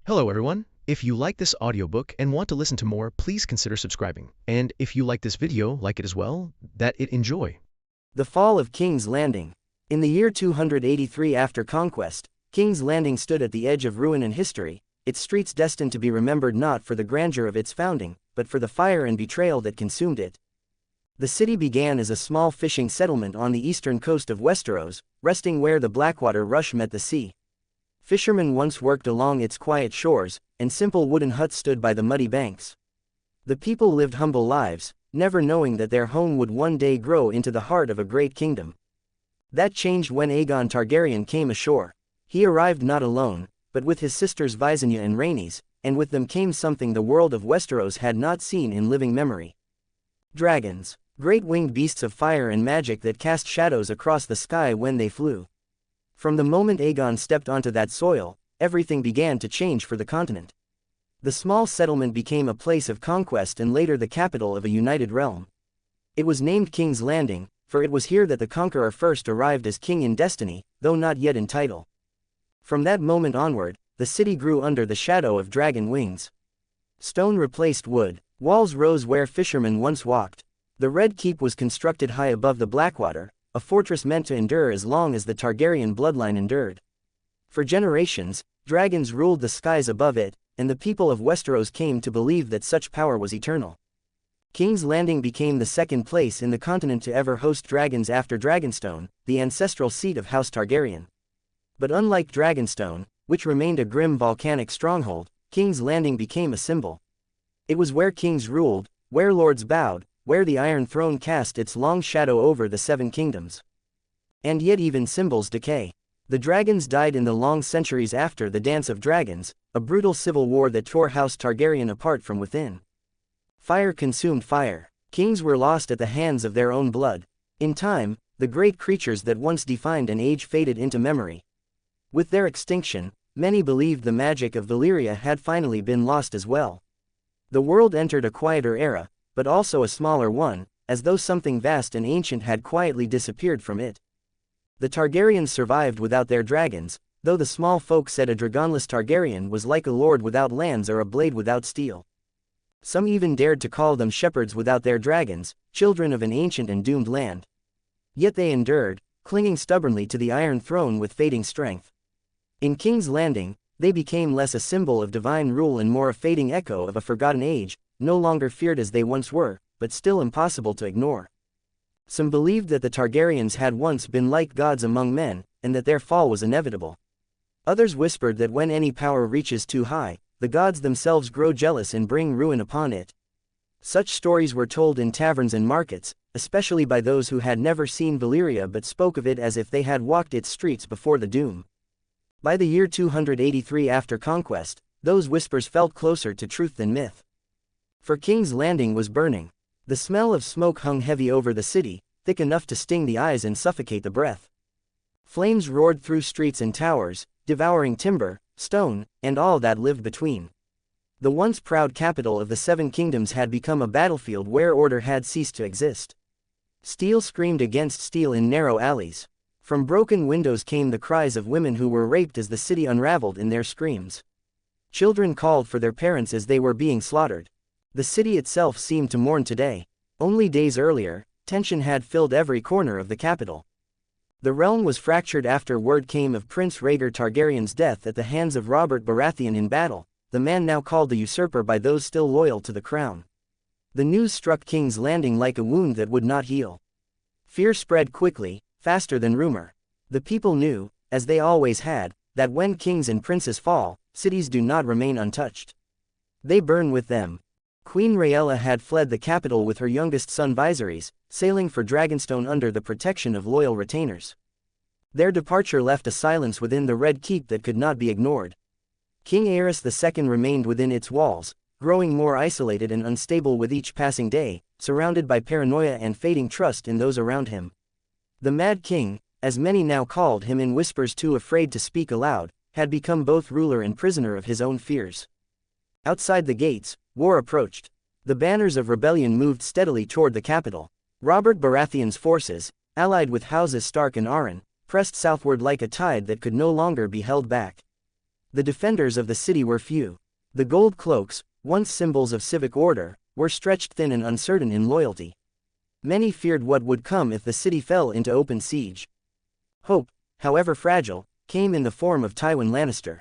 Hello everyone. If you like this audiobook and want to listen to more, please consider subscribing. And if you like this video, like it as well, enjoy. The Fall of King's Landing. In the year 283 after conquest, King's Landing stood at the edge of ruin and history, its streets destined to be remembered not for the grandeur of its founding, but for the fire and betrayal that consumed it. The city began as a small fishing settlement on the eastern coast of Westeros, resting where the Blackwater rush met the sea. Fishermen once worked along its quiet shores, and simple wooden huts stood by the muddy banks. The people lived humble lives, never knowing that their home would one day grow into the heart of a great kingdom. That changed when Aegon Targaryen came ashore. He arrived not alone, but with his sisters Visenya and Rhaenys, and with them came something the world of Westeros had not seen in living memory. Dragons, great winged beasts of fire and magic that cast shadows across the sky when they flew. From the moment Aegon stepped onto that soil, everything began to change for the continent. The small settlement became a place of conquest and later the capital of a united realm. It was named King's Landing, for it was here that the conqueror first arrived as king in destiny, though not yet in title. From that moment onward, the city grew under the shadow of dragon wings. Stone replaced wood, walls rose where fishermen once walked. The Red Keep was constructed high above the Blackwater, a fortress meant to endure as long as the Targaryen bloodline endured. For generations, dragons ruled the skies above it, and the people of Westeros came to believe that such power was eternal. King's Landing became the second place in the continent to ever host dragons after Dragonstone, the ancestral seat of House Targaryen. But unlike Dragonstone, which remained a grim volcanic stronghold, King's Landing became a symbol. It was where kings ruled, where lords bowed, where the Iron Throne cast its long shadow over the Seven Kingdoms. And yet even symbols decay. The dragons died in the long centuries after the Dance of Dragons, a brutal civil war that tore House Targaryen apart from within. Fire consumed fire. Kings were lost at the hands of their own blood. In time, the great creatures that once defined an age faded into memory. With their extinction, many believed the magic of Valyria had finally been lost as well. The world entered a quieter era, but also a smaller one, as though something vast and ancient had quietly disappeared from it. The Targaryens survived without their dragons, though the small folk said a dragonless Targaryen was like a lord without lands or a blade without steel. Some even dared to call them shepherds without their dragons, children of an ancient and doomed land. Yet they endured, clinging stubbornly to the Iron Throne with fading strength. In King's Landing, they became less a symbol of divine rule and more a fading echo of a forgotten age, no longer feared as they once were, but still impossible to ignore. Some believed that the Targaryens had once been like gods among men, and that their fall was inevitable. Others whispered that when any power reaches too high, the gods themselves grow jealous and bring ruin upon it. Such stories were told in taverns and markets, especially by those who had never seen Valyria but spoke of it as if they had walked its streets before the doom. By the year 283 after conquest, those whispers felt closer to truth than myth. For King's Landing was burning. The smell of smoke hung heavy over the city, thick enough to sting the eyes and suffocate the breath. Flames roared through streets and towers, devouring timber, stone, and all that lived between. The once proud capital of the Seven Kingdoms had become a battlefield where order had ceased to exist. Steel screamed against steel in narrow alleys. From broken windows came the cries of women who were raped as the city unraveled in their screams. Children called for their parents as they were being slaughtered. The city itself seemed to mourn today. Only days earlier, tension had filled every corner of the capital. The realm was fractured after word came of Prince Rhaegar Targaryen's death at the hands of Robert Baratheon in battle, the man now called the usurper by those still loyal to the crown. The news struck King's Landing like a wound that would not heal. Fear spread quickly, faster than rumor. The people knew, as they always had, that when kings and princes fall, cities do not remain untouched. They burn with them. Queen Rhaella had fled the capital with her youngest son Viserys, sailing for Dragonstone under the protection of loyal retainers. Their departure left a silence within the Red Keep that could not be ignored. King Aerys II remained within its walls, growing more isolated and unstable with each passing day, surrounded by paranoia and fading trust in those around him. The Mad King, as many now called him in whispers too afraid to speak aloud, had become both ruler and prisoner of his own fears. Outside the gates, war approached. The banners of rebellion moved steadily toward the capital. Robert Baratheon's forces, allied with Houses Stark and Arryn, pressed southward like a tide that could no longer be held back. The defenders of the city were few. The gold cloaks, once symbols of civic order, were stretched thin and uncertain in loyalty. Many feared what would come if the city fell into open siege. Hope, however fragile, came in the form of Tywin Lannister.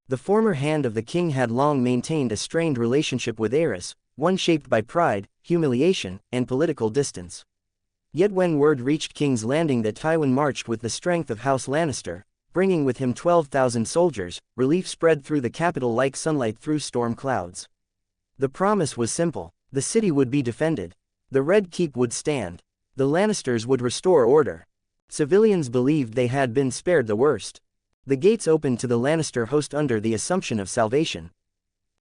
The former hand of the king had long maintained a strained relationship with Aerys, one shaped by pride, humiliation, and political distance. Yet when word reached King's Landing that Tywin marched with the strength of House Lannister, bringing with him 12,000 soldiers, relief spread through the capital like sunlight through storm clouds. The promise was simple: the city would be defended. The Red Keep would stand. The Lannisters would restore order. Civilians believed they had been spared the worst. The gates opened to the Lannister host under the assumption of salvation.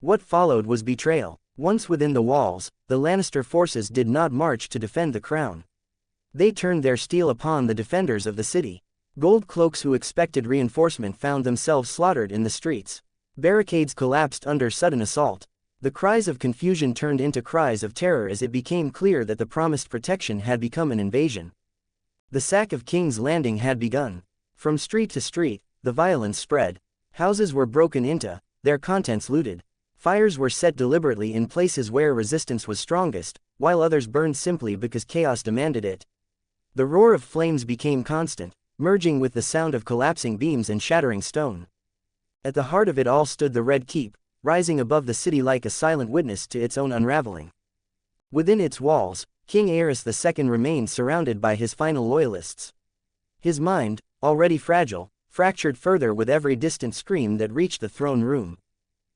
What followed was betrayal. Once within the walls, the Lannister forces did not march to defend the crown. They turned their steel upon the defenders of the city. Gold cloaks who expected reinforcement found themselves slaughtered in the streets. Barricades collapsed under sudden assault. The cries of confusion turned into cries of terror as it became clear that the promised protection had become an invasion. The sack of King's Landing had begun. From street to street, the violence spread. Houses were broken into, their contents looted. Fires were set deliberately in places where resistance was strongest, while others burned simply because chaos demanded it. The roar of flames became constant, merging with the sound of collapsing beams and shattering stone. At the heart of it all stood the Red Keep, rising above the city like a silent witness to its own unraveling. Within its walls, King Aerys II remained surrounded by his final loyalists. His mind, already fragile, fractured further with every distant scream that reached the throne room.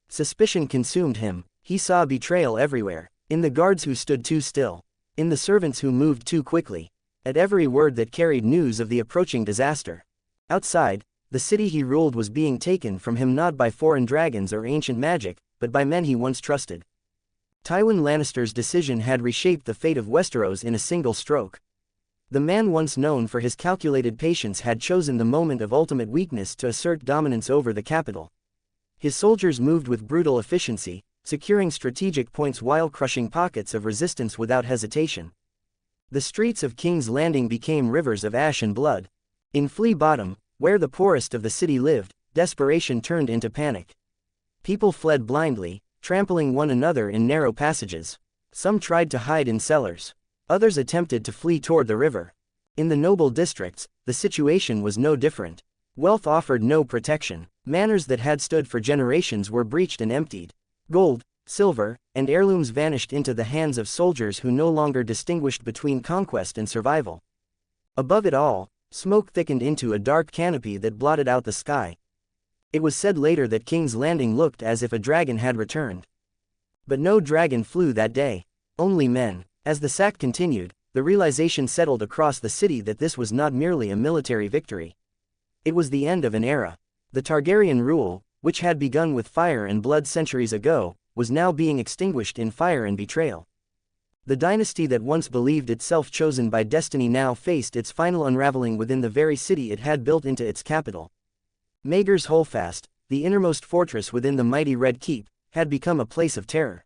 Suspicion consumed him. He saw betrayal everywhere, in the guards who stood too still, in the servants who moved too quickly, at every word that carried news of the approaching disaster. Outside, the city he ruled was being taken from him not by foreign dragons or ancient magic, but by men he once trusted. Tywin Lannister's decision had reshaped the fate of Westeros in a single stroke. The man once known for his calculated patience had chosen the moment of ultimate weakness to assert dominance over the capital. His soldiers moved with brutal efficiency, securing strategic points while crushing pockets of resistance without hesitation. The streets of King's Landing became rivers of ash and blood. In Flea Bottom, where the poorest of the city lived, desperation turned into panic. People fled blindly, trampling one another in narrow passages. Some tried to hide in cellars. Others attempted to flee toward the river. In the noble districts, the situation was no different. Wealth offered no protection. Manors that had stood for generations were breached and emptied. Gold, silver, and heirlooms vanished into the hands of soldiers who no longer distinguished between conquest and survival. Above it all, smoke thickened into a dark canopy that blotted out the sky. It was said later that King's Landing looked as if a dragon had returned. But no dragon flew that day. Only men. As the sack continued, the realization settled across the city that this was not merely a military victory. It was the end of an era. The Targaryen rule, which had begun with fire and blood centuries ago, was now being extinguished in fire and betrayal. The dynasty that once believed itself chosen by destiny now faced its final unraveling within the very city it had built into its capital. Maegor's Holdfast, the innermost fortress within the mighty Red Keep, had become a place of terror.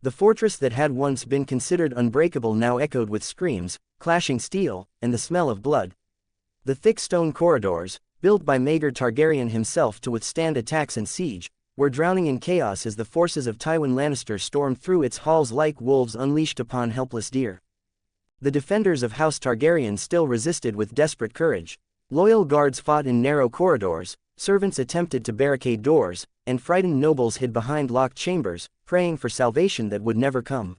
The fortress that had once been considered unbreakable now echoed with screams, clashing steel, and the smell of blood. The thick stone corridors, built by Maegor Targaryen himself to withstand attacks and siege, were drowning in chaos as the forces of Tywin Lannister stormed through its halls like wolves unleashed upon helpless deer. The defenders of House Targaryen still resisted with desperate courage. Loyal guards fought in narrow corridors, servants attempted to barricade doors, and frightened nobles hid behind locked chambers, praying for salvation that would never come.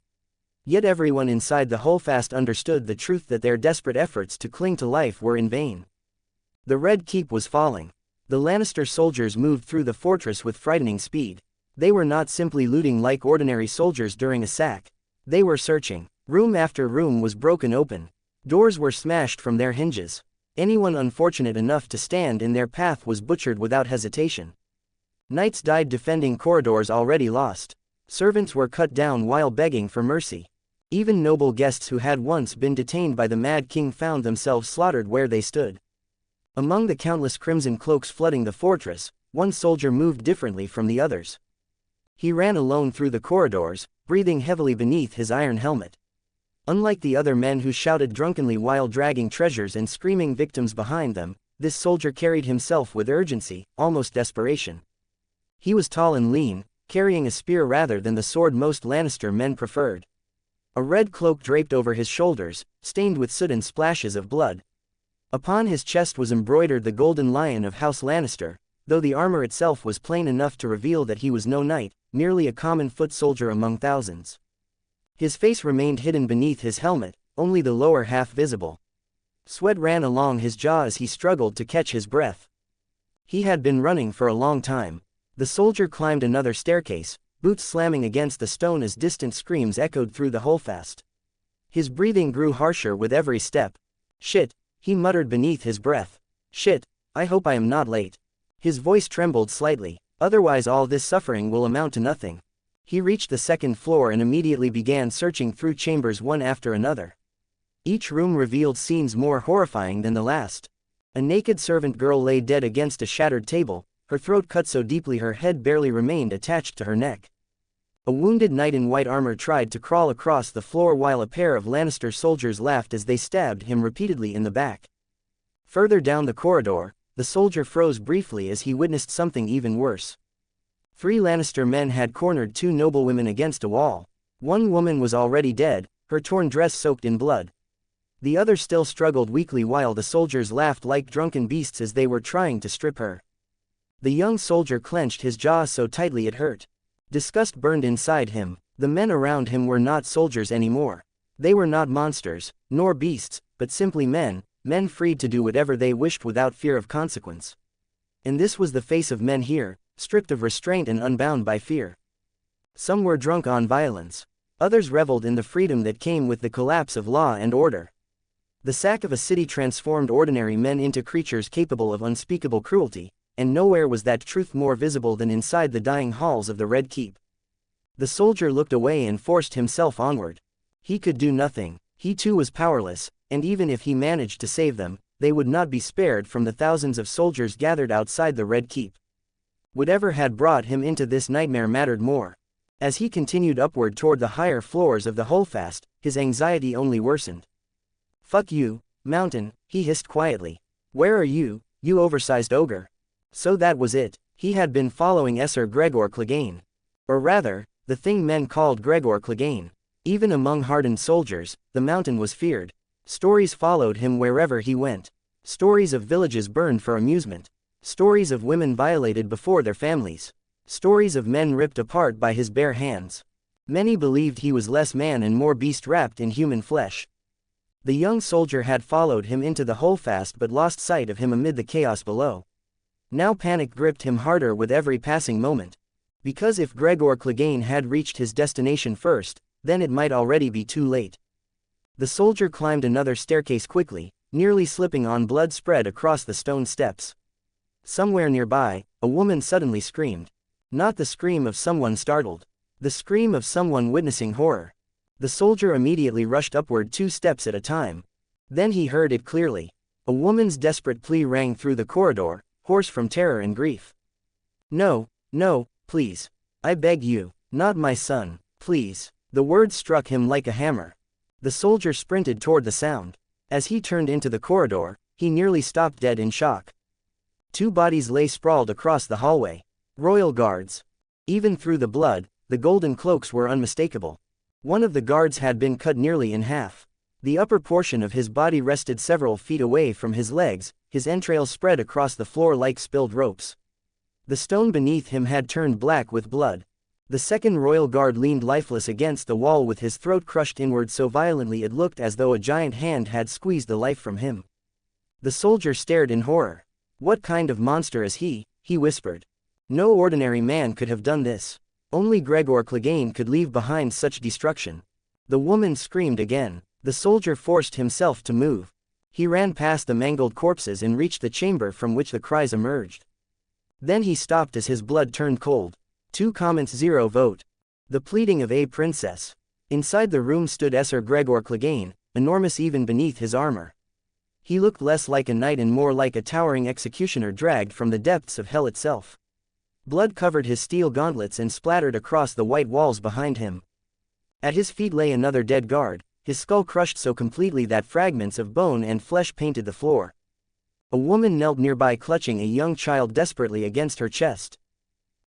Yet everyone inside the Holdfast understood the truth that their desperate efforts to cling to life were in vain. The Red Keep was falling. The Lannister soldiers moved through the fortress with frightening speed. They were not simply looting like ordinary soldiers during a sack. They were searching. Room after room was broken open. Doors were smashed from their hinges. Anyone unfortunate enough to stand in their path was butchered without hesitation. Knights died defending corridors already lost. Servants were cut down while begging for mercy. Even noble guests who had once been detained by the Mad King found themselves slaughtered where they stood. Among the countless crimson cloaks flooding the fortress, one soldier moved differently from the others. He ran alone through the corridors, breathing heavily beneath his iron helmet. Unlike the other men who shouted drunkenly while dragging treasures and screaming victims behind them, this soldier carried himself with urgency, almost desperation. He was tall and lean, carrying a spear rather than the sword most Lannister men preferred. A red cloak draped over his shoulders, stained with soot and splashes of blood. Upon his chest was embroidered the golden lion of House Lannister, though the armor itself was plain enough to reveal that he was no knight, merely a common foot soldier among thousands. His face remained hidden beneath his helmet, only the lower half visible. Sweat ran along his jaw as he struggled to catch his breath. He had been running for a long time. The soldier climbed another staircase, boots slamming against the stone as distant screams echoed through the holdfast. His breathing grew harsher with every step. "Shit," he muttered beneath his breath. "Shit, I hope I am not late." His voice trembled slightly, "Otherwise all this suffering will amount to nothing." He reached the second floor and immediately began searching through chambers one after another. Each room revealed scenes more horrifying than the last. A naked servant girl lay dead against a shattered table, her throat cut so deeply her head barely remained attached to her neck. A wounded knight in white armor tried to crawl across the floor while a pair of Lannister soldiers laughed as they stabbed him repeatedly in the back. Further down the corridor, the soldier froze briefly as he witnessed something even worse. 3 Lannister men had cornered 2 noblewomen against a wall. One woman was already dead, her torn dress soaked in blood. The other still struggled weakly while the soldiers laughed like drunken beasts as they were trying to strip her. The young soldier clenched his jaws so tightly it hurt. Disgust burned inside him. The men around him were not soldiers anymore. They were not monsters, nor beasts, but simply men freed to do whatever they wished without fear of consequence. And this was the face of men here, stripped of restraint and unbound by fear. Some were drunk on violence. Others reveled in the freedom that came with the collapse of law and order. The sack of a city transformed ordinary men into creatures capable of unspeakable cruelty, and nowhere was that truth more visible than inside the dying halls of the Red Keep. The soldier looked away and forced himself onward. He could do nothing. He too was powerless, and even if he managed to save them, they would not be spared from the thousands of soldiers gathered outside the Red Keep. Whatever had brought him into this nightmare mattered more. As he continued upward toward the higher floors of the holdfast, his anxiety only worsened. "Fuck you, Mountain," he hissed quietly. "Where are you, you oversized ogre?" So that was it. He had been following Sir Gregor Clegane. Or rather, the thing men called Gregor Clegane. Even among hardened soldiers, the Mountain was feared. Stories followed him wherever he went. Stories of villages burned for amusement. Stories of women violated before their families. Stories of men ripped apart by his bare hands. Many believed he was less man and more beast wrapped in human flesh. The young soldier had followed him into the holdfast but lost sight of him amid the chaos below. Now panic gripped him harder with every passing moment. Because if Gregor Clegane had reached his destination first, then it might already be too late. The soldier climbed another staircase quickly, nearly slipping on blood spread across the stone steps. Somewhere nearby, a woman suddenly screamed. Not the scream of someone startled. The scream of someone witnessing horror. The soldier immediately rushed upward 2 steps at a time. Then he heard it clearly. A woman's desperate plea rang through the corridor, hoarse from terror and grief. "No, no, please. I beg you, not my son, please." The words struck him like a hammer. The soldier sprinted toward the sound. As he turned into the corridor, he nearly stopped dead in shock. 2 bodies lay sprawled across the hallway. Royal guards. Even through the blood, the golden cloaks were unmistakable. One of the guards had been cut nearly in half. The upper portion of his body rested several feet away from his legs, his entrails spread across the floor like spilled ropes. The stone beneath him had turned black with blood. The second royal guard leaned lifeless against the wall with his throat crushed inward so violently it looked as though a giant hand had squeezed the life from him. The soldier stared in horror. "What kind of monster is he?" he whispered. "No ordinary man could have done this. Only Gregor Clegane could leave behind such destruction." The woman screamed again. The soldier forced himself to move. He ran past the mangled corpses and reached the chamber from which the cries emerged. Then he stopped as his blood turned cold. 2 comments 0 vote. The pleading of a princess. Inside the room stood Sir Gregor Clegane, enormous even beneath his armor. He looked less like a knight and more like a towering executioner dragged from the depths of hell itself. Blood covered his steel gauntlets and splattered across the white walls behind him. At his feet lay another dead guard, his skull crushed so completely that fragments of bone and flesh painted the floor. A woman knelt nearby clutching a young child desperately against her chest.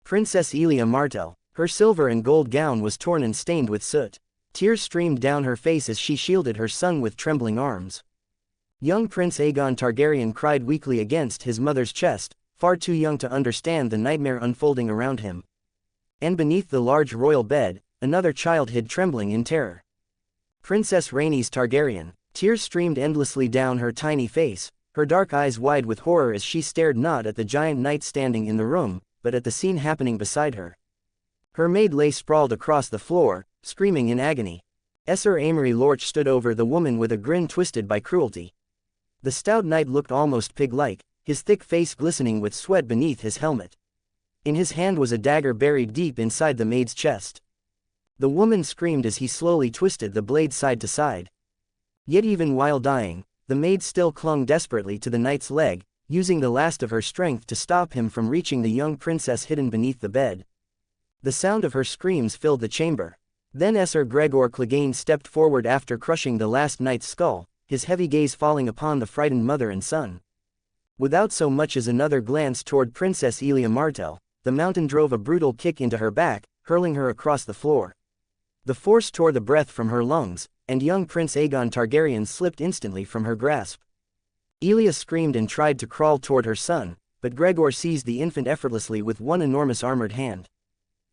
Princess Elia Martell. Her silver and gold gown was torn and stained with soot. Tears streamed down her face as she shielded her son with trembling arms. Young Prince Aegon Targaryen cried weakly against his mother's chest, far too young to understand the nightmare unfolding around him. And beneath the large royal bed, another child hid trembling in terror. Princess Rhaenys Targaryen. Tears streamed endlessly down her tiny face, her dark eyes wide with horror as she stared not at the giant knight standing in the room, but at the scene happening beside her. Her maid lay sprawled across the floor, screaming in agony. Sir Amory Lorch stood over the woman with a grin twisted by cruelty. The stout knight looked almost pig-like, his thick face glistening with sweat beneath his helmet. In his hand was a dagger buried deep inside the maid's chest. The woman screamed as he slowly twisted the blade side to side. Yet even while dying, the maid still clung desperately to the knight's leg, using the last of her strength to stop him from reaching the young princess hidden beneath the bed. The sound of her screams filled the chamber. Then Sir Gregor Clegane stepped forward after crushing the last knight's skull, his heavy gaze falling upon the frightened mother and son. Without so much as another glance toward Princess Elia Martell, the mountain drove a brutal kick into her back, hurling her across the floor. The force tore the breath from her lungs, and young Prince Aegon Targaryen slipped instantly from her grasp. Elia screamed and tried to crawl toward her son, but Gregor seized the infant effortlessly with one enormous armored hand.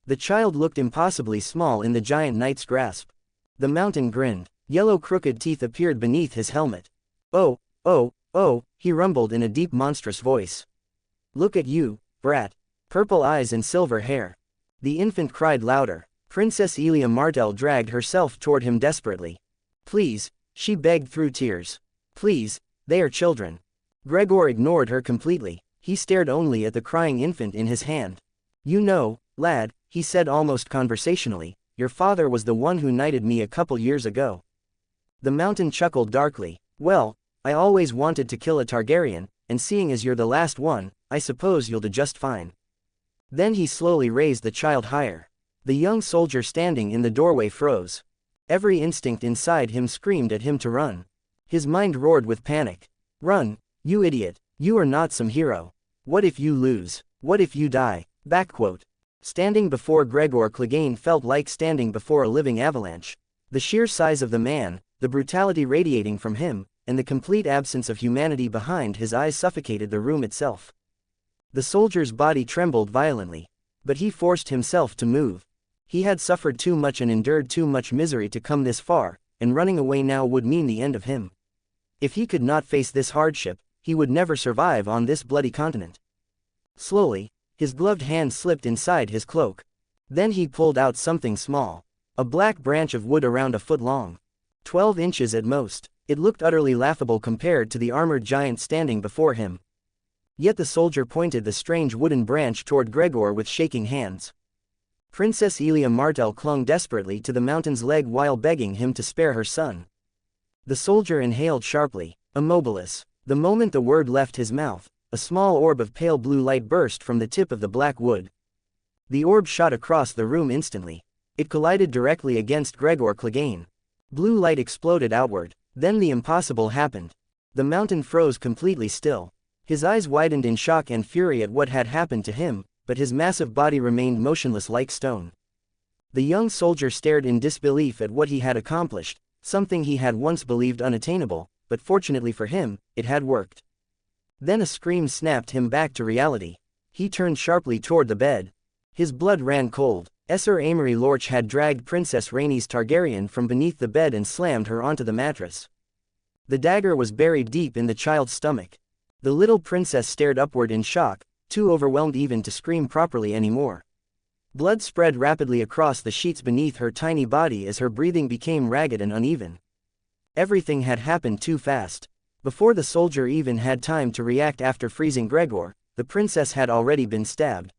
The child looked impossibly small in the giant knight's grasp. The mountain grinned. Yellow crooked teeth appeared beneath his helmet. "Oh, oh, oh," he rumbled in a deep monstrous voice. "Look at you, brat. Purple eyes and silver hair." The infant cried louder. Princess Elia Martell dragged herself toward him desperately. "Please," she begged through tears. "Please, they are children." Gregor ignored her completely. He stared only at the crying infant in his hand. "You know, lad," he said almost conversationally, "your father was the one who knighted me a couple years ago." The mountain chuckled darkly. "Well, I always wanted to kill a Targaryen, and seeing as you're the last one, I suppose you'll do just fine." Then he slowly raised the child higher. The young soldier standing in the doorway froze. Every instinct inside him screamed at him to run. His mind roared with panic. "Run, you idiot, you are not some hero. What if you lose? What if you die?" Backquote. Standing before Gregor Clegane felt like standing before a living avalanche. The sheer size of the man, the brutality radiating from him, and the complete absence of humanity behind his eyes suffocated the room itself. The soldier's body trembled violently. But he forced himself to move. He had suffered too much and endured too much misery to come this far, and running away now would mean the end of him. If he could not face this hardship, he would never survive on this bloody continent. Slowly, his gloved hand slipped inside his cloak. Then he pulled out something small. A black branch of wood around a foot long. 12 inches at most. It looked utterly laughable compared to the armored giant standing before him. Yet the soldier pointed the strange wooden branch toward Gregor with shaking hands. Princess Elia Martell clung desperately to the mountain's leg while begging him to spare her son. The soldier inhaled sharply, immobilis. The moment the word left his mouth, a small orb of pale blue light burst from the tip of the black wood. The orb shot across the room instantly. It collided directly against Gregor Clegane. Blue light exploded outward. Then the impossible happened. The mountain froze completely still. His eyes widened in shock and fury at what had happened to him, but his massive body remained motionless like stone. The young soldier stared in disbelief at what he had accomplished, something he had once believed unattainable, but fortunately for him, it had worked. Then a scream snapped him back to reality. He turned sharply toward the bed. His blood ran cold. Sir Amory Lorch had dragged Princess Rhaenys Targaryen from beneath the bed and slammed her onto the mattress. The dagger was buried deep in the child's stomach. The little princess stared upward in shock, too overwhelmed even to scream properly anymore. Blood spread rapidly across the sheets beneath her tiny body as her breathing became ragged and uneven. Everything had happened too fast. Before the soldier even had time to react after freezing Gregor, the princess had already been stabbed.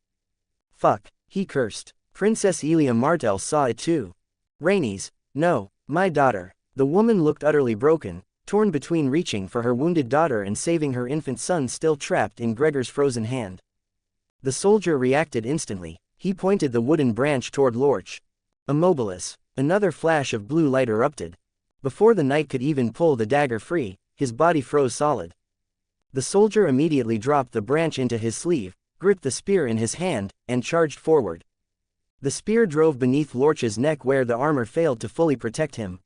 "Fuck," he cursed. Princess Elia Martell saw it too. "Rhaenys, no, my daughter." The woman looked utterly broken, torn between reaching for her wounded daughter and saving her infant son still trapped in Gregor's frozen hand. The soldier reacted instantly. He pointed the wooden branch toward Lorch. Immobilis. Another flash of blue light erupted. Before the knight could even pull the dagger free, his body froze solid. The soldier immediately dropped the branch into his sleeve, gripped the spear in his hand, and charged forward. The spear drove beneath Lorch's neck where the armor failed to fully protect him.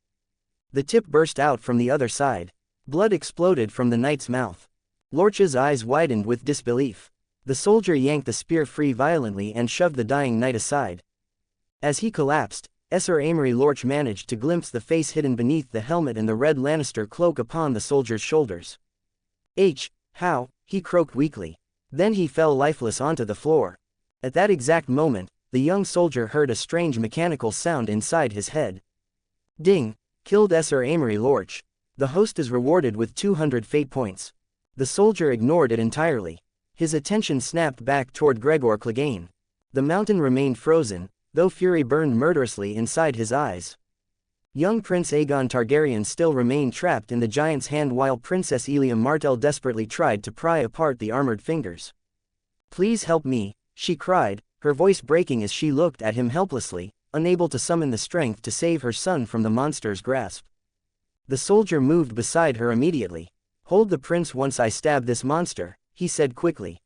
The tip burst out from the other side. Blood exploded from the knight's mouth. Lorch's eyes widened with disbelief. The soldier yanked the spear free violently and shoved the dying knight aside. As he collapsed, Sir Amory Lorch managed to glimpse the face hidden beneath the helmet and the red Lannister cloak upon the soldier's shoulders. How? He croaked weakly. Then he fell lifeless onto the floor. At that exact moment, the young soldier heard a strange mechanical sound inside his head. Ding! Killed Sir Amory Lorch. The host is rewarded with 200 fate points. The soldier ignored it entirely. His attention snapped back toward Gregor Clegane. The mountain remained frozen, though fury burned murderously inside his eyes. Young Prince Aegon Targaryen still remained trapped in the giant's hand while Princess Elia Martell desperately tried to pry apart the armored fingers. "Please help me," she cried, her voice breaking as she looked at him helplessly, unable to summon the strength to save her son from the monster's grasp. The soldier moved beside her immediately. "Hold the prince once I stab this monster," he said quickly.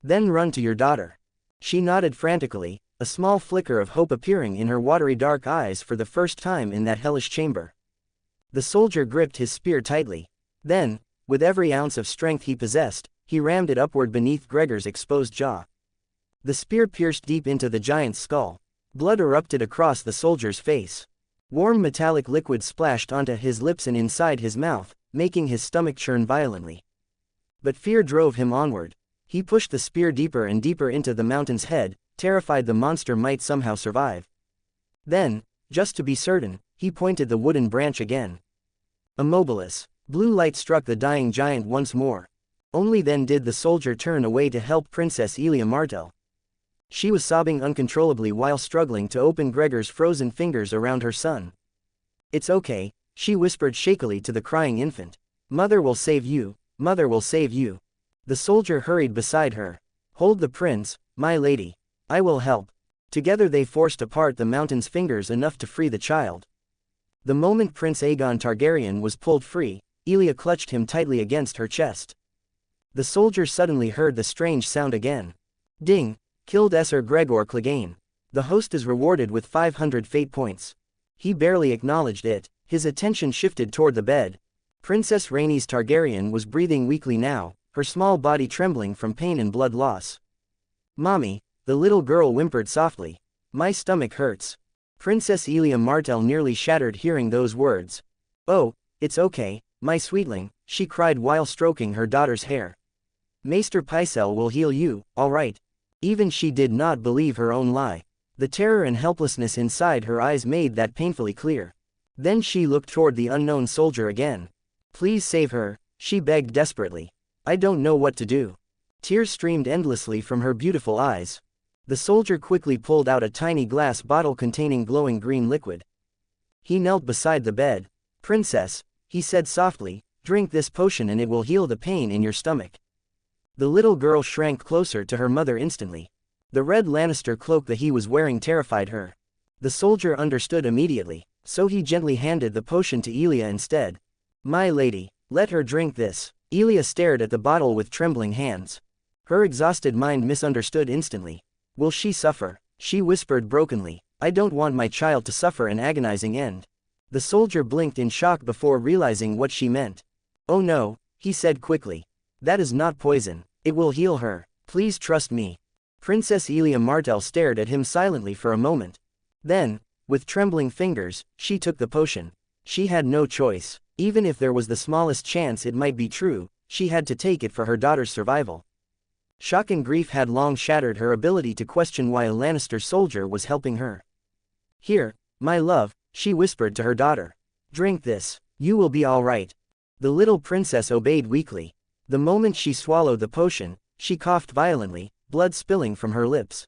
"Then run to your daughter." She nodded frantically, a small flicker of hope appearing in her watery dark eyes for the first time in that hellish chamber. The soldier gripped his spear tightly. Then, with every ounce of strength he possessed, he rammed it upward beneath Gregor's exposed jaw. The spear pierced deep into the giant's skull. Blood erupted across the soldier's face. Warm metallic liquid splashed onto his lips and inside his mouth, making his stomach churn violently. But fear drove him onward. He pushed the spear deeper and deeper into the mountain's head, terrified the monster might somehow survive. Then, just to be certain, he pointed the wooden branch again. Immobilis. Blue light struck the dying giant once more. Only then did the soldier turn away to help Princess Elia Martell. She was sobbing uncontrollably while struggling to open Gregor's frozen fingers around her son. "It's okay," she whispered shakily to the crying infant. "Mother will save you, mother will save you." The soldier hurried beside her. "Hold the prince, my lady. I will help." Together they forced apart the mountain's fingers enough to free the child. The moment Prince Aegon Targaryen was pulled free, Elia clutched him tightly against her chest. The soldier suddenly heard the strange sound again. Ding! Killed Sir Gregor Clegane. The host is rewarded with 500 fate points. He barely acknowledged it, his attention shifted toward the bed. Princess Rhaenys Targaryen was breathing weakly now, her small body trembling from pain and blood loss. "Mommy," the little girl whimpered softly. "My stomach hurts." Princess Elia Martell nearly shattered hearing those words. "Oh, it's okay, my sweetling," she cried while stroking her daughter's hair. "Maester Pycelle will heal you, all right." Even she did not believe her own lie. The terror and helplessness inside her eyes made that painfully clear. Then she looked toward the unknown soldier again. "Please save her," she begged desperately. "I don't know what to do." Tears streamed endlessly from her beautiful eyes. The soldier quickly pulled out a tiny glass bottle containing glowing green liquid. He knelt beside the bed. "Princess," he said softly, "drink this potion and it will heal the pain in your stomach." The little girl shrank closer to her mother instantly. The red Lannister cloak that he was wearing terrified her. The soldier understood immediately, so he gently handed the potion to Elia instead. "My lady, let her drink this." Elia stared at the bottle with trembling hands. Her exhausted mind misunderstood instantly. "Will she suffer?" she whispered brokenly. "I don't want my child to suffer an agonizing end." The soldier blinked in shock before realizing what she meant. "Oh no," he said quickly. "That is not poison. It will heal her. Please trust me." Princess Elia Martell stared at him silently for a moment. Then, with trembling fingers, she took the potion. She had no choice. Even if there was the smallest chance it might be true, she had to take it for her daughter's survival. Shock and grief had long shattered her ability to question why a Lannister soldier was helping her. "Here, my love," she whispered to her daughter. "Drink this. You will be all right." The little princess obeyed weakly. The moment she swallowed the potion, she coughed violently, blood spilling from her lips.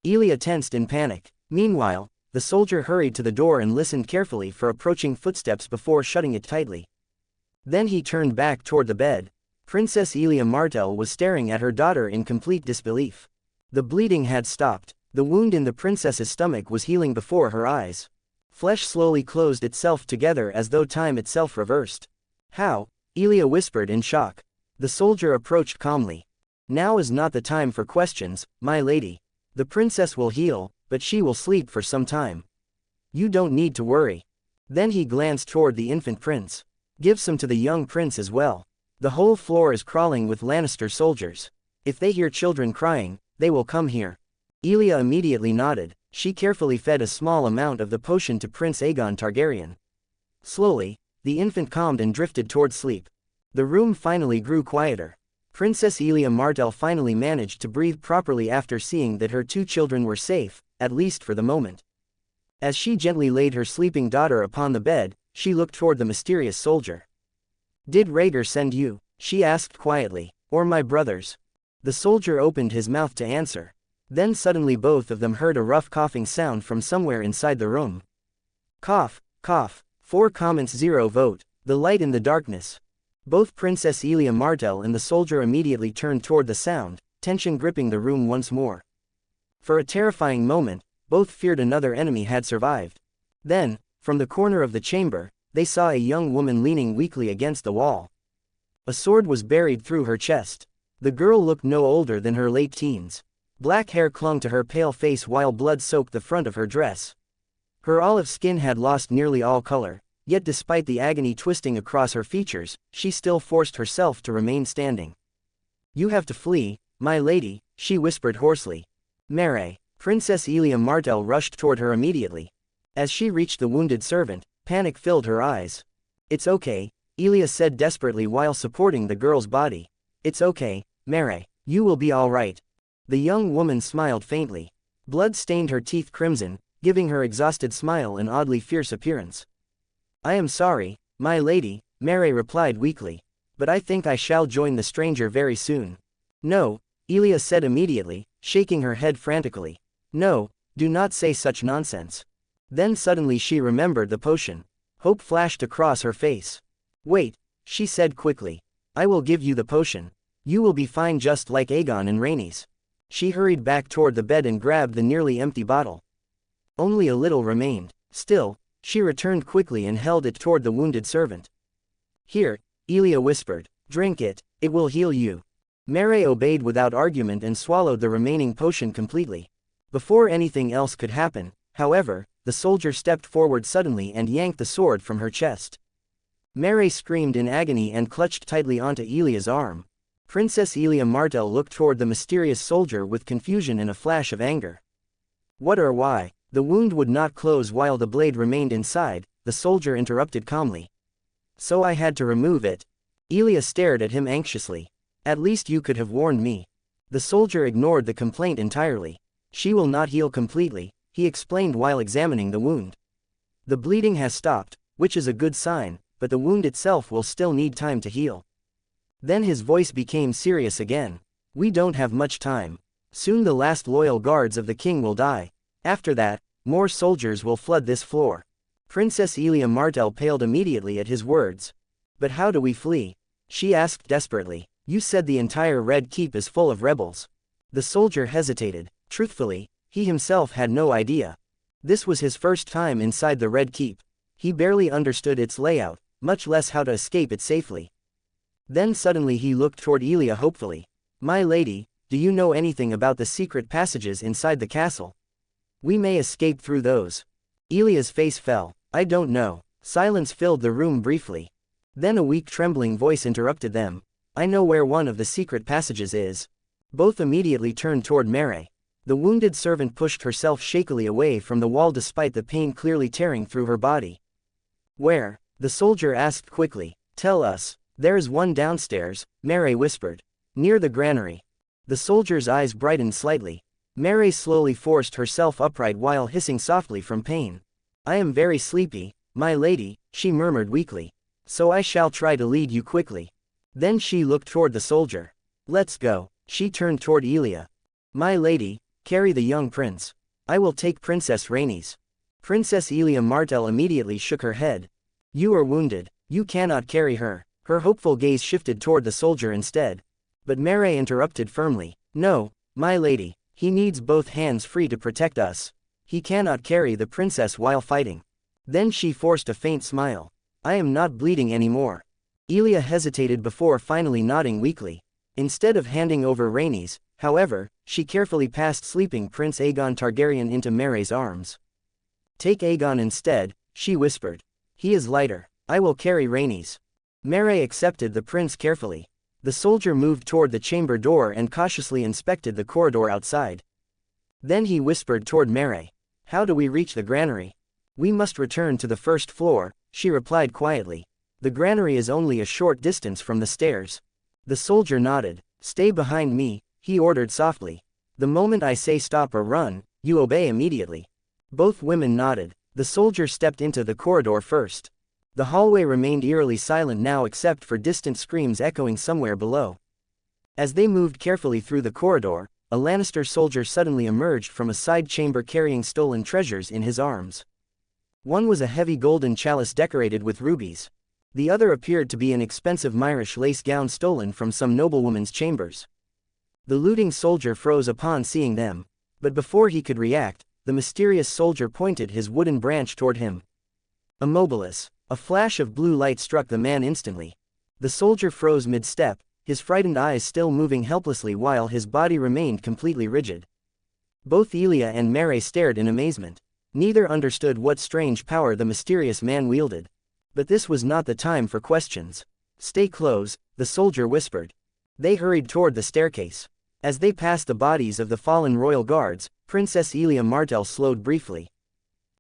Elia tensed in panic. Meanwhile, the soldier hurried to the door and listened carefully for approaching footsteps before shutting it tightly. Then he turned back toward the bed. Princess Elia Martell was staring at her daughter in complete disbelief. The bleeding had stopped. The wound in the princess's stomach was healing before her eyes. Flesh slowly closed itself together as though time itself reversed. "How?" Elia whispered in shock. The soldier approached calmly. Now is not the time for questions, my lady. The princess will heal, but she will sleep for some time. You don't need to worry. Then he glanced toward the infant prince. Give some to the young prince as well. The whole floor is crawling with Lannister soldiers. If they hear children crying, they will come here. Elia immediately nodded. She carefully fed a small amount of the potion to Prince Aegon Targaryen. Slowly, the infant calmed and drifted toward sleep. The room finally grew quieter. Princess Elia Martell finally managed to breathe properly after seeing that her two children were safe, at least for the moment. As she gently laid her sleeping daughter upon the bed, she looked toward the mysterious soldier. "Did Rhaegar send you?" she asked quietly. "Or my brothers?" The soldier opened his mouth to answer. Then suddenly both of them heard a rough coughing sound from somewhere inside the room. Cough, cough. 4,0 vote. The light in the darkness. Both Princess Elia Martell and the soldier immediately turned toward the sound, tension gripping the room once more. For a terrifying moment, both feared another enemy had survived. Then, from the corner of the chamber, they saw a young woman leaning weakly against the wall. A sword was buried through her chest. The girl looked no older than her late teens. Black hair clung to her pale face while blood soaked the front of her dress. Her olive skin had lost nearly all color, yet despite the agony twisting across her features, she still forced herself to remain standing. "You have to flee, my lady," she whispered hoarsely. "Mare." Princess Elia Martell rushed toward her immediately. As she reached the wounded servant, panic filled her eyes. "It's okay," Elia said desperately while supporting the girl's body. "It's okay, Mare. You will be all right." The young woman smiled faintly. Blood stained her teeth crimson, giving her exhausted smile an oddly fierce appearance. "I am sorry, my lady," Mare replied weakly. "But I think I shall join the stranger very soon." "No," Elia said immediately, shaking her head frantically. "No, do not say such nonsense." Then suddenly she remembered the potion. Hope flashed across her face. "Wait," she said quickly. "I will give you the potion. You will be fine just like Aegon and Rhaenys." She hurried back toward the bed and grabbed the nearly empty bottle. Only a little remained. Still, she returned quickly and held it toward the wounded servant. "Here," Elia whispered. "Drink it, it will heal you." Mare obeyed without argument and swallowed the remaining potion completely. Before anything else could happen, however, the soldier stepped forward suddenly and yanked the sword from her chest. Mare screamed in agony and clutched tightly onto Elia's arm. Princess Elia Martell looked toward the mysterious soldier with confusion and a flash of anger. "What or why?" The wound would not close while the blade remained inside, the soldier interrupted calmly. "So I had to remove it." Elia stared at him anxiously. "At least you could have warned me." The soldier ignored the complaint entirely. "She will not heal completely," he explained while examining the wound. "The bleeding has stopped, which is a good sign, but the wound itself will still need time to heal." Then his voice became serious again. "We don't have much time. Soon the last loyal guards of the king will die. After that, more soldiers will flood this floor." Princess Elia Martell paled immediately at his words. "But how do we flee?" she asked desperately. "You said the entire Red Keep is full of rebels." The soldier hesitated. Truthfully, he himself had no idea. This was his first time inside the Red Keep. He barely understood its layout, much less how to escape it safely. Then suddenly he looked toward Elia hopefully. "My lady, do you know anything about the secret passages inside the castle? We may escape through those." Elia's face fell. "I don't know." Silence filled the room briefly. Then a weak trembling voice interrupted them. "I know where one of the secret passages is." Both immediately turned toward Mare. The wounded servant pushed herself shakily away from the wall despite the pain clearly tearing through her body. "Where?" the soldier asked quickly. "Tell us." "There is one downstairs," Mare whispered. "Near the granary." The soldier's eyes brightened slightly. Mare slowly forced herself upright while hissing softly from pain. "I am very sleepy, my lady," she murmured weakly. "So I shall try to lead you quickly." Then she looked toward the soldier. "Let's go." She turned toward Elia. "My lady, carry the young prince. I will take Princess Rhaenys." Princess Elia Martell immediately shook her head. "You are wounded. You cannot carry her." Her hopeful gaze shifted toward the soldier instead. But Mare interrupted firmly. "No, my lady. He needs both hands free to protect us. He cannot carry the princess while fighting." Then she forced a faint smile. "I am not bleeding anymore." Elia hesitated before finally nodding weakly. Instead of handing over Rhaenys, however, she carefully passed sleeping Prince Aegon Targaryen into Meray's arms. "Take Aegon instead," she whispered. "He is lighter. I will carry Rhaenys." Meray accepted the prince carefully. The soldier moved toward the chamber door and cautiously inspected the corridor outside. Then he whispered toward Meray. "How do we reach the granary?" "We must return to the first floor," she replied quietly. "The granary is only a short distance from the stairs." The soldier nodded. "Stay behind me," he ordered softly. "The moment I say stop or run, you obey immediately." Both women nodded. The soldier stepped into the corridor first. The hallway remained eerily silent now except for distant screams echoing somewhere below. As they moved carefully through the corridor, a Lannister soldier suddenly emerged from a side chamber carrying stolen treasures in his arms. One was a heavy golden chalice decorated with rubies. The other appeared to be an expensive Myrish lace gown stolen from some noblewoman's chambers. The looting soldier froze upon seeing them, but before he could react, the mysterious soldier pointed his wooden branch toward him. Immobilis. A flash of blue light struck the man instantly. The soldier froze mid-step, his frightened eyes still moving helplessly while his body remained completely rigid. Both Elia and Meray stared in amazement. Neither understood what strange power the mysterious man wielded. But this was not the time for questions. "Stay close," the soldier whispered. They hurried toward the staircase. As they passed the bodies of the fallen royal guards, Princess Elia Martell slowed briefly.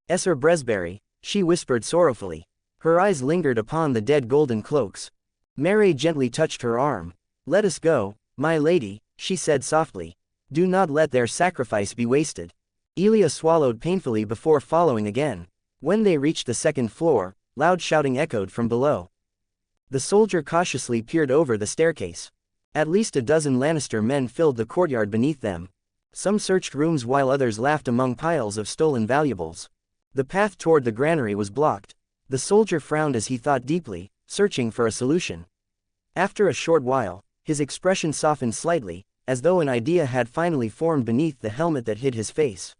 "Esser Bresberry," she whispered sorrowfully. Her eyes lingered upon the dead golden cloaks. Meray gently touched her arm. "Let us go, my lady," she said softly. "Do not let their sacrifice be wasted." Elia swallowed painfully before following again. When they reached the second floor, loud shouting echoed from below. The soldier cautiously peered over the staircase. At least a dozen Lannister men filled the courtyard beneath them. Some searched rooms while others laughed among piles of stolen valuables. The path toward the granary was blocked. The soldier frowned as he thought deeply, searching for a solution. After a short while, his expression softened slightly, as though an idea had finally formed beneath the helmet that hid his face.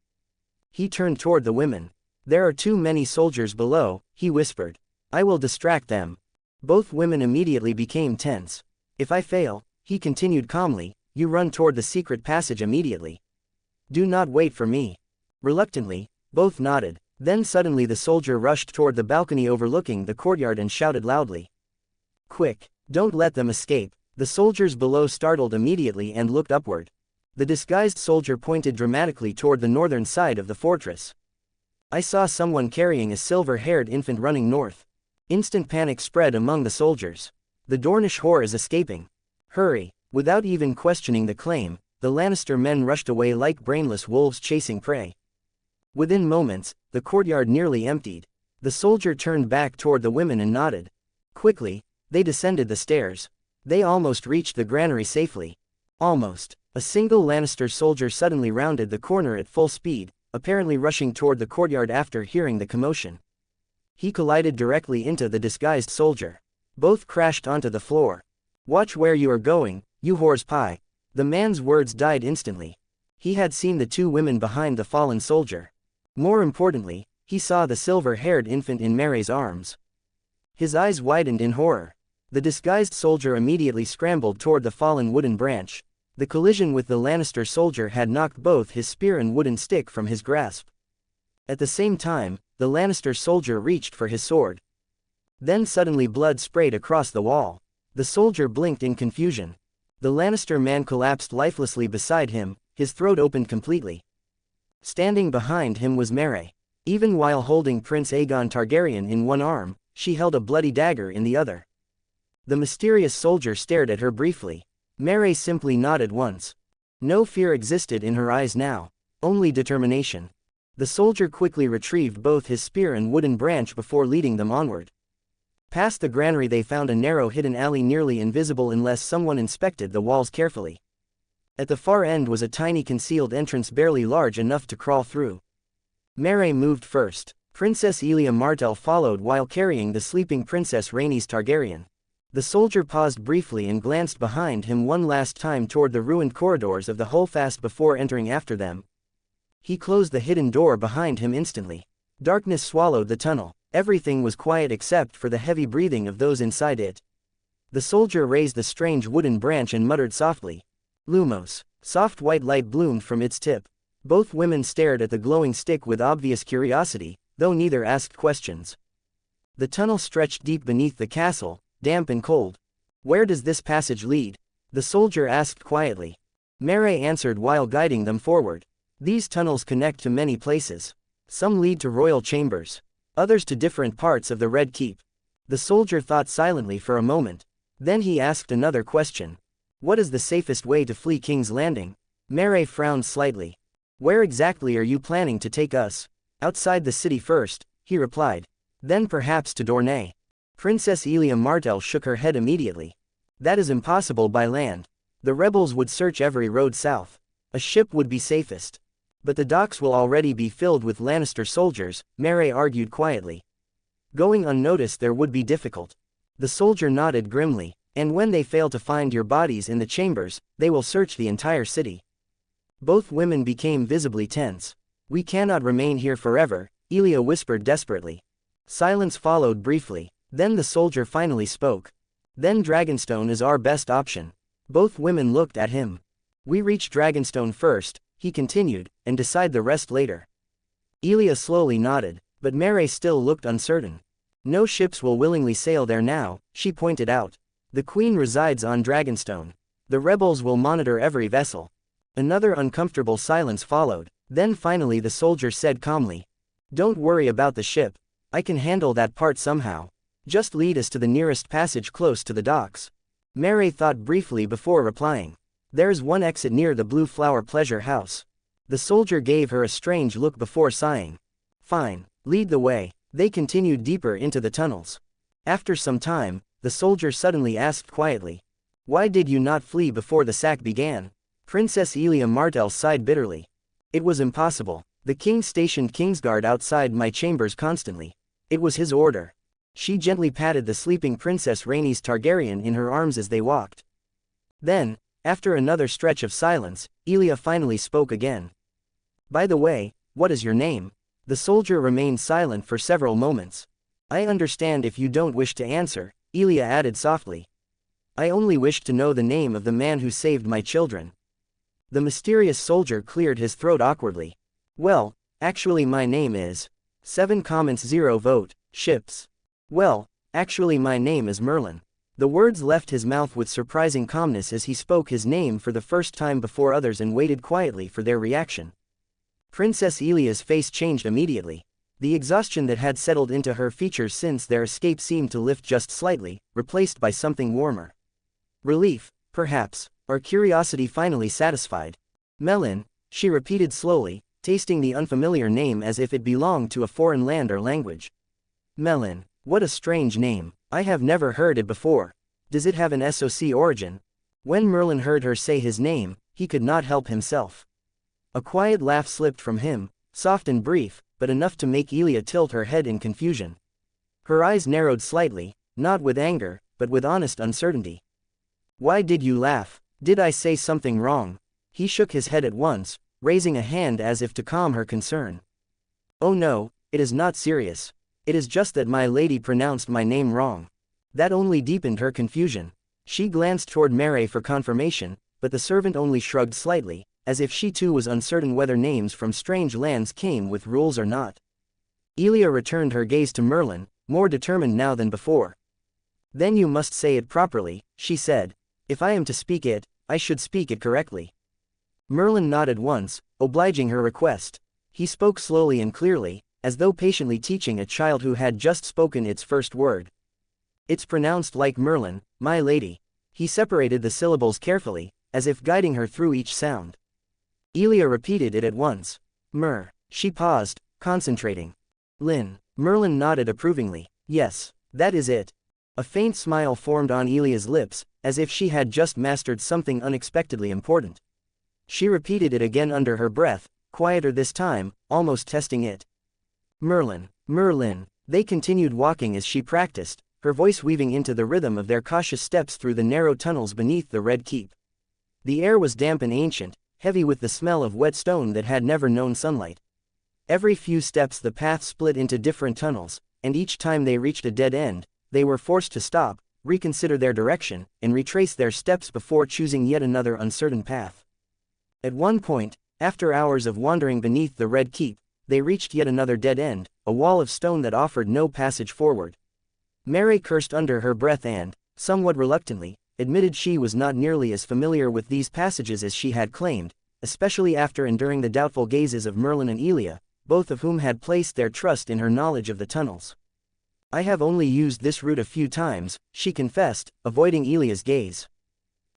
He turned toward the women. "There are too many soldiers below," he whispered. "I will distract them." Both women immediately became tense. "If I fail," he continued calmly, "you run toward the secret passage immediately. Do not wait for me." Reluctantly, both nodded. Then suddenly the soldier rushed toward the balcony overlooking the courtyard and shouted loudly. "Quick! Don't let them escape." The soldiers below startled immediately and looked upward. The disguised soldier pointed dramatically toward the northern side of the fortress. "I saw someone carrying a silver-haired infant running north." Instant panic spread among the soldiers. "The Dornish whore is escaping. Hurry!" Without even questioning the claim, the Lannister men rushed away like brainless wolves chasing prey. Within moments, the courtyard nearly emptied. The soldier turned back toward the women and nodded. Quickly, they descended the stairs. They almost reached the granary safely. Almost. A single Lannister soldier suddenly rounded the corner at full speed, apparently rushing toward the courtyard after hearing the commotion. He collided directly into the disguised soldier. Both crashed onto the floor. "Watch where you are going, you whore's pie." The man's words died instantly. He had seen the two women behind the fallen soldier. More importantly, he saw the silver-haired infant in Meray's arms. His eyes widened in horror. The disguised soldier immediately scrambled toward the fallen wooden branch. The collision with the Lannister soldier had knocked both his spear and wooden stick from his grasp. At the same time, the Lannister soldier reached for his sword. Then suddenly blood sprayed across the wall. The soldier blinked in confusion. The Lannister man collapsed lifelessly beside him, his throat opened completely. Standing behind him was Meray. Even while holding Prince Aegon Targaryen in one arm, she held a bloody dagger in the other. The mysterious soldier stared at her briefly. Meray simply nodded once. No fear existed in her eyes now, only determination. The soldier quickly retrieved both his spear and wooden branch before leading them onward. Past the granary they found a narrow hidden alley nearly invisible unless someone inspected the walls carefully. At the far end was a tiny concealed entrance barely large enough to crawl through. Meray moved first. Princess Elia Martell followed while carrying the sleeping Princess Rhaenys Targaryen. The soldier paused briefly and glanced behind him one last time toward the ruined corridors of the holdfast before entering after them. He closed the hidden door behind him instantly. Darkness swallowed the tunnel. Everything was quiet except for the heavy breathing of those inside it. The soldier raised the strange wooden branch and muttered softly. Lumos. Soft white light bloomed from its tip. Both women stared at the glowing stick with obvious curiosity, though neither asked questions. The tunnel stretched deep beneath the castle, damp and cold. Where does this passage lead? The soldier asked quietly. Mary answered while guiding them forward. These tunnels connect to many places. Some lead to royal chambers. Others to different parts of the Red Keep. The soldier thought silently for a moment. Then he asked another question. What is the safest way to flee King's Landing? Mary frowned slightly. Where exactly are you planning to take us? Outside the city first, he replied. Then perhaps to Dorne. Princess Elia Martell shook her head immediately. That is impossible by land. The rebels would search every road south. A ship would be safest. But the docks will already be filled with Lannister soldiers, Mary argued quietly. Going unnoticed there would be difficult. The soldier nodded grimly. And when they fail to find your bodies in the chambers, they will search the entire city. Both women became visibly tense. We cannot remain here forever, Elia whispered desperately. Silence followed briefly. Then the soldier finally spoke. Then Dragonstone is our best option. Both women looked at him. We reach Dragonstone first, he continued, and decide the rest later. Elia slowly nodded, but Mary still looked uncertain. No ships will willingly sail there now, she pointed out. The Queen resides on Dragonstone. The rebels will monitor every vessel. Another uncomfortable silence followed. Then finally the soldier said calmly. Don't worry about the ship. I can handle that part somehow. Just lead us to the nearest passage close to the docks. Mary thought briefly before replying. There's one exit near the Blue Flower Pleasure House. The soldier gave her a strange look before sighing. Fine, lead the way. They continued deeper into the tunnels. After some time, the soldier suddenly asked quietly. Why did you not flee before the sack began? Princess Elia Martell sighed bitterly. It was impossible. The king stationed Kingsguard outside my chambers constantly. It was his order. She gently patted the sleeping Princess Rhaenys Targaryen in her arms as they walked. Then, after another stretch of silence, Elia finally spoke again. By the way, what is your name? The soldier remained silent for several moments. I understand if you don't wish to answer, Elia added softly. I only wished to know the name of the man who saved my children. The mysterious soldier cleared his throat awkwardly. Well, actually my name is... 7 comments 0 vote, ships. Well, actually my name is Merlin. The words left his mouth with surprising calmness as he spoke his name for the first time before others and waited quietly for their reaction. Princess Elia's face changed immediately. The exhaustion that had settled into her features since their escape seemed to lift just slightly, replaced by something warmer. Relief, perhaps, or curiosity finally satisfied. Merlin, she repeated slowly, tasting the unfamiliar name as if it belonged to a foreign land or language. Merlin, what a strange name, I have never heard it before. Does it have an SOC origin? When Merlin heard her say his name, he could not help himself. A quiet laugh slipped from him, soft and brief, but enough to make Elia tilt her head in confusion. Her eyes narrowed slightly, not with anger, but with honest uncertainty. Why did you laugh? Did I say something wrong? He shook his head at once, raising a hand as if to calm her concern. Oh no, it is not serious. It is just that my lady pronounced my name wrong. That only deepened her confusion. She glanced toward Mary for confirmation, but the servant only shrugged slightly, as if she too was uncertain whether names from strange lands came with rules or not. Elia returned her gaze to Merlin, more determined now than before. Then you must say it properly, she said. If I am to speak it, I should speak it correctly. Merlin nodded once, obliging her request. He spoke slowly and clearly, as though patiently teaching a child who had just spoken its first word. It's pronounced like Merlin, my lady. He separated the syllables carefully, as if guiding her through each sound. Elia repeated it at once. Mer. She paused, concentrating. Lin. Merlin nodded approvingly. Yes, that is it. A faint smile formed on Elia's lips, as if she had just mastered something unexpectedly important. She repeated it again under her breath, quieter this time, almost testing it. Merlin. Merlin. They continued walking as she practiced, her voice weaving into the rhythm of their cautious steps through the narrow tunnels beneath the Red Keep. The air was damp and ancient, heavy with the smell of wet stone that had never known sunlight. Every few steps the path split into different tunnels, and each time they reached a dead end, they were forced to stop, reconsider their direction, and retrace their steps before choosing yet another uncertain path. At one point, after hours of wandering beneath the Red Keep, they reached yet another dead end, a wall of stone that offered no passage forward. Mary cursed under her breath and, somewhat reluctantly, admitted she was not nearly as familiar with these passages as she had claimed, especially after enduring the doubtful gazes of Merlin and Elia, both of whom had placed their trust in her knowledge of the tunnels. "I have only used this route a few times," she confessed, avoiding Elia's gaze.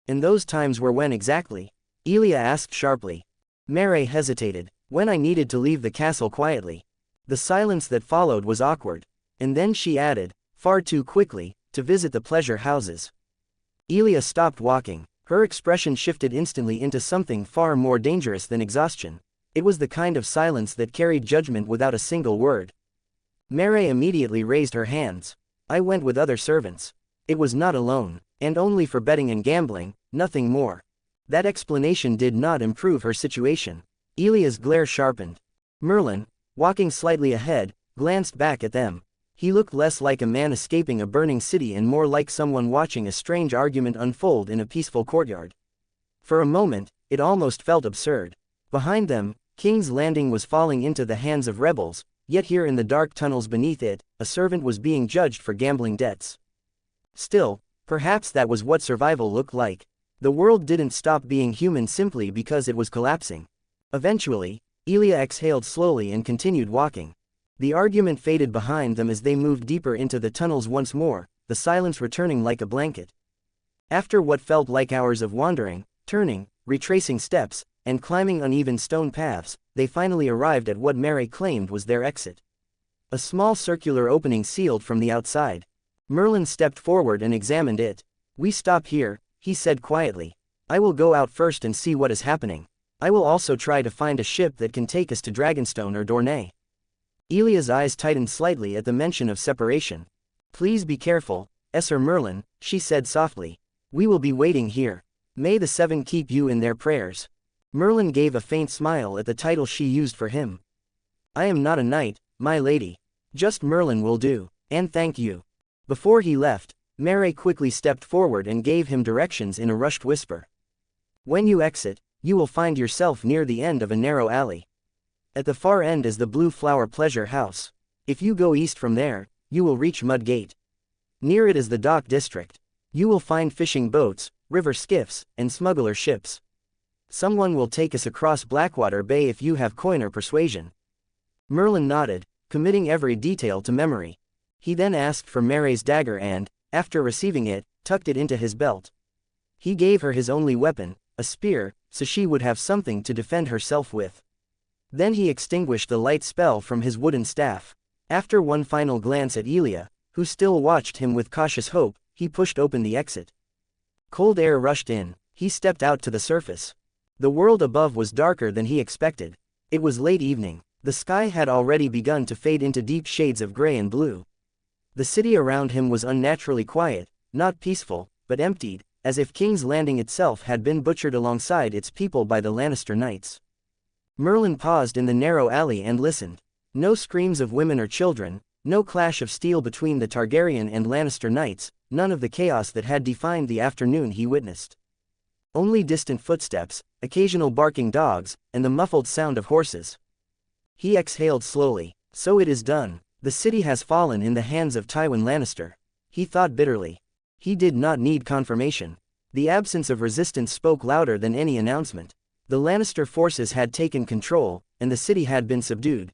"And those times were when exactly?" Elia asked sharply. Mary hesitated. "When I needed to leave the castle quietly." The silence that followed was awkward. And then she added, far too quickly, "to visit the pleasure houses." Elia stopped walking. Her expression shifted instantly into something far more dangerous than exhaustion. It was the kind of silence that carried judgment without a single word. Mary immediately raised her hands. "I went with other servants. It was not alone, and only for betting and gambling, nothing more." That explanation did not improve her situation. Elia's glare sharpened. Merlin, walking slightly ahead, glanced back at them. He looked less like a man escaping a burning city and more like someone watching a strange argument unfold in a peaceful courtyard. For a moment, it almost felt absurd. Behind them, King's Landing was falling into the hands of rebels, yet here in the dark tunnels beneath it, a servant was being judged for gambling debts. Still, perhaps that was what survival looked like. The world didn't stop being human simply because it was collapsing. Eventually, Elia exhaled slowly and continued walking. The argument faded behind them as they moved deeper into the tunnels once more, the silence returning like a blanket. After what felt like hours of wandering, turning, retracing steps, and climbing uneven stone paths, they finally arrived at what Mary claimed was their exit. A small circular opening sealed from the outside. Merlin stepped forward and examined it. "We stop here," he said quietly. "I will go out first and see what is happening. I will also try to find a ship that can take us to Dragonstone or Dorne." Elia's eyes tightened slightly at the mention of separation. "Please be careful, Sir Merlin," she said softly. "We will be waiting here. May the Seven keep you in their prayers." Merlin gave a faint smile at the title she used for him. "I am not a knight, my lady. Just Merlin will do, and thank you." Before he left, Mary quickly stepped forward and gave him directions in a rushed whisper. "When you exit, you will find yourself near the end of a narrow alley. At the far end is the Blue Flower Pleasure House. If you go east from there, you will reach Mud Gate. Near it is the dock district. You will find fishing boats, river skiffs, and smuggler ships. Someone will take us across Blackwater Bay if you have coin or persuasion." Merlin nodded, committing every detail to memory. He then asked for Mary's dagger and, after receiving it, tucked it into his belt. He gave her his only weapon, a spear, so she would have something to defend herself with. Then he extinguished the light spell from his wooden staff. After one final glance at Elia, who still watched him with cautious hope, he pushed open the exit. Cold air rushed in. He stepped out to the surface. The world above was darker than he expected. It was late evening. The sky had already begun to fade into deep shades of gray and blue. The city around him was unnaturally quiet, not peaceful, but emptied, as if King's Landing itself had been butchered alongside its people by the Lannister knights. Merlin paused in the narrow alley and listened. No screams of women or children, no clash of steel between the Targaryen and Lannister knights, none of the chaos that had defined the afternoon he witnessed. Only distant footsteps, occasional barking dogs, and the muffled sound of horses. He exhaled slowly. So it is done. The city has fallen in the hands of Tywin Lannister. He thought bitterly. He did not need confirmation. The absence of resistance spoke louder than any announcement. The Lannister forces had taken control, and the city had been subdued.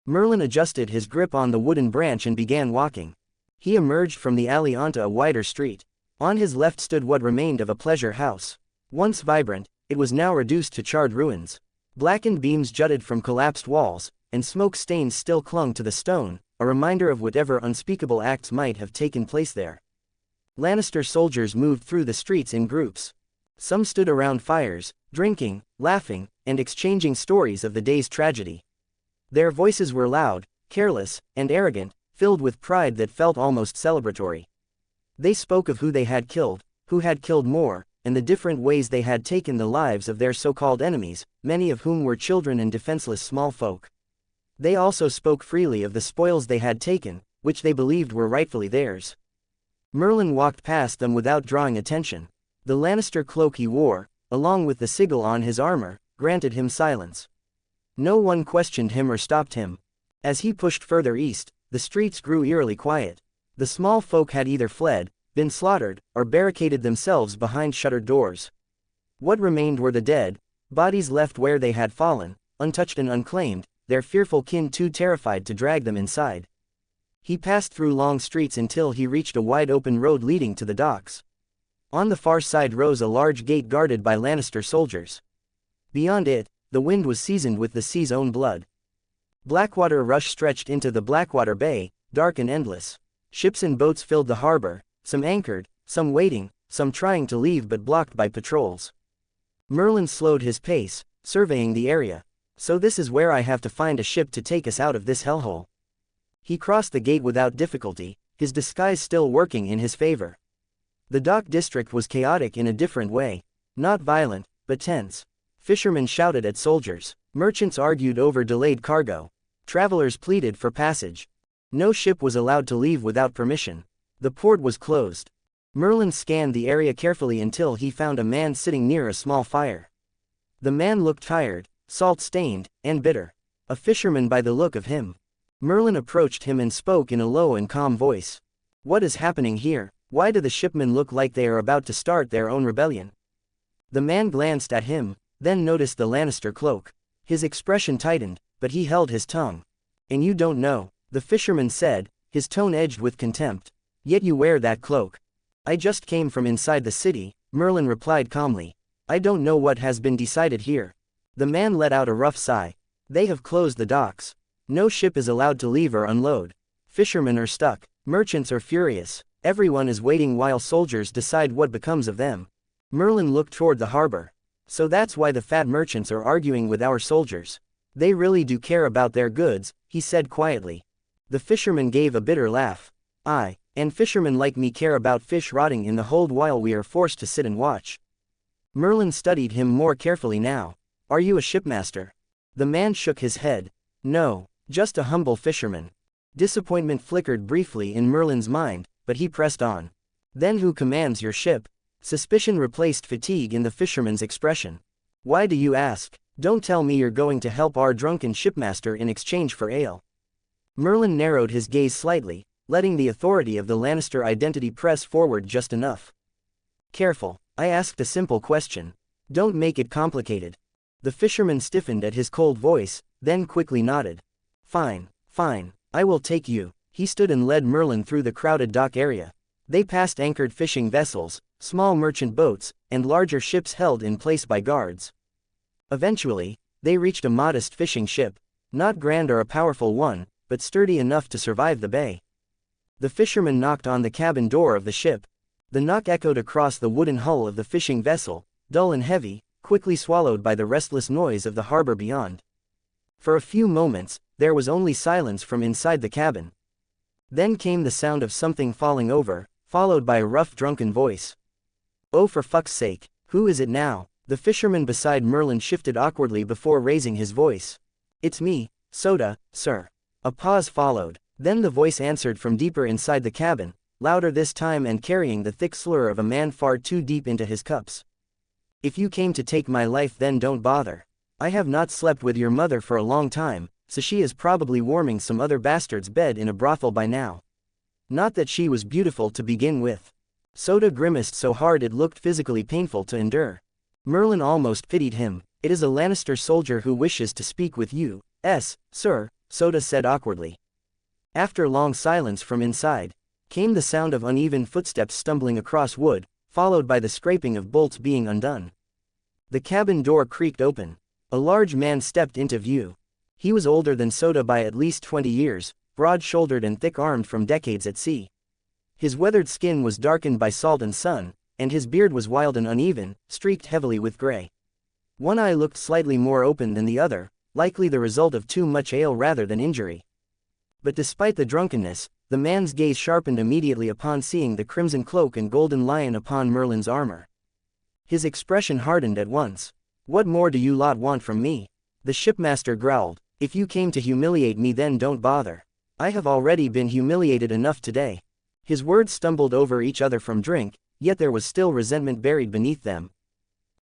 Merlin adjusted his grip on the wooden branch and began walking. He emerged from the alley onto a wider street. On his left stood what remained of a pleasure house. Once vibrant, it was now reduced to charred ruins. Blackened beams jutted from collapsed walls, and smoke stains still clung to the stone, a reminder of whatever unspeakable acts might have taken place there. Lannister soldiers moved through the streets in groups. Some stood around fires, drinking, laughing, and exchanging stories of the day's tragedy. Their voices were loud, careless, and arrogant, filled with pride that felt almost celebratory. They spoke of who they had killed, who had killed more, and the different ways they had taken the lives of their so-called enemies, many of whom were children and defenseless small folk. They also spoke freely of the spoils they had taken, which they believed were rightfully theirs. Merlin walked past them without drawing attention. The Lannister cloak he wore, along with the sigil on his armor, granted him silence. No one questioned him or stopped him. As he pushed further east, the streets grew eerily quiet. The small folk had either fled, been slaughtered, or barricaded themselves behind shuttered doors. What remained were the dead, bodies left where they had fallen, untouched and unclaimed, their fearful kin too terrified to drag them inside. He passed through long streets until he reached a wide open road leading to the docks. On the far side rose a large gate guarded by Lannister soldiers. Beyond it, the wind was seasoned with the sea's own blood. Blackwater Rush stretched into the Blackwater Bay, dark and endless. Ships and boats filled the harbor, some anchored, some waiting, some trying to leave but blocked by patrols. Merlin slowed his pace, surveying the area. So this is where I have to find a ship to take us out of this hellhole. He crossed the gate without difficulty, his disguise still working in his favor. The dock district was chaotic in a different way. Not violent, but tense. Fishermen shouted at soldiers. Merchants argued over delayed cargo. Travelers pleaded for passage. No ship was allowed to leave without permission. The port was closed. Merlin scanned the area carefully until he found a man sitting near a small fire. The man looked tired, salt-stained, and bitter. A fisherman by the look of him. Merlin approached him and spoke in a low and calm voice. What is happening here? Why do the shipmen look like they are about to start their own rebellion? The man glanced at him, then noticed the Lannister cloak. His expression tightened, but he held his tongue. And you don't know, the fisherman said, his tone edged with contempt. Yet you wear that cloak. I just came from inside the city, Merlin replied calmly. I don't know what has been decided here. The man let out a rough sigh. They have closed the docks. No ship is allowed to leave or unload. Fishermen are stuck. Merchants are furious. Everyone is waiting while soldiers decide what becomes of them. Merlin looked toward the harbor. So that's why the fat merchants are arguing with our soldiers. They really do care about their goods, he said quietly. The fisherman gave a bitter laugh. Aye, and fishermen like me care about fish rotting in the hold while we are forced to sit and watch. Merlin studied him more carefully now. Are you a shipmaster? The man shook his head. No, just a humble fisherman. Disappointment flickered briefly in Merlin's mind, but he pressed on. Then who commands your ship? Suspicion replaced fatigue in the fisherman's expression. Why do you ask? Don't tell me you're going to help our drunken shipmaster in exchange for ale. Merlin narrowed his gaze slightly, letting the authority of the Lannister identity press forward just enough. Careful, I asked a simple question. Don't make it complicated. The fisherman stiffened at his cold voice, then quickly nodded. Fine, fine, I will take you. He stood and led Merlin through the crowded dock area. They passed anchored fishing vessels, small merchant boats, and larger ships held in place by guards. Eventually, they reached a modest fishing ship, not grand or a powerful one, but sturdy enough to survive the bay. The fisherman knocked on the cabin door of the ship. The knock echoed across the wooden hull of the fishing vessel, dull and heavy, quickly swallowed by the restless noise of the harbor beyond. For a few moments, there was only silence from inside the cabin. Then came the sound of something falling over, followed by a rough drunken voice. Oh, for fuck's sake, who is it now? The fisherman beside Merlin shifted awkwardly before raising his voice. It's me, Soda, sir. A pause followed, then the voice answered from deeper inside the cabin, louder this time and carrying the thick slur of a man far too deep into his cups. If you came to take my life, then don't bother. I have not slept with your mother for a long time, so she is probably warming some other bastard's bed in a brothel by now. Not that she was beautiful to begin with. Soda grimaced so hard it looked physically painful to endure. Merlin almost pitied him. It is a Lannister soldier who wishes to speak with you, sir, Soda said awkwardly. After long silence from inside, came the sound of uneven footsteps stumbling across wood, followed by the scraping of bolts being undone. The cabin door creaked open. A large man stepped into view. He was older than Soda by at least 20 years, broad-shouldered and thick-armed from decades at sea. His weathered skin was darkened by salt and sun, and his beard was wild and uneven, streaked heavily with gray. One eye looked slightly more open than the other, likely the result of too much ale rather than injury. But despite the drunkenness, the man's gaze sharpened immediately upon seeing the crimson cloak and golden lion upon Merlin's armor. His expression hardened at once. What more do you lot want from me? The shipmaster growled. If you came to humiliate me, then don't bother. I have already been humiliated enough today. His words stumbled over each other from drink, yet there was still resentment buried beneath them.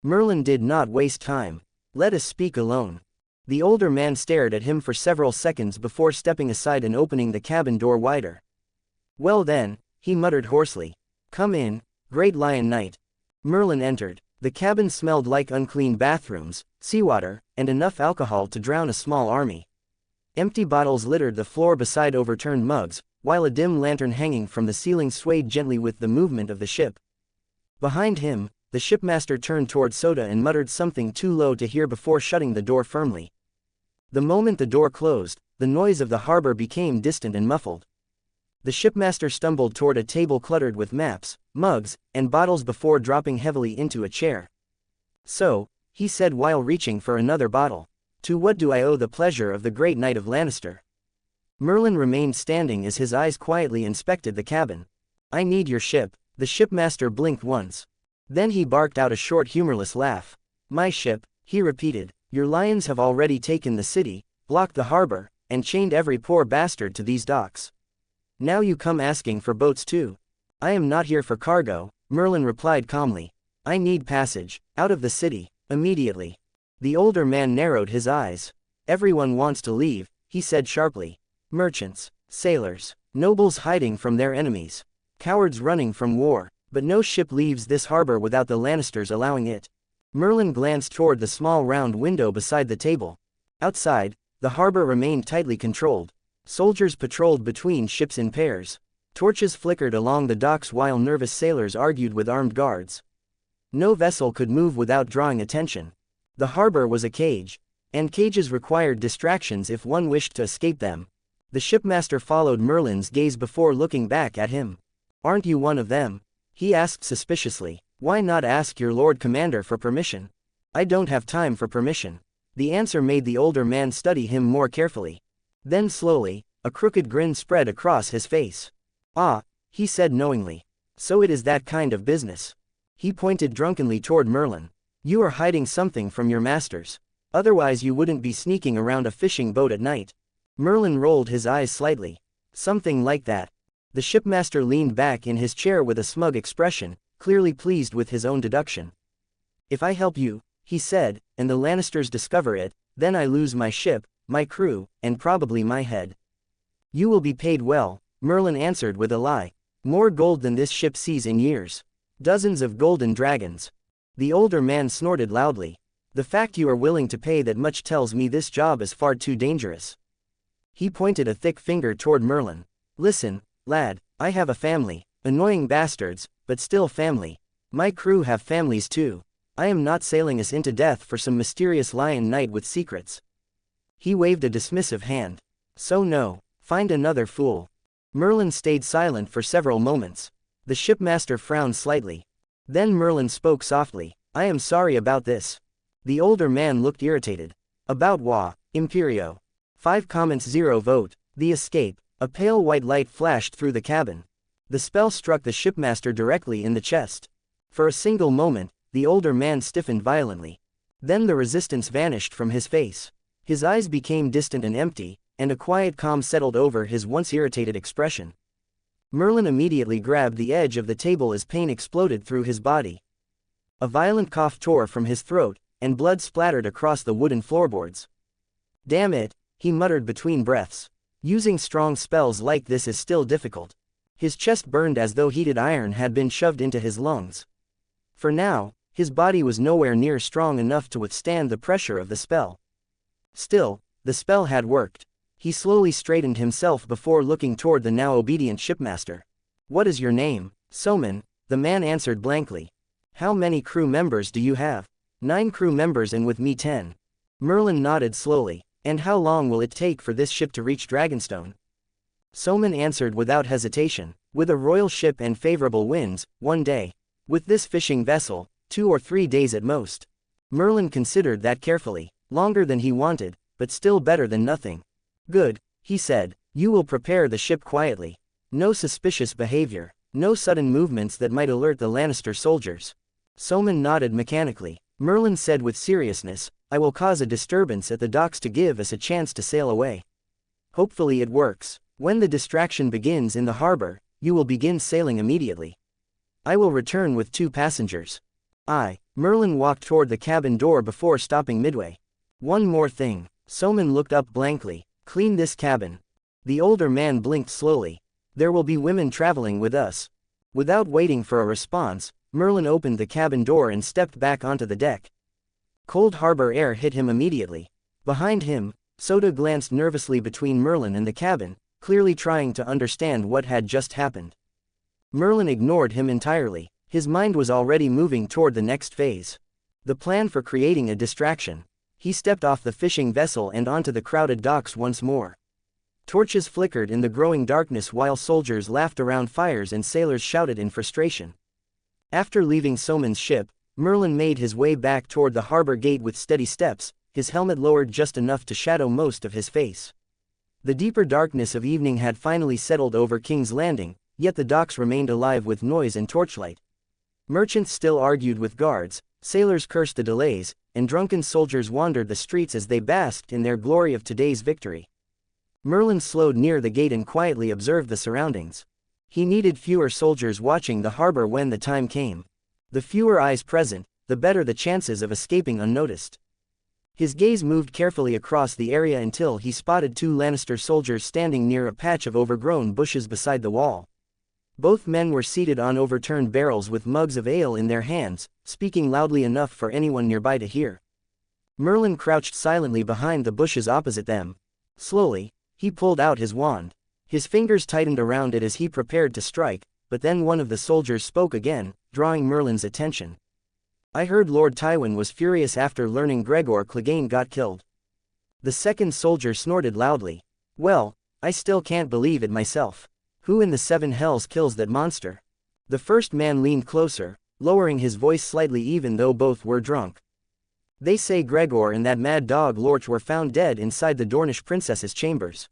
Merlin did not waste time. Let us speak alone. The older man stared at him for several seconds before stepping aside and opening the cabin door wider. Well then, he muttered hoarsely. Come in, Great Lion Knight. Merlin entered. The cabin smelled like unclean bathrooms, seawater, and enough alcohol to drown a small army. Empty bottles littered the floor beside overturned mugs, while a dim lantern hanging from the ceiling swayed gently with the movement of the ship. Behind him, the shipmaster turned toward Soda and muttered something too low to hear before shutting the door firmly. The moment the door closed, the noise of the harbor became distant and muffled. The shipmaster stumbled toward a table cluttered with maps, mugs, and bottles before dropping heavily into a chair. So, he said while reaching for another bottle, to what do I owe the pleasure of the great Knight of Lannister? Merlin remained standing as his eyes quietly inspected the cabin. I need your ship. The shipmaster blinked once. Then he barked out a short humorless laugh. My ship, he repeated. Your lions have already taken the city, blocked the harbor, and chained every poor bastard to these docks. Now you come asking for boats too. I am not here for cargo, Merlin replied calmly. I need passage, out of the city, immediately. The older man narrowed his eyes. Everyone wants to leave, he said sharply. Merchants, sailors, nobles hiding from their enemies, cowards running from war, but no ship leaves this harbor without the Lannisters allowing it. Merlin glanced toward the small round window beside the table. Outside, the harbor remained tightly controlled. Soldiers patrolled between ships in pairs. Torches flickered along the docks while nervous sailors argued with armed guards. No vessel could move without drawing attention. The harbor was a cage, and cages required distractions if one wished to escape them. The shipmaster followed Merlin's gaze before looking back at him. Aren't you one of them? He asked suspiciously. Why not ask your Lord Commander for permission? I don't have time for permission. The answer made the older man study him more carefully. Then slowly, a crooked grin spread across his face. Ah, he said knowingly. So it is that kind of business. He pointed drunkenly toward Merlin. You are hiding something from your masters. Otherwise you wouldn't be sneaking around a fishing boat at night. Merlin rolled his eyes slightly. Something like that. The shipmaster leaned back in his chair with a smug expression, clearly pleased with his own deduction. If I help you, he said, and the Lannisters discover it, then I lose my ship, my crew, and probably my head. You will be paid well, Merlin answered with a lie. More gold than this ship sees in years. Dozens of golden dragons. The older man snorted loudly. The fact you are willing to pay that much tells me this job is far too dangerous. He pointed a thick finger toward Merlin. Listen, lad, I have a family. Annoying bastards, but still family. My crew have families too. I am not sailing us into death for some mysterious lion knight with secrets. He waved a dismissive hand. So no, find another fool. Merlin stayed silent for several moments. The shipmaster frowned slightly. Then Merlin spoke softly. I am sorry about this. The older man looked irritated. About what, Imperio? 5.0 vote. The escape. A pale white light flashed through the cabin. The spell struck the shipmaster directly in the chest. For a single moment, the older man stiffened violently. Then the resistance vanished from his face. His eyes became distant and empty, and a quiet calm settled over his once irritated expression. Merlin immediately grabbed the edge of the table as pain exploded through his body. A violent cough tore from his throat, and blood splattered across the wooden floorboards. Damn it, he muttered between breaths. Using strong spells like this is still difficult. His chest burned as though heated iron had been shoved into his lungs. For now, his body was nowhere near strong enough to withstand the pressure of the spell. Still, the spell had worked. He slowly straightened himself before looking toward the now obedient shipmaster. What is your name, Soman? The man answered blankly. How many crew members do you have? 9 crew members and with me 10. Merlin nodded slowly. And how long will it take for this ship to reach Dragonstone? Soman answered without hesitation. With a royal ship and favorable winds, 1 day. With this fishing vessel, 2 or 3 days at most. Merlin considered that carefully. Longer than he wanted, but still better than nothing. Good, he said. You will prepare the ship quietly. No suspicious behavior. No sudden movements that might alert the Lannister soldiers. Soman nodded mechanically. Merlin said with seriousness, I will cause a disturbance at the docks to give us a chance to sail away. Hopefully it works. When the distraction begins in the harbor, You will begin sailing immediately. I will return with 2 passengers. Merlin walked toward the cabin door before stopping midway. One more thing. Soman looked up blankly. Clean this cabin. The older man blinked slowly. There will be women traveling with us. Without waiting for a response, Merlin opened the cabin door and stepped back onto the deck. Cold harbor air hit him immediately. Behind him, Soda glanced nervously between Merlin and the cabin, clearly trying to understand what had just happened. Merlin ignored him entirely. His mind was already moving toward the next phase. The plan for creating a distraction. He stepped off the fishing vessel and onto the crowded docks once more. Torches flickered in the growing darkness while soldiers laughed around fires and sailors shouted in frustration. After leaving Soman's ship, Merlin made his way back toward the harbor gate with steady steps, his helmet lowered just enough to shadow most of his face. The deeper darkness of evening had finally settled over King's Landing, yet the docks remained alive with noise and torchlight. Merchants still argued with guards, sailors cursed the delays, and drunken soldiers wandered the streets as they basked in their glory of today's victory. Merlin slowed near the gate and quietly observed the surroundings. He needed fewer soldiers watching the harbor when the time came. The fewer eyes present, the better the chances of escaping unnoticed. His gaze moved carefully across the area until he spotted 2 Lannister soldiers standing near a patch of overgrown bushes beside the wall. Both men were seated on overturned barrels with mugs of ale in their hands, speaking loudly enough for anyone nearby to hear. Merlin crouched silently behind the bushes opposite them. Slowly, he pulled out his wand. His fingers tightened around it as he prepared to strike, but then one of the soldiers spoke again, drawing Merlin's attention. I heard Lord Tywin was furious after learning Gregor Clegane got killed. The second soldier snorted loudly. Well, I still can't believe it myself. Who in the 7 hells kills that monster? The first man leaned closer, lowering his voice slightly even though both were drunk. They say Gregor and that mad dog Lorch were found dead inside the Dornish princess's chambers.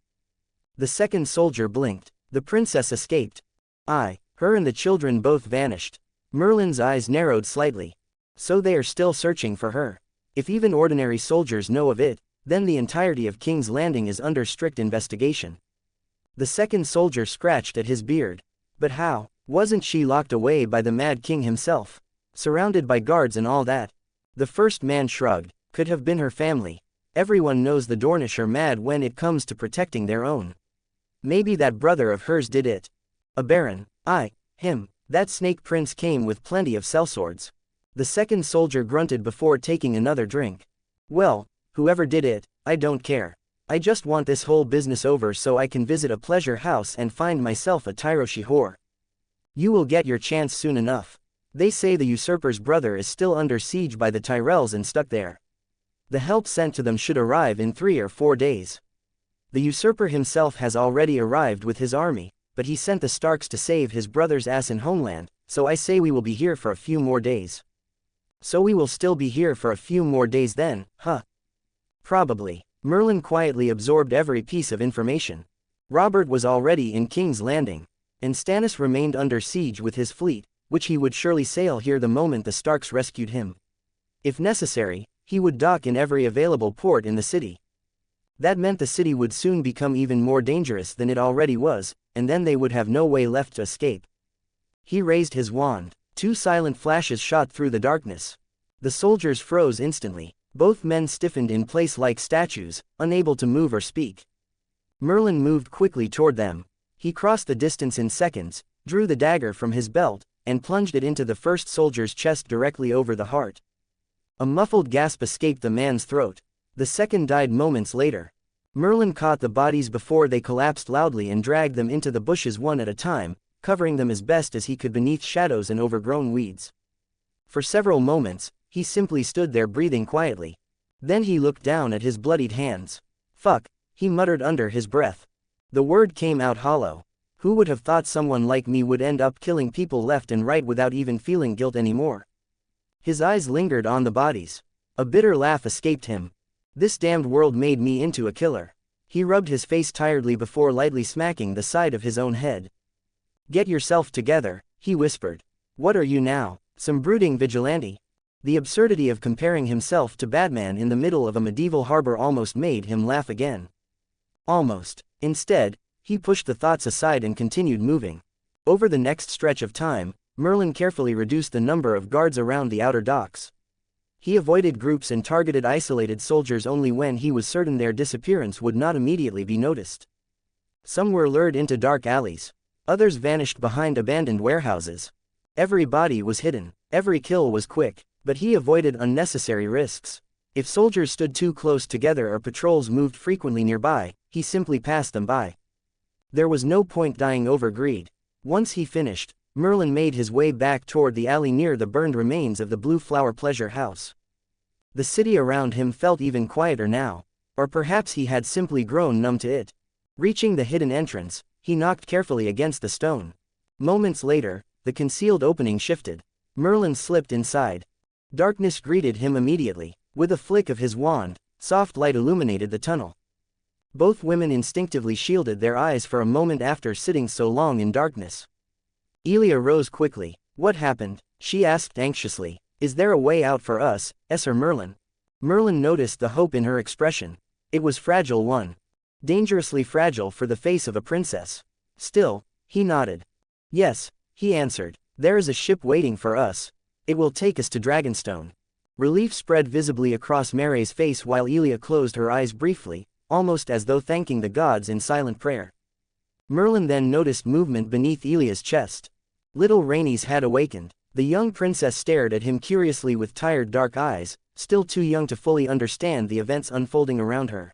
The second soldier blinked. The princess escaped. Her and the children both vanished. Merlin's eyes narrowed slightly. So they are still searching for her. If even ordinary soldiers know of it, then the entirety of King's Landing is under strict investigation. The second soldier scratched at his beard. But how? Wasn't she locked away by the Mad King himself? Surrounded by guards and all that? The first man shrugged. Could have been her family. Everyone knows the Dornish are mad when it comes to protecting their own. Maybe that brother of hers did it. A baron. Him. That snake prince came with plenty of sellswords. The second soldier grunted before taking another drink. Well, whoever did it, I don't care. I just want this whole business over so I can visit a pleasure house and find myself a Tyroshi whore. You will get your chance soon enough. They say the usurper's brother is still under siege by the Tyrells and stuck there. The help sent to them should arrive in 3 or 4 days. The usurper himself has already arrived with his army, but he sent the Starks to save his brother's ass in homeland, so I say we will be here for a few more days. So we will still be here for a few more days then, huh? Probably. Merlin quietly absorbed every piece of information. Robert was already in King's Landing, and Stannis remained under siege with his fleet, which he would surely sail here the moment the Starks rescued him. If necessary, he would dock in every available port in the city. That meant the city would soon become even more dangerous than it already was, and then they would have no way left to escape. He raised his wand. 2 silent flashes shot through the darkness. The soldiers froze instantly. Both men stiffened in place like statues, unable to move or speak. Merlin moved quickly toward them. He crossed the distance in seconds, drew the dagger from his belt, and plunged it into the first soldier's chest directly over the heart. A muffled gasp escaped the man's throat. The second died moments later. Merlin caught the bodies before they collapsed loudly and dragged them into the bushes one at a time, covering them as best as he could beneath shadows and overgrown weeds. For several moments, he simply stood there breathing quietly. Then he looked down at his bloodied hands. Fuck, he muttered under his breath. The word came out hollow. Who would have thought someone like me would end up killing people left and right without even feeling guilt anymore? His eyes lingered on the bodies. A bitter laugh escaped him. This damned world made me into a killer. He rubbed his face tiredly before lightly smacking the side of his own head. Get yourself together, he whispered. What are you now, some brooding vigilante? The absurdity of comparing himself to Batman in the middle of a medieval harbor almost made him laugh again. Almost. Instead, he pushed the thoughts aside and continued moving. Over the next stretch of time, Merlin carefully reduced the number of guards around the outer docks. He avoided groups and targeted isolated soldiers only when he was certain their disappearance would not immediately be noticed. Some were lured into dark alleys. Others vanished behind abandoned warehouses. Every body was hidden, every kill was quick, but he avoided unnecessary risks. If soldiers stood too close together or patrols moved frequently nearby, he simply passed them by. There was no point dying over greed. Once he finished, Merlin made his way back toward the alley near the burned remains of the Blue Flower Pleasure House. The city around him felt even quieter now, or perhaps he had simply grown numb to it. Reaching the hidden entrance, he knocked carefully against the stone. Moments later, the concealed opening shifted. Merlin slipped inside. Darkness greeted him immediately. With a flick of his wand, soft light illuminated the tunnel. Both women instinctively shielded their eyes for a moment after sitting so long in darkness. Elia rose quickly. "What happened?" she asked anxiously. "Is there a way out for us, Sir Merlin?" Merlin noticed the hope in her expression. It was fragile one. Dangerously fragile for the face of a princess. Still, he nodded. "Yes," he answered. "There is a ship waiting for us. It will take us to Dragonstone." Relief spread visibly across Mary's face while Elia closed her eyes briefly, almost as though thanking the gods in silent prayer. Merlin then noticed movement beneath Elia's chest. Little Rhaenys had awakened. The young princess stared at him curiously with tired dark eyes, still too young to fully understand the events unfolding around her.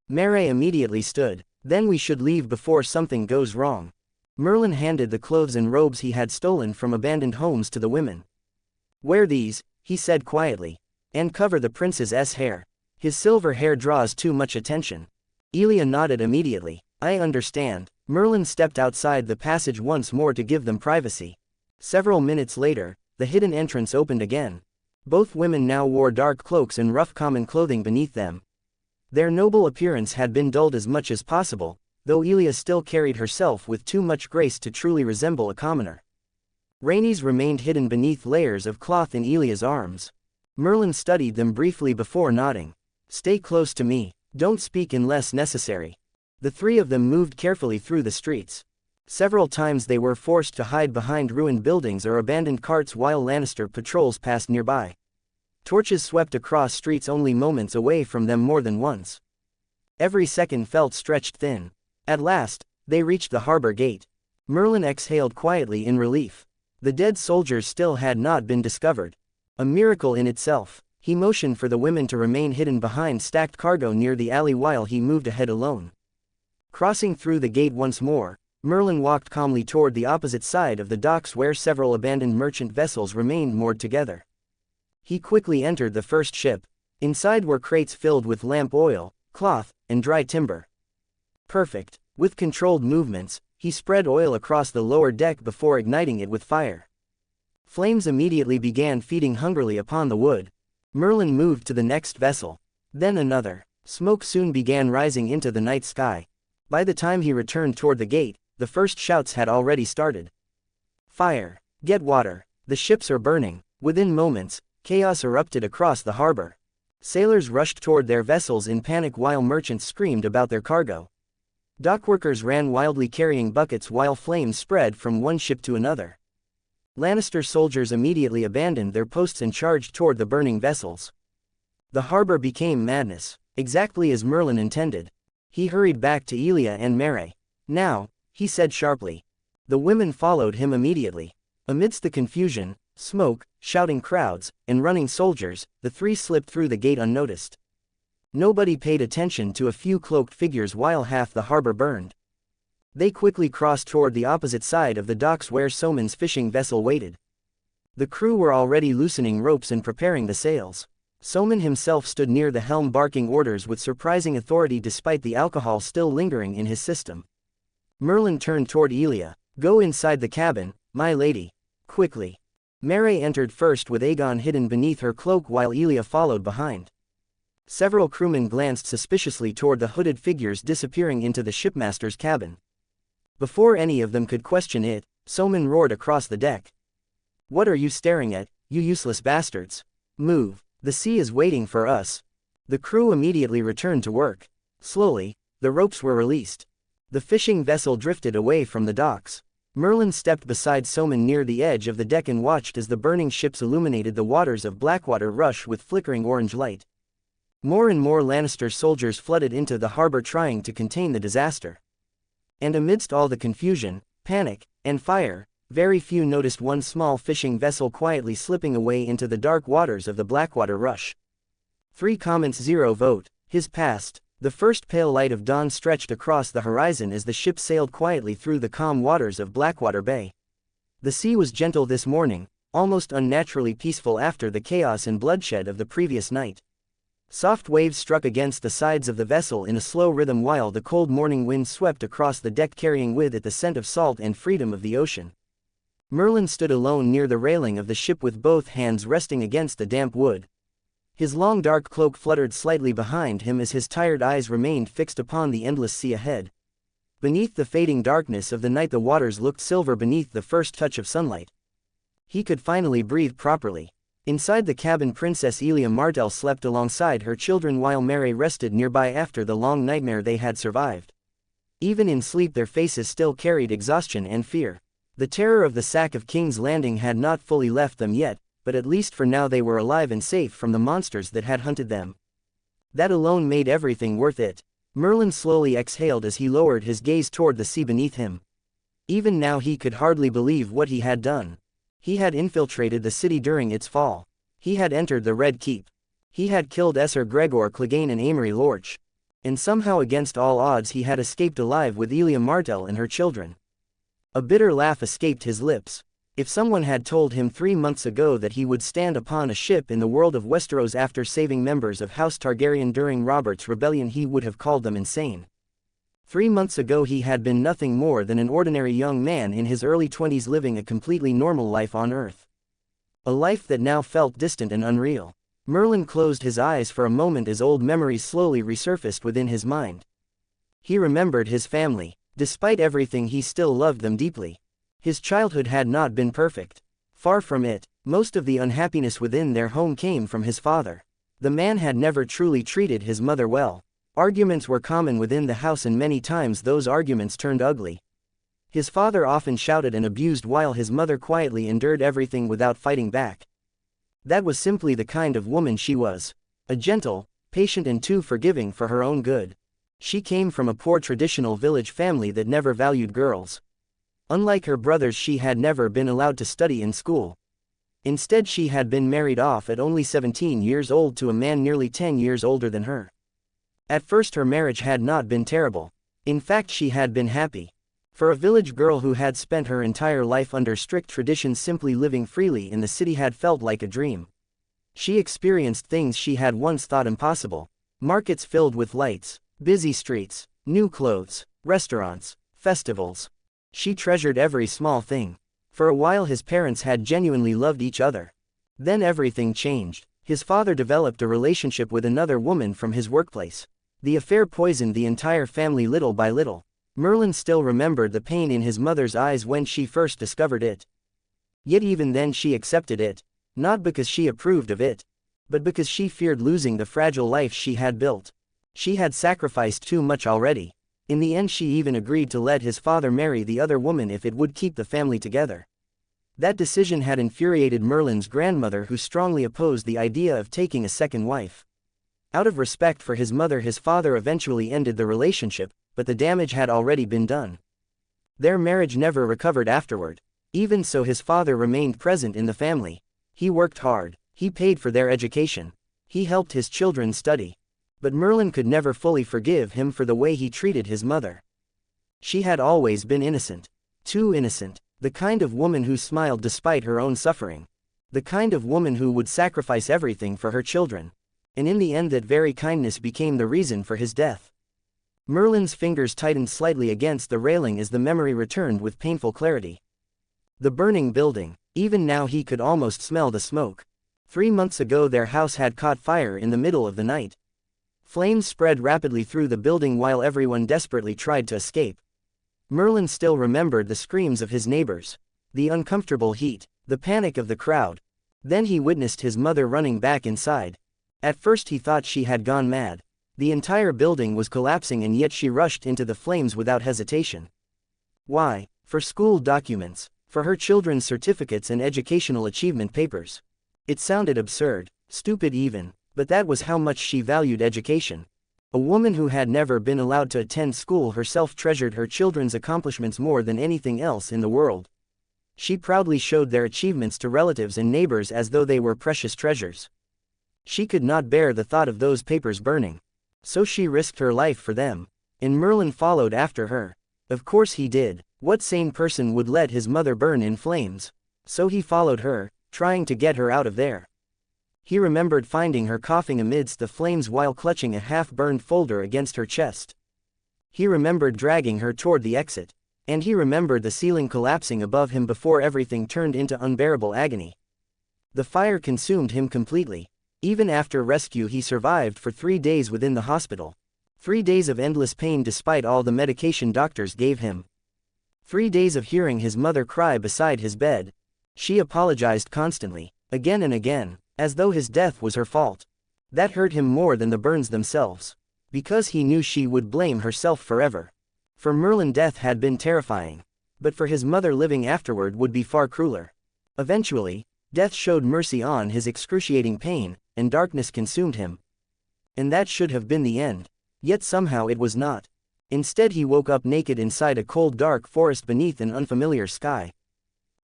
Mary immediately stood. "Then we should leave before something goes wrong." Merlin handed the clothes and robes he had stolen from abandoned homes to the women. "Wear these," he said quietly, "and cover the princess's hair. His silver hair draws too much attention." Elia nodded immediately. "I understand." Merlin stepped outside the passage once more to give them privacy. Several minutes later, the hidden entrance opened again. Both women now wore dark cloaks and rough common clothing beneath them. Their noble appearance had been dulled as much as possible, though Elia still carried herself with too much grace to truly resemble a commoner. Rhaenys remained hidden beneath layers of cloth in Elia's arms. Merlin studied them briefly before nodding. "Stay close to me. Don't speak unless necessary." The three of them moved carefully through the streets. Several times they were forced to hide behind ruined buildings or abandoned carts while Lannister patrols passed nearby. Torches swept across streets only moments away from them more than once. Every second felt stretched thin. At last, they reached the harbor gate. Merlin exhaled quietly in relief. The dead soldiers still had not been discovered. A miracle in itself. He motioned for the women to remain hidden behind stacked cargo near the alley while he moved ahead alone. Crossing through the gate once more, Merlin walked calmly toward the opposite side of the docks where several abandoned merchant vessels remained moored together. He quickly entered the first ship. Inside were crates filled with lamp oil, cloth, and dry timber. Perfect. With controlled movements, he spread oil across the lower deck before igniting it with fire. Flames immediately began feeding hungrily upon the wood. Merlin moved to the next vessel. Then another. Smoke soon began rising into the night sky. By the time he returned toward the gate, the first shouts had already started. "Fire! Get water! The ships are burning!" Within moments, chaos erupted across the harbor. Sailors rushed toward their vessels in panic while merchants screamed about their cargo. Dockworkers ran wildly carrying buckets while flames spread from one ship to another. Lannister soldiers immediately abandoned their posts and charged toward the burning vessels. The harbor became madness, exactly as Merlin intended. He hurried back to Elia and Mary. "Now," he said sharply. The women followed him immediately. Amidst the confusion, smoke, shouting crowds, and running soldiers, the three slipped through the gate unnoticed. Nobody paid attention to a few cloaked figures while half the harbor burned. They quickly crossed toward the opposite side of the docks where Soman's fishing vessel waited. The crew were already loosening ropes and preparing the sails. Soman himself stood near the helm barking orders with surprising authority despite the alcohol still lingering in his system. Merlin turned toward Elia. "Go inside the cabin, my lady. Quickly." Mary entered first with Aegon hidden beneath her cloak while Elia followed behind. Several crewmen glanced suspiciously toward the hooded figures disappearing into the shipmaster's cabin. Before any of them could question it, Soman roared across the deck. "What are you staring at, you useless bastards? Move. The sea is waiting for us." The crew immediately returned to work. Slowly, the ropes were released. The fishing vessel drifted away from the docks. Merlin stepped beside Soman near the edge of the deck and watched as the burning ships illuminated the waters of Blackwater Rush with flickering orange light. More and more Lannister soldiers flooded into the harbor trying to contain the disaster. And amidst all the confusion, panic, and fire, very few noticed one small fishing vessel quietly slipping away into the dark waters of the Blackwater Rush. 3 comments 0 vote. His past. The first pale light of dawn stretched across the horizon as the ship sailed quietly through the calm waters of Blackwater Bay. The sea was gentle this morning, almost unnaturally peaceful after the chaos and bloodshed of the previous night. Soft waves struck against the sides of the vessel in a slow rhythm while the cold morning wind swept across the deck carrying with it the scent of salt and freedom of the ocean. Merlin stood alone near the railing of the ship with both hands resting against the damp wood. His long dark cloak fluttered slightly behind him as his tired eyes remained fixed upon the endless sea ahead. Beneath the fading darkness of the night the waters looked silver beneath the first touch of sunlight. He could finally breathe properly. Inside the cabin Princess Elia Martell slept alongside her children while Mary rested nearby after the long nightmare they had survived. Even in sleep their faces still carried exhaustion and fear. The terror of the sack of King's Landing had not fully left them yet, but at least for now they were alive and safe from the monsters that had hunted them. That alone made everything worth it. Merlin slowly exhaled as he lowered his gaze toward the sea beneath him. Even now he could hardly believe what he had done. He had infiltrated the city during its fall. He had entered the Red Keep. He had killed Esser Gregor Clegane and Amory Lorch. And somehow against all odds he had escaped alive with Elia Martell and her children. A bitter laugh escaped his lips. If someone had told him 3 months ago that he would stand upon a ship in the world of Westeros after saving members of House Targaryen during Robert's rebellion, he would have called them insane. 3 months ago he had been nothing more than an ordinary young man in his early 20s living a completely normal life on Earth. A life that now felt distant and unreal. Merlin closed his eyes for a moment as old memories slowly resurfaced within his mind. He remembered his family. Despite everything he still loved them deeply. His childhood had not been perfect. Far from it, most of the unhappiness within their home came from his father. The man had never truly treated his mother well. Arguments were common within the house and many times those arguments turned ugly. His father often shouted and abused while his mother quietly endured everything without fighting back. That was simply the kind of woman she was. A gentle, patient and too forgiving for her own good. She came from a poor traditional village family that never valued girls. Unlike her brothers, she had never been allowed to study in school. Instead, she had been married off at only 17 years old to a man nearly 10 years older than her. At first her marriage had not been terrible. In fact, she had been happy. For a village girl who had spent her entire life under strict traditions, simply living freely in the city had felt like a dream. She experienced things she had once thought impossible. Markets filled with lights, busy streets, new clothes, restaurants, festivals. She treasured every small thing. For a while his parents had genuinely loved each other. Then everything changed. His father developed a relationship with another woman from his workplace. The affair poisoned the entire family little by little. Merlin still remembered the pain in his mother's eyes when she first discovered it. Yet even then she accepted it. Not because she approved of it, but because she feared losing the fragile life she had built. She had sacrificed too much already. In the end she even agreed to let his father marry the other woman if it would keep the family together. That decision had infuriated Merlin's grandmother, who strongly opposed the idea of taking a second wife. Out of respect for his mother, his father eventually ended the relationship, but the damage had already been done. Their marriage never recovered afterward. Even so, his father remained present in the family. He worked hard. He paid for their education. He helped his children study. But Merlin could never fully forgive him for the way he treated his mother. She had always been innocent. Too innocent. The kind of woman who smiled despite her own suffering. The kind of woman who would sacrifice everything for her children. And in the end that very kindness became the reason for his death. Merlin's fingers tightened slightly against the railing as the memory returned with painful clarity. The burning building. Even now he could almost smell the smoke. 3 months ago their house had caught fire in the middle of the night. Flames spread rapidly through the building while everyone desperately tried to escape. Merlin still remembered the screams of his neighbors, the uncomfortable heat, the panic of the crowd. Then he witnessed his mother running back inside. At first he thought she had gone mad. The entire building was collapsing and yet she rushed into the flames without hesitation. Why? For school documents, for her children's certificates and educational achievement papers. It sounded absurd, stupid even, but that was how much she valued education. A woman who had never been allowed to attend school herself treasured her children's accomplishments more than anything else in the world. She proudly showed their achievements to relatives and neighbors as though they were precious treasures. She could not bear the thought of those papers burning. So she risked her life for them. And Merlin followed after her. Of course he did. What sane person would let his mother burn in flames? So he followed her, trying to get her out of there. He remembered finding her coughing amidst the flames while clutching a half-burned folder against her chest. He remembered dragging her toward the exit. And he remembered the ceiling collapsing above him before everything turned into unbearable agony. The fire consumed him completely. Even after rescue he survived for 3 days within the hospital. 3 days of endless pain despite all the medication doctors gave him. 3 days of hearing his mother cry beside his bed. She apologized constantly, again and again, as though his death was her fault. That hurt him more than the burns themselves. Because he knew she would blame herself forever. For Merlin, death had been terrifying. But for his mother, living afterward would be far crueler. Eventually, death showed mercy on his excruciating pain, and darkness consumed him. And that should have been the end. Yet somehow it was not. Instead he woke up naked inside a cold dark forest beneath an unfamiliar sky.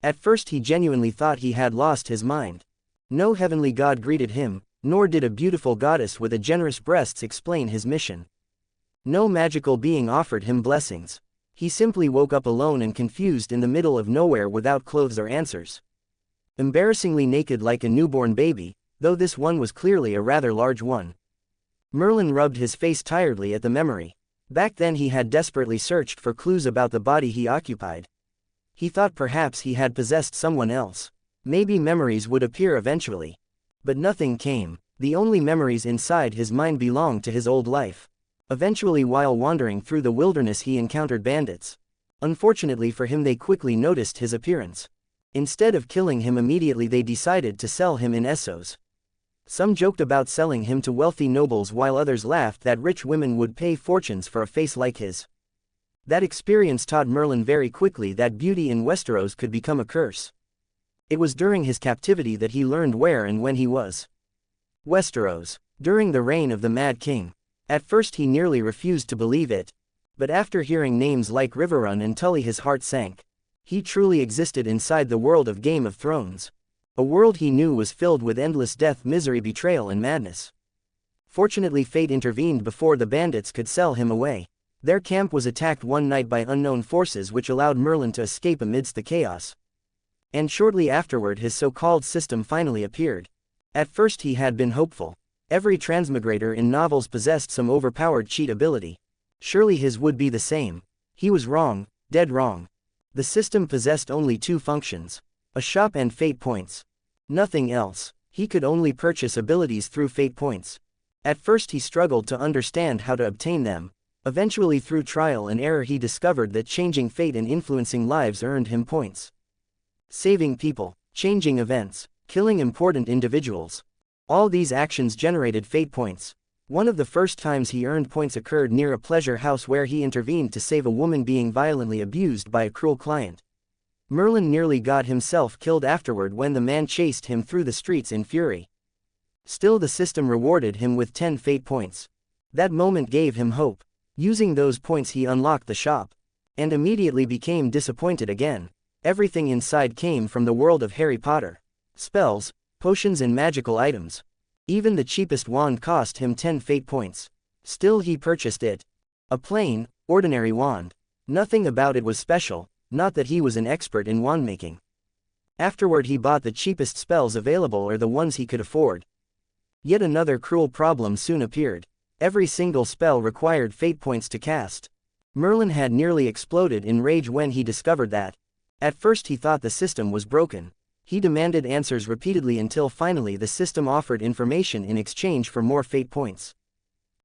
At first he genuinely thought he had lost his mind. No heavenly god greeted him, nor did a beautiful goddess with a generous breasts explain his mission. No magical being offered him blessings. He simply woke up alone and confused in the middle of nowhere without clothes or answers. Embarrassingly naked like a newborn baby, though this one was clearly a rather large one. Merlin rubbed his face tiredly at the memory. Back then he had desperately searched for clues about the body he occupied. He thought perhaps he had possessed someone else. Maybe memories would appear eventually. But nothing came. The only memories inside his mind belonged to his old life. Eventually, while wandering through the wilderness, he encountered bandits. Unfortunately for him, they quickly noticed his appearance. Instead of killing him immediately, they decided to sell him in Essos. Some joked about selling him to wealthy nobles while others laughed that rich women would pay fortunes for a face like his. That experience taught Merlin very quickly that beauty in Westeros could become a curse. It was during his captivity that he learned where and when he was. Westeros, during the reign of the Mad King. At first he nearly refused to believe it. But after hearing names like Riverrun and Tully, his heart sank. He truly existed inside the world of Game of Thrones. A world he knew was filled with endless death, misery, betrayal and madness. Fortunately fate intervened before the bandits could sell him away. Their camp was attacked one night by unknown forces, which allowed Merlin to escape amidst the chaos. And shortly afterward his so-called system finally appeared. At first he had been hopeful. Every transmigrator in novels possessed some overpowered cheat ability. Surely his would be the same. He was wrong, dead wrong. The system possessed only 2 functions. A shop and fate points. Nothing else. He could only purchase abilities through fate points. At first he struggled to understand how to obtain them. Eventually, through trial and error, he discovered that changing fate and influencing lives earned him points. Saving people, changing events, killing important individuals. All these actions generated fate points. One of the first times he earned points occurred near a pleasure house where he intervened to save a woman being violently abused by a cruel client. Merlin nearly got himself killed afterward when the man chased him through the streets in fury. Still, the system rewarded him with 10 fate points. That moment gave him hope. Using those points he unlocked the shop. And immediately became disappointed again. Everything inside came from the world of Harry Potter. Spells, potions and magical items. Even the cheapest wand cost him 10 fate points. Still he purchased it. A plain, ordinary wand. Nothing about it was special, not that he was an expert in wand making. Afterward he bought the cheapest spells available or the ones he could afford. Yet another cruel problem soon appeared. Every single spell required fate points to cast. Merlin had nearly exploded in rage when he discovered that. At first he thought the system was broken. He demanded answers repeatedly until finally the system offered information in exchange for more fate points.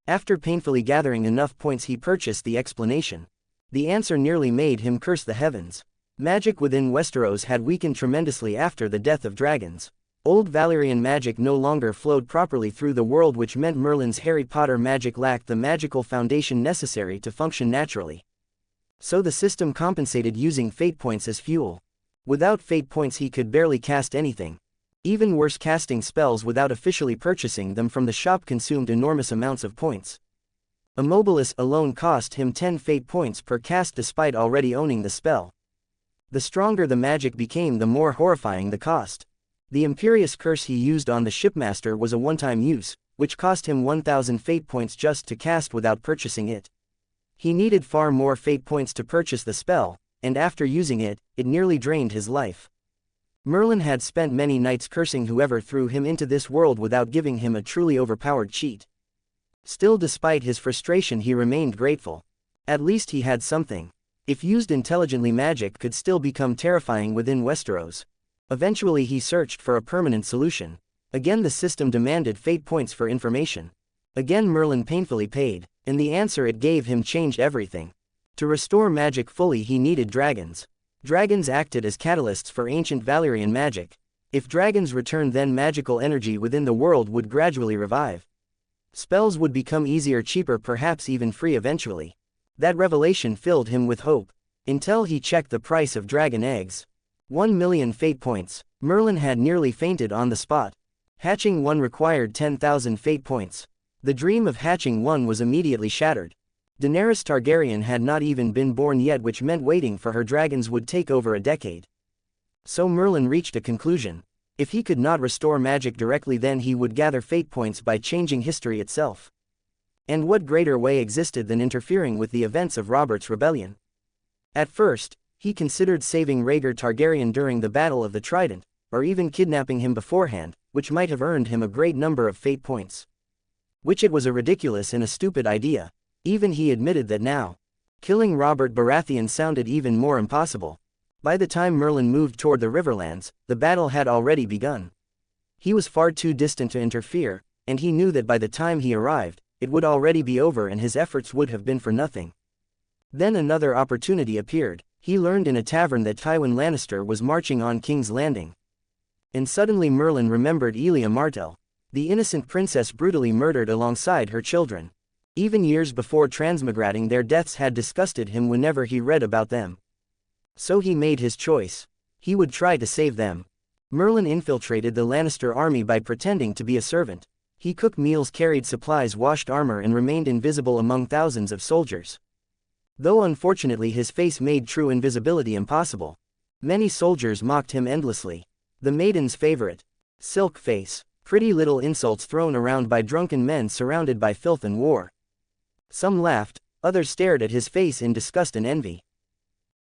After painfully gathering enough points he purchased the explanation. The answer nearly made him curse the heavens. Magic within Westeros had weakened tremendously after the death of dragons. Old Valyrian magic no longer flowed properly through the world, which meant Merlin's Harry Potter magic lacked the magical foundation necessary to function naturally. So the system compensated using fate points as fuel. Without fate points he could barely cast anything. Even worse, casting spells without officially purchasing them from the shop consumed enormous amounts of points. Immobilis alone cost him 10 fate points per cast despite already owning the spell. The stronger the magic became, the more horrifying the cost. The Imperious Curse he used on the shipmaster was a one-time use, which cost him 1,000 fate points just to cast without purchasing it. He needed far more fate points to purchase the spell, and after using it, it nearly drained his life. Merlin had spent many nights cursing whoever threw him into this world without giving him a truly overpowered cheat. Still, despite his frustration, he remained grateful. At least he had something. If used intelligently, magic could still become terrifying within Westeros. Eventually he searched for a permanent solution. Again the system demanded fate points for information. Again Merlin painfully paid, and the answer it gave him changed everything. To restore magic fully he needed dragons. Dragons acted as catalysts for ancient Valyrian magic. If dragons returned, then magical energy within the world would gradually revive. Spells would become easier, cheaper, perhaps even free eventually. That revelation filled him with hope. Until he checked the price of dragon eggs. 1,000,000 fate points. Merlin had nearly fainted on the spot. Hatching one required 10,000 fate points. The dream of hatching one was immediately shattered. Daenerys Targaryen had not even been born yet, which meant waiting for her dragons would take over a decade. So Merlin reached a conclusion. If he could not restore magic directly, then he would gather fate points by changing history itself. And what greater way existed than interfering with the events of Robert's rebellion? At first, he considered saving Rhaegar Targaryen during the Battle of the Trident, or even kidnapping him beforehand, which might have earned him a great number of fate points. Which it was a ridiculous and a stupid idea. Even he admitted that now. Killing Robert Baratheon sounded even more impossible. By the time Merlin moved toward the Riverlands, the battle had already begun. He was far too distant to interfere, and he knew that by the time he arrived, it would already be over and his efforts would have been for nothing. Then another opportunity appeared. He learned in a tavern that Tywin Lannister was marching on King's Landing. And suddenly Merlin remembered Elia Martell, the innocent princess brutally murdered alongside her children. Even years before transmigrating, their deaths had disgusted him whenever he read about them. So he made his choice. He would try to save them. Merlin infiltrated the Lannister army by pretending to be a servant. He cooked meals, carried supplies, washed armor, and remained invisible among thousands of soldiers. Though unfortunately his face made true invisibility impossible. Many soldiers mocked him endlessly. The maiden's favorite. Silk face. Pretty little insults thrown around by drunken men surrounded by filth and war. Some laughed, others stared at his face in disgust and envy.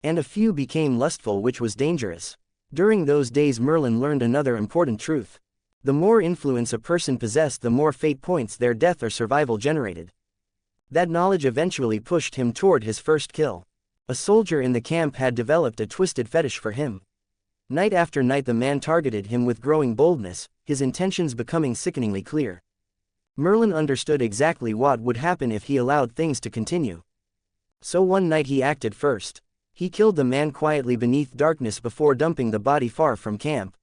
And a few became lustful, which was dangerous. During those days Merlin learned another important truth. The more influence a person possessed, the more fate points their death or survival generated. That knowledge eventually pushed him toward his first kill. A soldier in the camp had developed a twisted fetish for him. Night after night the man targeted him with growing boldness, his intentions becoming sickeningly clear. Merlin understood exactly what would happen if he allowed things to continue. So one night he acted first. He killed the man quietly beneath darkness before dumping the body far from camp.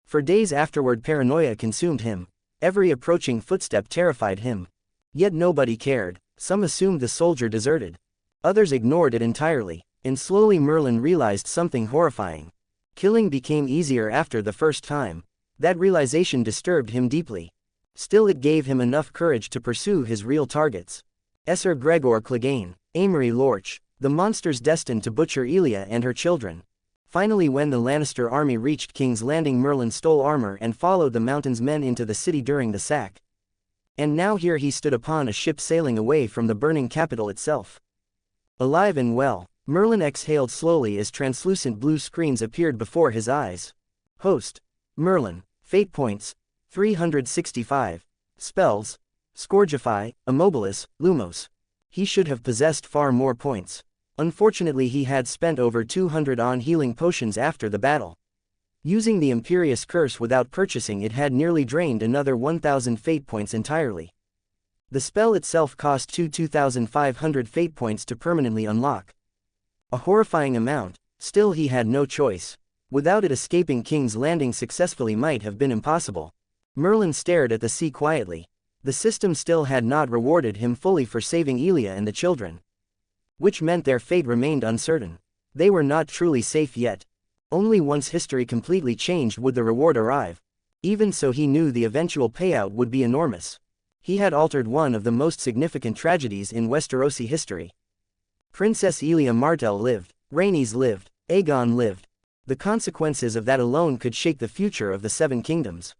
For days afterward paranoia consumed him. Every approaching footstep terrified him. Yet nobody cared. Some assumed the soldier deserted. Others ignored it entirely. And slowly Merlin realized something horrifying. Killing became easier after the first time. That realization disturbed him deeply. Still, it gave him enough courage to pursue his real targets. Esser Gregor Clegane, Amory Lorch, the monsters destined to butcher Elia and her children. Finally, when the Lannister army reached King's Landing, Merlin stole armor and followed the Mountain's men into the city during the sack. And now here he stood upon a ship sailing away from the burning capital itself. Alive and well, Merlin exhaled slowly as translucent blue screens appeared before his eyes. Host: Merlin. Fate points: 365. Spells: Scourgify, Immobilis, Lumos. He should have possessed far more points. Unfortunately he had spent over 200 on healing potions after the battle. Using the Imperious Curse without purchasing it had nearly drained another 1,000 fate points entirely. The spell itself cost 2,500 fate points to permanently unlock. A horrifying amount. Still, he had no choice. Without it, escaping King's Landing successfully might have been impossible. Merlin stared at the sea quietly. The system still had not rewarded him fully for saving Elia and the children. which meant their fate remained uncertain. They were not truly safe yet. Only once history completely changed would the reward arrive. Even so, he knew the eventual payout would be enormous. He had altered one of the most significant tragedies in Westerosi history. Princess Elia Martell lived, Rhaenys lived, Aegon lived. The consequences of that alone could shake the future of the Seven Kingdoms.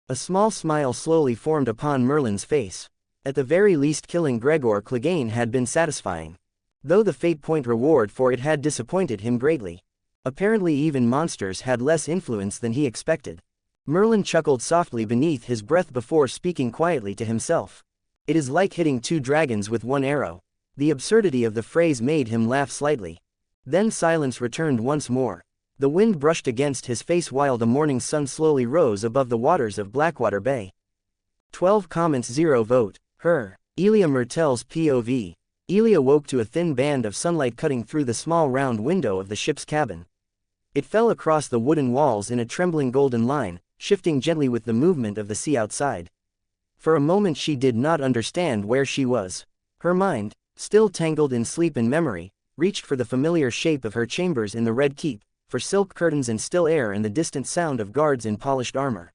A small smile slowly formed upon Merlin's face. At the very least, killing Gregor Clegane had been satisfying. Though the fate point reward for it had disappointed him greatly. Apparently even monsters had less influence than he expected. Merlin chuckled softly beneath his breath before speaking quietly to himself. It is like hitting two dragons with one arrow. The absurdity of the phrase made him laugh slightly. Then silence returned once more. The wind brushed against his face while the morning sun slowly rose above the waters of Blackwater Bay. 12 comments 0 vote. Her. Elia Martell's POV. Elia woke to a thin band of sunlight cutting through the small round window of the ship's cabin. It fell across the wooden walls in a trembling golden line, shifting gently with the movement of the sea outside. For a moment she did not understand where she was. Her mind, still tangled in sleep and memory, reached for the familiar shape of her chambers in the Red Keep, for silk curtains and still air and the distant sound of guards in polished armor.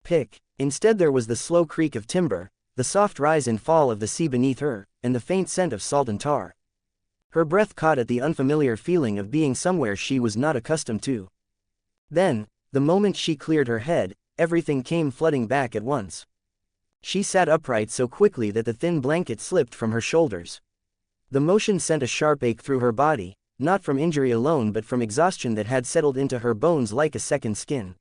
Pick. Instead there was the slow creak of timber, the soft rise and fall of the sea beneath her, and the faint scent of salt and tar. Her breath caught at the unfamiliar feeling of being somewhere she was not accustomed to. Then, the moment she cleared her head, everything came flooding back at once. She sat upright so quickly that the thin blanket slipped from her shoulders. The motion sent a sharp ache through her body, not from injury alone but from exhaustion that had settled into her bones like a second skin.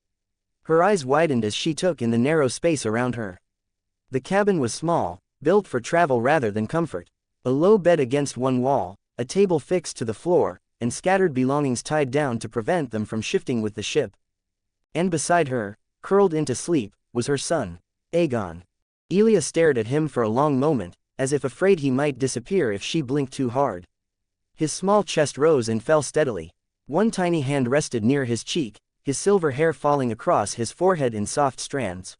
Her eyes widened as she took in the narrow space around her. The cabin was small, built for travel rather than comfort. A low bed against one wall, a table fixed to the floor, and scattered belongings tied down to prevent them from shifting with the ship. And beside her, curled into sleep, was her son, Aegon. Elia stared at him for a long moment, as if afraid he might disappear if she blinked too hard. His small chest rose and fell steadily. One tiny hand rested near his cheek, his silver hair falling across his forehead in soft strands.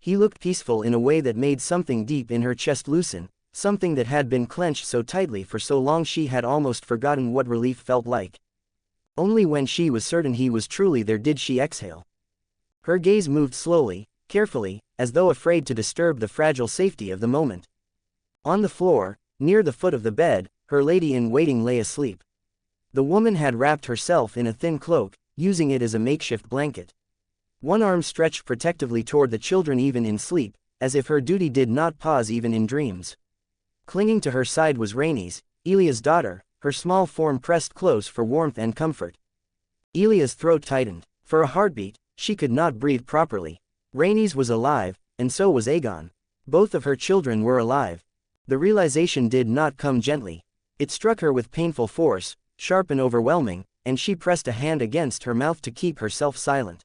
He looked peaceful in a way that made something deep in her chest loosen, something that had been clenched so tightly for so long she had almost forgotten what relief felt like. Only when she was certain he was truly there did she exhale. Her gaze moved slowly, carefully, as though afraid to disturb the fragile safety of the moment. On the floor, near the foot of the bed, her lady-in-waiting lay asleep. The woman had wrapped herself in a thin cloak, using it as a makeshift blanket. One arm stretched protectively toward the children even in sleep, as if her duty did not pause even in dreams. Clinging to her side was Rhaenys, Elia's daughter, her small form pressed close for warmth and comfort. Elia's throat tightened. For a heartbeat, she could not breathe properly. Rhaenys was alive, and so was Aegon. Both of her children were alive. The realization did not come gently. It struck her with painful force, sharp and overwhelming, and she pressed a hand against her mouth to keep herself silent.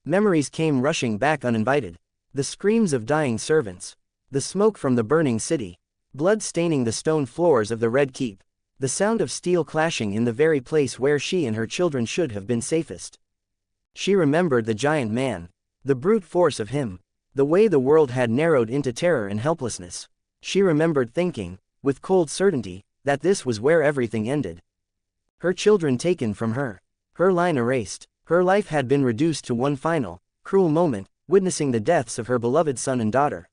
Memories came rushing back uninvited. The screams of dying servants. The smoke from the burning city. Blood staining the stone floors of the Red Keep. The sound of steel clashing in the very place where she and her children should have been safest. She remembered the giant man. The brute force of him. The way the world had narrowed into terror and helplessness. She remembered thinking, with cold certainty, that this was where everything ended. Her children taken from her. Her line erased. Her life had been reduced to one final, cruel moment, witnessing the deaths of her beloved son and daughter.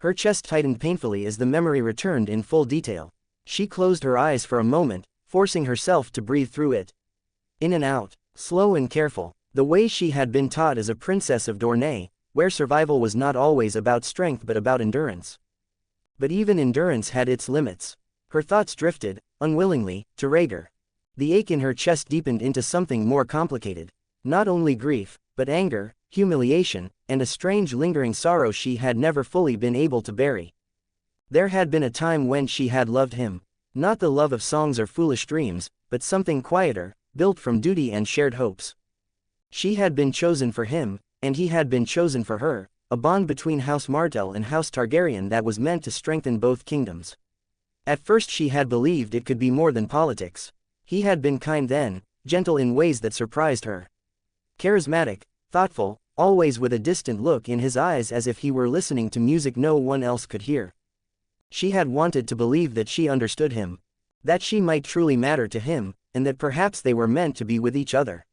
Her chest tightened painfully as the memory returned in full detail. She closed her eyes for a moment, forcing herself to breathe through it. In and out, slow and careful, the way she had been taught as a princess of Dorne, where survival was not always about strength but about endurance. But even endurance had its limits. Her thoughts drifted, unwillingly, to Rhaegar. The ache in her chest deepened into something more complicated. Not only grief, but anger, humiliation, and a strange lingering sorrow she had never fully been able to bury. There had been a time when she had loved him. Not the love of songs or foolish dreams, but something quieter, built from duty and shared hopes. She had been chosen for him, and he had been chosen for her, a bond between House Martell and House Targaryen that was meant to strengthen both kingdoms. At first she had believed it could be more than politics. He had been kind then, gentle in ways that surprised her. Charismatic, thoughtful, always with a distant look in his eyes as if he were listening to music no one else could hear. She had wanted to believe that she understood him. That she might truly matter to him, and that perhaps they were meant to be with each other.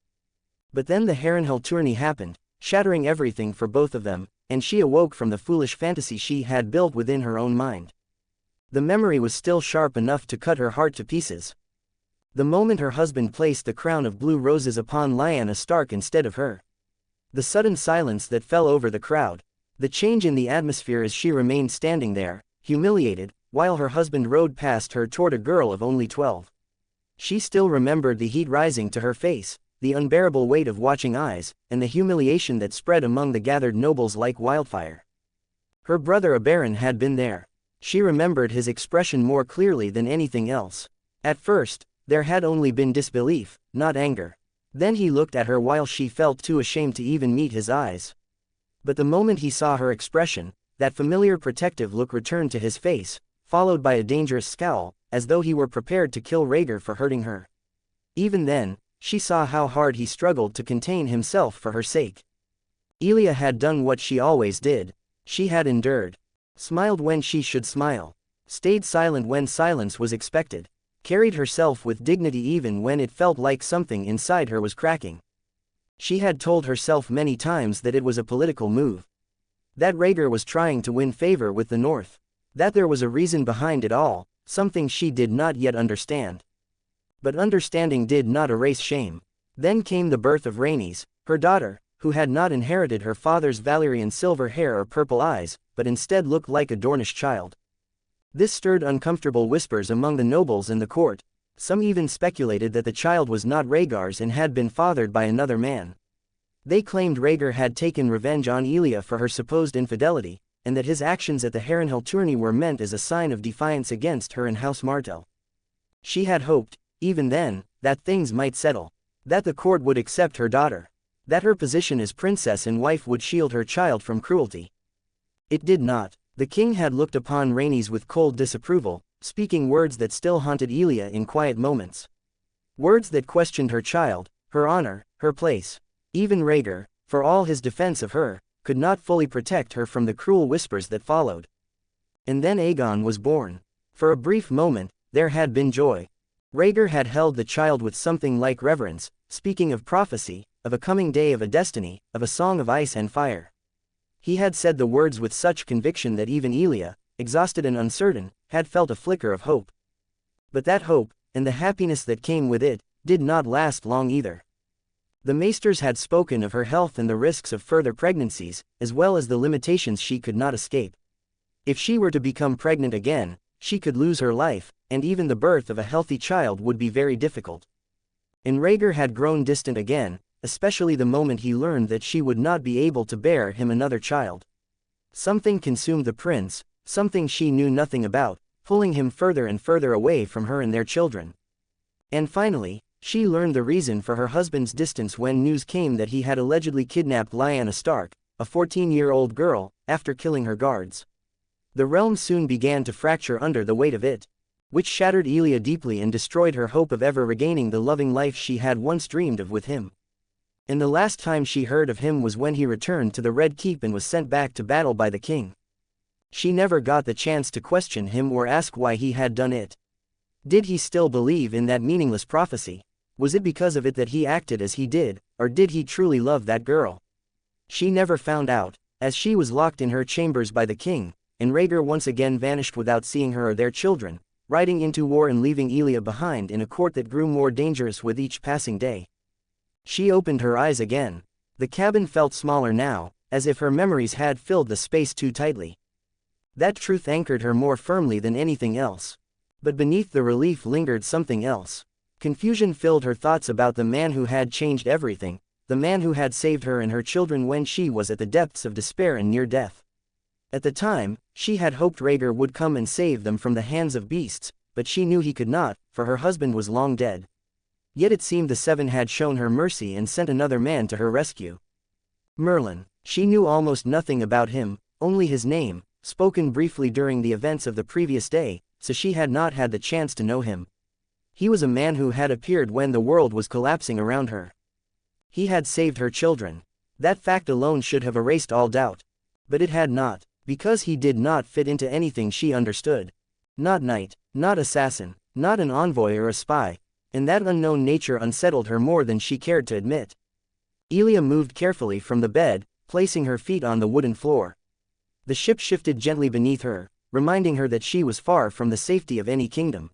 But then the Harrenhal tourney happened, shattering everything for both of them, and she awoke from the foolish fantasy she had built within her own mind. The memory was still sharp enough to cut her heart to pieces. The moment her husband placed the crown of blue roses upon Lyanna Stark instead of her. The sudden silence that fell over the crowd. The change in the atmosphere as she remained standing there, humiliated, while her husband rode past her toward a girl of only 12. She still remembered the heat rising to her face, the unbearable weight of watching eyes, and the humiliation that spread among the gathered nobles like wildfire. Her brother Aberon had been there. She remembered his expression more clearly than anything else. At first, there had only been disbelief, not anger. Then he looked at her while she felt too ashamed to even meet his eyes. But the moment he saw her expression, that familiar protective look returned to his face, followed by a dangerous scowl, as though he were prepared to kill Rhaegar for hurting her. Even then, she saw how hard he struggled to contain himself for her sake. Elia had done what she always did. She had endured. Smiled when she should smile. Stayed silent when silence was expected. Carried herself with dignity even when it felt like something inside her was cracking. She had told herself many times that it was a political move. That Rhaegar was trying to win favor with the North. That there was a reason behind it all, something she did not yet understand. But understanding did not erase shame. Then came the birth of Rhaenys, her daughter, who had not inherited her father's Valyrian silver hair or purple eyes, but instead looked like a Dornish child. This stirred uncomfortable whispers among the nobles in the court. Some even speculated that the child was not Rhaegar's and had been fathered by another man. They claimed Rhaegar had taken revenge on Elia for her supposed infidelity, and that his actions at the Harrenhal tourney were meant as a sign of defiance against her and House Martell. She had hoped, even then, that things might settle. That the court would accept her daughter. That her position as princess and wife would shield her child from cruelty. It did not. The king had looked upon Rhaenys with cold disapproval, speaking words that still haunted Elia in quiet moments. Words that questioned her child, her honor, her place. Even Rhaegar, for all his defense of her, could not fully protect her from the cruel whispers that followed. And then Aegon was born. For a brief moment, there had been joy. Rhaegar had held the child with something like reverence, speaking of prophecy, of a coming day, of a destiny, of a song of ice and fire. He had said the words with such conviction that even Elia, exhausted and uncertain, had felt a flicker of hope. But that hope, and the happiness that came with it, did not last long either. The maesters had spoken of her health and the risks of further pregnancies, as well as the limitations she could not escape. If she were to become pregnant again, she could lose her life, and even the birth of a healthy child would be very difficult. And Rhaegar had grown distant again, especially the moment he learned that she would not be able to bear him another child. Something consumed the prince, something she knew nothing about, pulling him further and further away from her and their children. And finally, she learned the reason for her husband's distance when news came that he had allegedly kidnapped Lyanna Stark, a 14-year-old girl, after killing her guards. The realm soon began to fracture under the weight of it, which shattered Elia deeply and destroyed her hope of ever regaining the loving life she had once dreamed of with him. And the last time she heard of him was when he returned to the Red Keep and was sent back to battle by the king. She never got the chance to question him or ask why he had done it. Did he still believe in that meaningless prophecy? Was it because of it that he acted as he did, or did he truly love that girl? She never found out, as she was locked in her chambers by the king, and Rhaegar once again vanished without seeing her or their children, riding into war and leaving Elia behind in a court that grew more dangerous with each passing day. She opened her eyes again. The cabin felt smaller now, as if her memories had filled the space too tightly. That truth anchored her more firmly than anything else. But beneath the relief lingered something else. Confusion filled her thoughts about the man who had changed everything, the man who had saved her and her children when she was at the depths of despair and near death. At the time, she had hoped Rhaegar would come and save them from the hands of beasts, but she knew he could not, for her husband was long dead. Yet it seemed the Seven had shown her mercy and sent another man to her rescue. Merlin. She knew almost nothing about him, only his name, spoken briefly during the events of the previous day, so she had not had the chance to know him. He was a man who had appeared when the world was collapsing around her. He had saved her children. That fact alone should have erased all doubt. But it had not, because he did not fit into anything she understood. Not knight, not assassin, not an envoy or a spy, and that unknown nature unsettled her more than she cared to admit. Elia moved carefully from the bed, placing her feet on the wooden floor. The ship shifted gently beneath her, reminding her that she was far from the safety of any kingdom.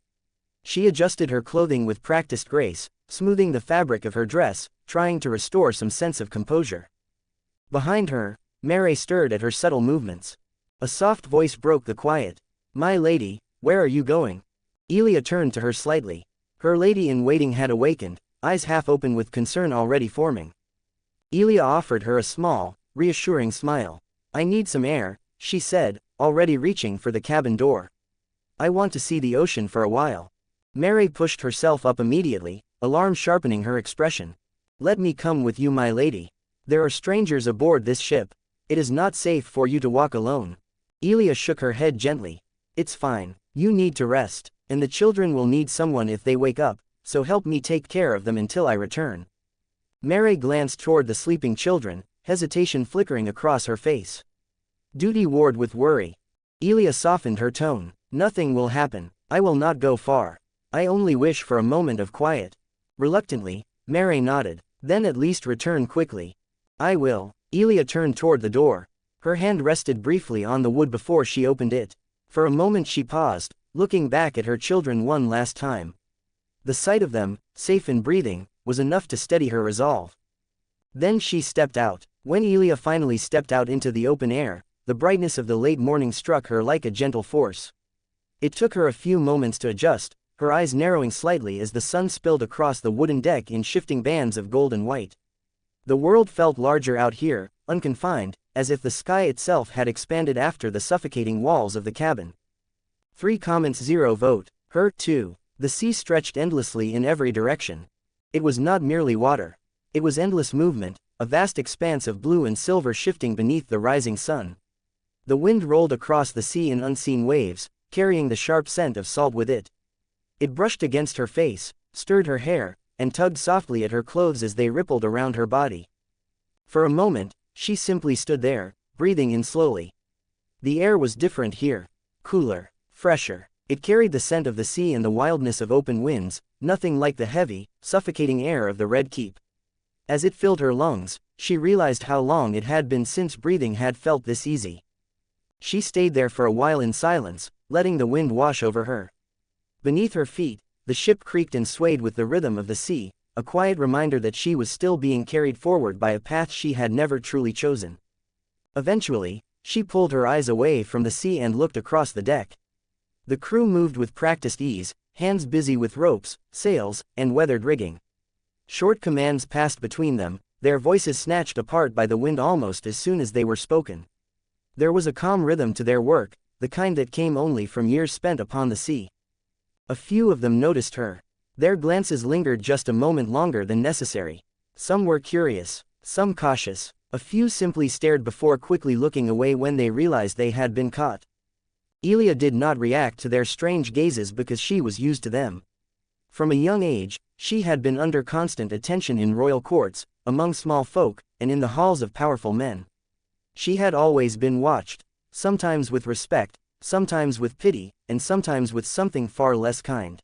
She adjusted her clothing with practiced grace, smoothing the fabric of her dress, trying to restore some sense of composure. Behind her, Mary stirred at her subtle movements. A soft voice broke the quiet. "My lady, where are you going?" Elia turned to her slightly. Her lady-in-waiting had awakened, eyes half open with concern already forming. Elia offered her a small, reassuring smile. "I need some air," she said, already reaching for the cabin door. "I want to see the ocean for a while." Mary pushed herself up immediately, alarm sharpening her expression. "Let me come with you, my lady. There are strangers aboard this ship. It is not safe for you to walk alone." Elia shook her head gently. "It's fine. You need to rest, and the children will need someone if they wake up, so help me take care of them until I return." Mary glanced toward the sleeping children, hesitation flickering across her face. Duty warred with worry. Elia softened her tone. "Nothing will happen. I will not go far. I only wish for a moment of quiet." Reluctantly, Mary nodded. "Then at least return quickly." "I will." Elia turned toward the door. Her hand rested briefly on the wood before she opened it. For a moment she paused, looking back at her children one last time. The sight of them, safe and breathing, was enough to steady her resolve. Then she stepped out. When Elia finally stepped out into the open air, the brightness of the late morning struck her like a gentle force. It took her a few moments to adjust, her eyes narrowing slightly as the sun spilled across the wooden deck in shifting bands of gold and white. The world felt larger out here, unconfined, as if the sky itself had expanded after the suffocating walls of the cabin. 3 comments 0 vote. Her, 2. The sea stretched endlessly in every direction. It was not merely water. It was endless movement, a vast expanse of blue and silver shifting beneath the rising sun. The wind rolled across the sea in unseen waves, carrying the sharp scent of salt with it. It brushed against her face, stirred her hair, and tugged softly at her clothes as they rippled around her body. For a moment, she simply stood there, breathing in slowly. The air was different here. Cooler, fresher. It carried the scent of the sea and the wildness of open winds, nothing like the heavy, suffocating air of the Red Keep. As it filled her lungs, she realized how long it had been since breathing had felt this easy. She stayed there for a while in silence, letting the wind wash over her. Beneath her feet, the ship creaked and swayed with the rhythm of the sea, a quiet reminder that she was still being carried forward by a path she had never truly chosen. Eventually, she pulled her eyes away from the sea and looked across the deck. The crew moved with practiced ease, hands busy with ropes, sails, and weathered rigging. Short commands passed between them, their voices snatched apart by the wind almost as soon as they were spoken. There was a calm rhythm to their work, the kind that came only from years spent upon the sea. A few of them noticed her. Their glances lingered just a moment longer than necessary. Some were curious, some cautious, a few simply stared before quickly looking away when they realized they had been caught. Elia did not react to their strange gazes because she was used to them. From a young age, she had been under constant attention in royal courts, among small folk, and in the halls of powerful men. She had always been watched, sometimes with respect, sometimes with pity, and sometimes with something far less kind.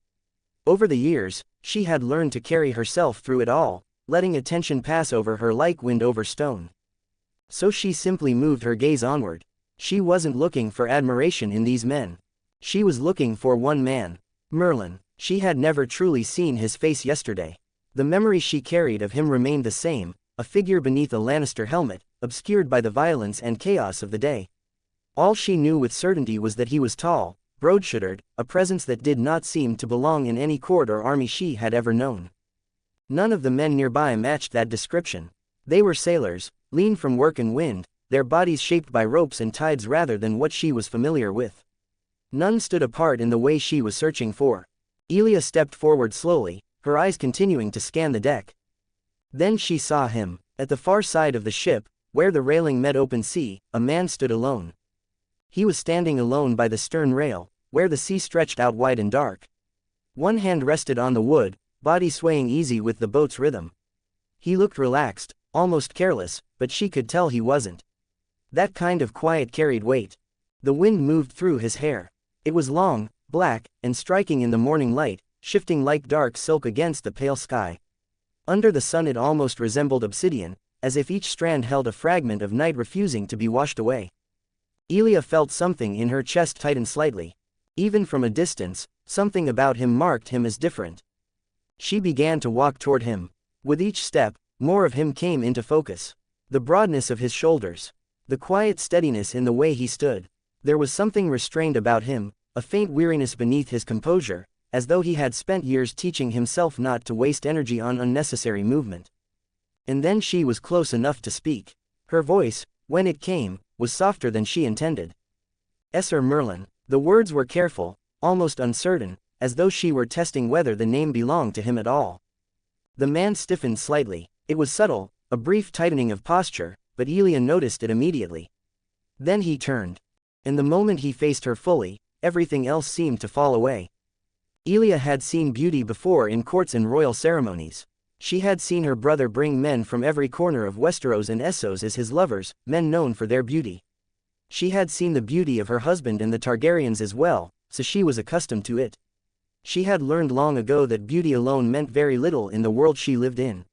Over the years, she had learned to carry herself through it all, letting attention pass over her like wind over stone. So she simply moved her gaze onward. She wasn't looking for admiration in these men. She was looking for one man, Merlin. She had never truly seen his face yesterday. The memory she carried of him remained the same, a figure beneath a Lannister helmet, obscured by the violence and chaos of the day. All she knew with certainty was that he was tall, broad-shouldered, a presence that did not seem to belong in any court or army she had ever known. None of the men nearby matched that description. They were sailors, lean from work and wind, their bodies shaped by ropes and tides rather than what she was familiar with. None stood apart in the way she was searching for. Elia stepped forward slowly, her eyes continuing to scan the deck. Then she saw him. At the far side of the ship, where the railing met open sea, a man stood alone. He was standing alone by the stern rail, where the sea stretched out wide and dark. One hand rested on the wood, body swaying easy with the boat's rhythm. He looked relaxed, almost careless, but she could tell he wasn't. That kind of quiet carried weight. The wind moved through his hair. It was long, black, and striking in the morning light, shifting like dark silk against the pale sky. Under the sun it almost resembled obsidian, as if each strand held a fragment of night refusing to be washed away. Elia felt something in her chest tighten slightly. Even from a distance, something about him marked him as different. She began to walk toward him. With each step, more of him came into focus. The broadness of his shoulders. The quiet steadiness in the way he stood. There was something restrained about him, a faint weariness beneath his composure, as though he had spent years teaching himself not to waste energy on unnecessary movement. And then she was close enough to speak. Her voice, when it came, was softer than she intended. Sir Merlin. The words were careful, almost uncertain, as though she were testing whether the name belonged to him at all. The man stiffened slightly. It was subtle, a brief tightening of posture, but Elia noticed it immediately. Then he turned. And the moment he faced her fully, everything else seemed to fall away. Elia had seen beauty before in courts and royal ceremonies. She had seen her brother bring men from every corner of Westeros and Essos as his lovers, men known for their beauty. She had seen the beauty of her husband and the Targaryens as well, so she was accustomed to it. She had learned long ago that beauty alone meant very little in the world she lived in.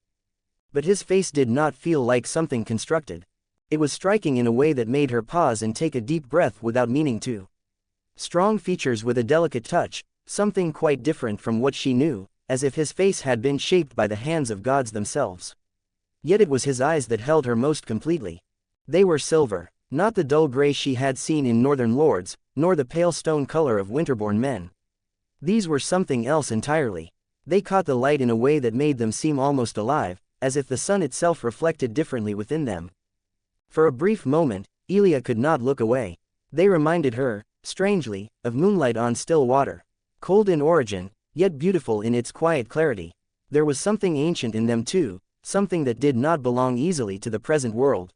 But his face did not feel like something constructed. It was striking in a way that made her pause and take a deep breath without meaning to. Strong features with a delicate touch, something quite different from what she knew, as if his face had been shaped by the hands of gods themselves. Yet it was his eyes that held her most completely. They were silver. Not the dull gray she had seen in northern lords, nor the pale stone color of winterborn men. These were something else entirely. They caught the light in a way that made them seem almost alive, as if the sun itself reflected differently within them. For a brief moment, Elia could not look away. They reminded her, strangely, of moonlight on still water. Cold in origin, yet beautiful in its quiet clarity. There was something ancient in them too, something that did not belong easily to the present world.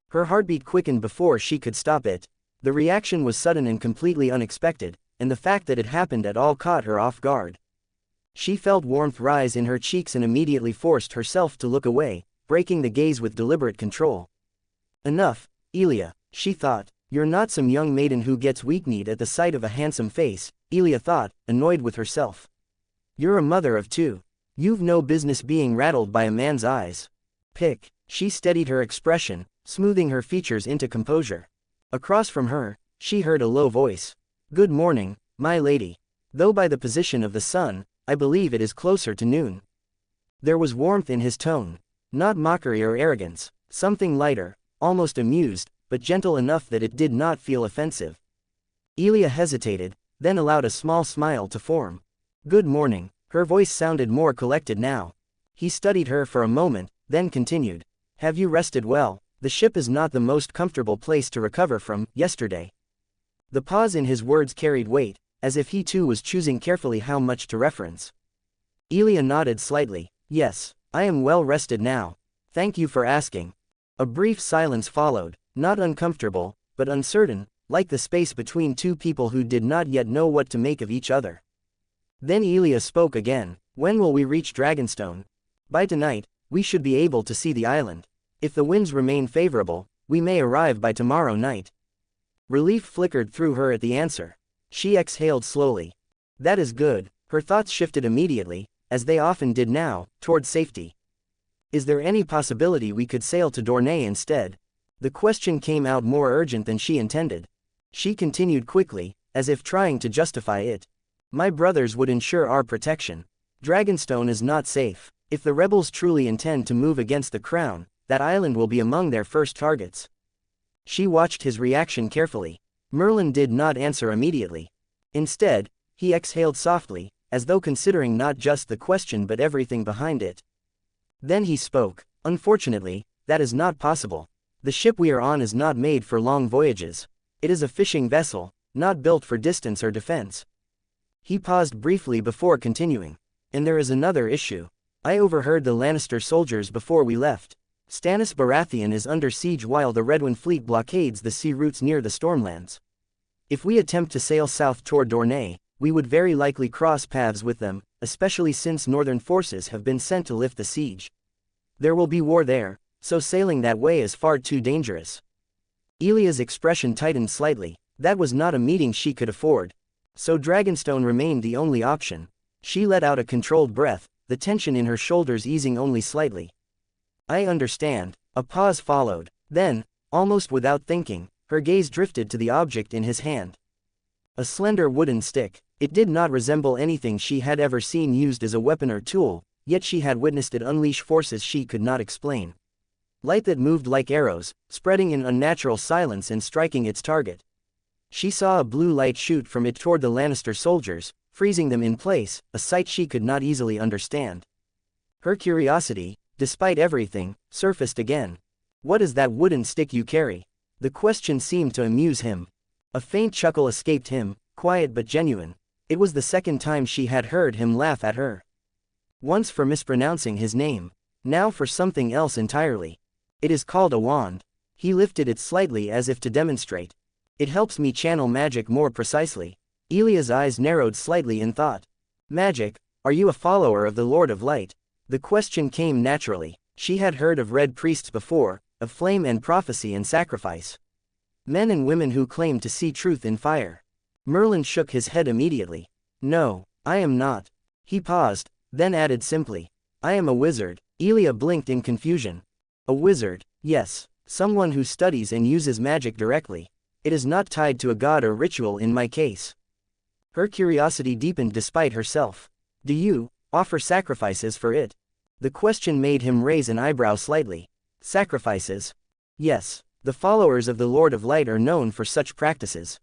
Her heartbeat quickened before she could stop it. The reaction was sudden and completely unexpected, and the fact that it happened at all caught her off guard. She felt warmth rise in her cheeks and immediately forced herself to look away, breaking the gaze with deliberate control. Enough, Elia, she thought. You're not some young maiden who gets weak-kneed at the sight of a handsome face, Elia thought, annoyed with herself. You're a mother of two. You've no business being rattled by a man's eyes. Pick. She steadied her expression, smoothing her features into composure. Across from her, she heard a low voice. Good morning, my lady. Though by the position of the sun, I believe it is closer to noon. There was warmth in his tone. Not mockery or arrogance, something lighter, almost amused, but gentle enough that it did not feel offensive. Elia hesitated, then allowed a small smile to form. Good morning. Her voice sounded more collected now. He studied her for a moment, then continued. Have you rested well? The ship is not the most comfortable place to recover from, yesterday. The pause in his words carried weight, as if he too was choosing carefully how much to reference. Elia nodded slightly. Yes, I am well rested now. Thank you for asking. A brief silence followed, not uncomfortable, but uncertain, like the space between two people who did not yet know what to make of each other. Then Elia spoke again. When will we reach Dragonstone? By tonight, we should be able to see the island. If the winds remain favorable, we may arrive by tomorrow night. Relief flickered through her at the answer. She exhaled slowly. That is good. Her thoughts shifted immediately, as they often did now, toward safety. Is there any possibility we could sail to Dorne instead? The question came out more urgent than she intended. She continued quickly, as if trying to justify it. My brothers would ensure our protection. Dragonstone is not safe. If the rebels truly intend to move against the crown, that island will be among their first targets. She watched his reaction carefully. Merlin did not answer immediately. Instead, he exhaled softly, as though considering not just the question but everything behind it. Then he spoke. Unfortunately, that is not possible. The ship we are on is not made for long voyages. It is a fishing vessel, not built for distance or defense. He paused briefly before continuing. And there is another issue. I overheard the Lannister soldiers before we left. Stannis Baratheon is under siege while the Redwyne fleet blockades the sea routes near the Stormlands. If we attempt to sail south toward Dorne, we would very likely cross paths with them, especially since northern forces have been sent to lift the siege. There will be war there, so sailing that way is far too dangerous. Elia's expression tightened slightly. That was not a meeting she could afford. So Dragonstone remained the only option. She let out a controlled breath, the tension in her shoulders easing only slightly. I understand. A pause followed. Then, almost without thinking, her gaze drifted to the object in his hand. A slender wooden stick. It did not resemble anything she had ever seen used as a weapon or tool, yet she had witnessed it unleash forces she could not explain. Light that moved like arrows, spreading in unnatural silence and striking its target. She saw a blue light shoot from it toward the Lannister soldiers, freezing them in place, a sight she could not easily understand. Her curiosity, despite everything, surfaced again. What is that wooden stick you carry? The question seemed to amuse him. A faint chuckle escaped him, quiet but genuine. It was the second time she had heard him laugh at her. Once for mispronouncing his name. Now for something else entirely. It is called a wand. He lifted it slightly as if to demonstrate. It helps me channel magic more precisely. Elia's eyes narrowed slightly in thought. Magic? Are you a follower of the Lord of Light? The question came naturally. She had heard of red priests before, of flame and prophecy and sacrifice. Men and women who claimed to see truth in fire. Merlin shook his head immediately. No, I am not. He paused, then added simply. I am a wizard. Elia blinked in confusion. A wizard, yes, someone who studies and uses magic directly. It is not tied to a god or ritual in my case. Her curiosity deepened despite herself. Do you offer sacrifices for it? The question made him raise an eyebrow slightly. Sacrifices? Yes, the followers of the Lord of Light are known for such practices.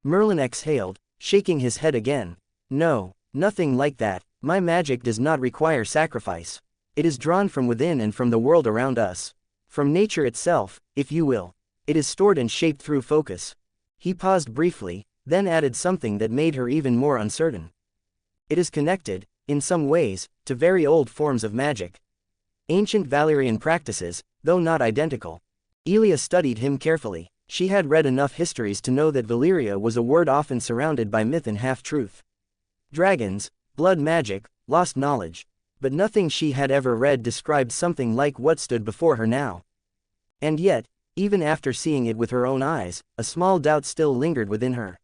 Merlin exhaled, shaking his head again. No, nothing like that. My magic does not require sacrifice. It is drawn from within and from the world around us. From nature itself, if you will. It is stored and shaped through focus. He paused briefly, then added something that made her even more uncertain. It is connected, in some ways, to very old forms of magic. Ancient Valyrian practices, though not identical. Elia studied him carefully. She had read enough histories to know that Valyria was a word often surrounded by myth and half-truth. Dragons, blood magic, lost knowledge. But nothing she had ever read described something like what stood before her now. And yet, even after seeing it with her own eyes, a small doubt still lingered within her.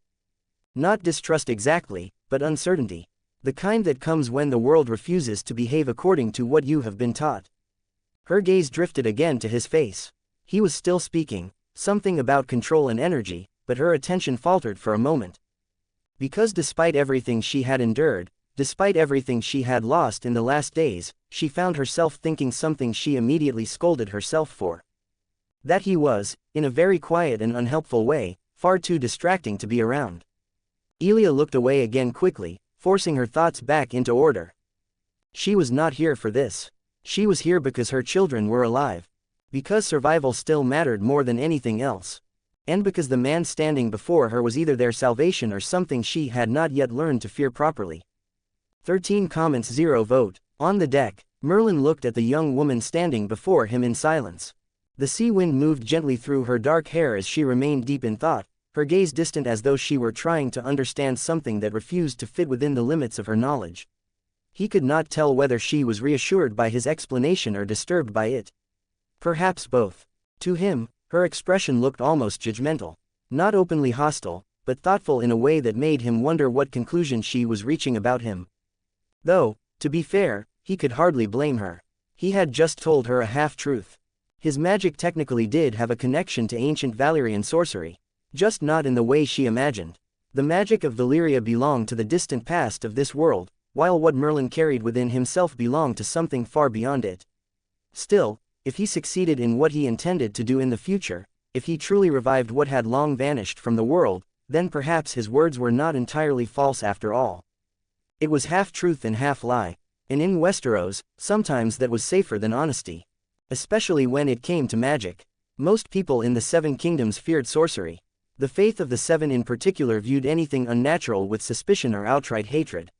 Not distrust exactly, but uncertainty. The kind that comes when the world refuses to behave according to what you have been taught. Her gaze drifted again to his face. He was still speaking, something about control and energy, but her attention faltered for a moment. Because despite everything she had endured, despite everything she had lost in the last days, she found herself thinking something she immediately scolded herself for. That he was, in a very quiet and unhelpful way, far too distracting to be around. Elia looked away again quickly, forcing her thoughts back into order. She was not here for this. She was here because her children were alive. Because survival still mattered more than anything else. And because the man standing before her was either their salvation or something she had not yet learned to fear properly. 13 comments 0 vote. On the deck, Merlin looked at the young woman standing before him in silence. The sea wind moved gently through her dark hair as she remained deep in thought, her gaze distant as though she were trying to understand something that refused to fit within the limits of her knowledge. He could not tell whether she was reassured by his explanation or disturbed by it. Perhaps both. To him, her expression looked almost judgmental. Not openly hostile, but thoughtful in a way that made him wonder what conclusion she was reaching about him. Though, to be fair, he could hardly blame her. He had just told her a half-truth. His magic technically did have a connection to ancient Valyrian sorcery. Just not in the way she imagined. The magic of Valyria belonged to the distant past of this world, while what Merlin carried within himself belonged to something far beyond it. Still, if he succeeded in what he intended to do in the future, if he truly revived what had long vanished from the world, then perhaps his words were not entirely false after all. It was half truth and half lie, and in Westeros, sometimes that was safer than honesty. Especially when it came to magic. Most people in the Seven Kingdoms feared sorcery. The faith of the Seven in particular viewed anything unnatural with suspicion or outright hatred.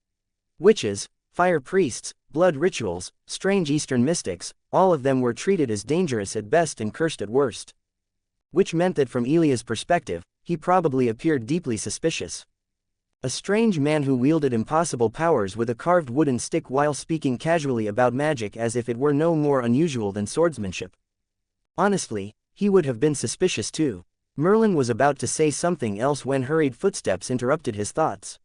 Witches, fire priests, blood rituals, strange Eastern mystics, all of them were treated as dangerous at best and cursed at worst. Which meant that from Elia's perspective, he probably appeared deeply suspicious. A strange man who wielded impossible powers with a carved wooden stick while speaking casually about magic as if it were no more unusual than swordsmanship. Honestly, he would have been suspicious too. Merlin was about to say something else when hurried footsteps interrupted his thoughts.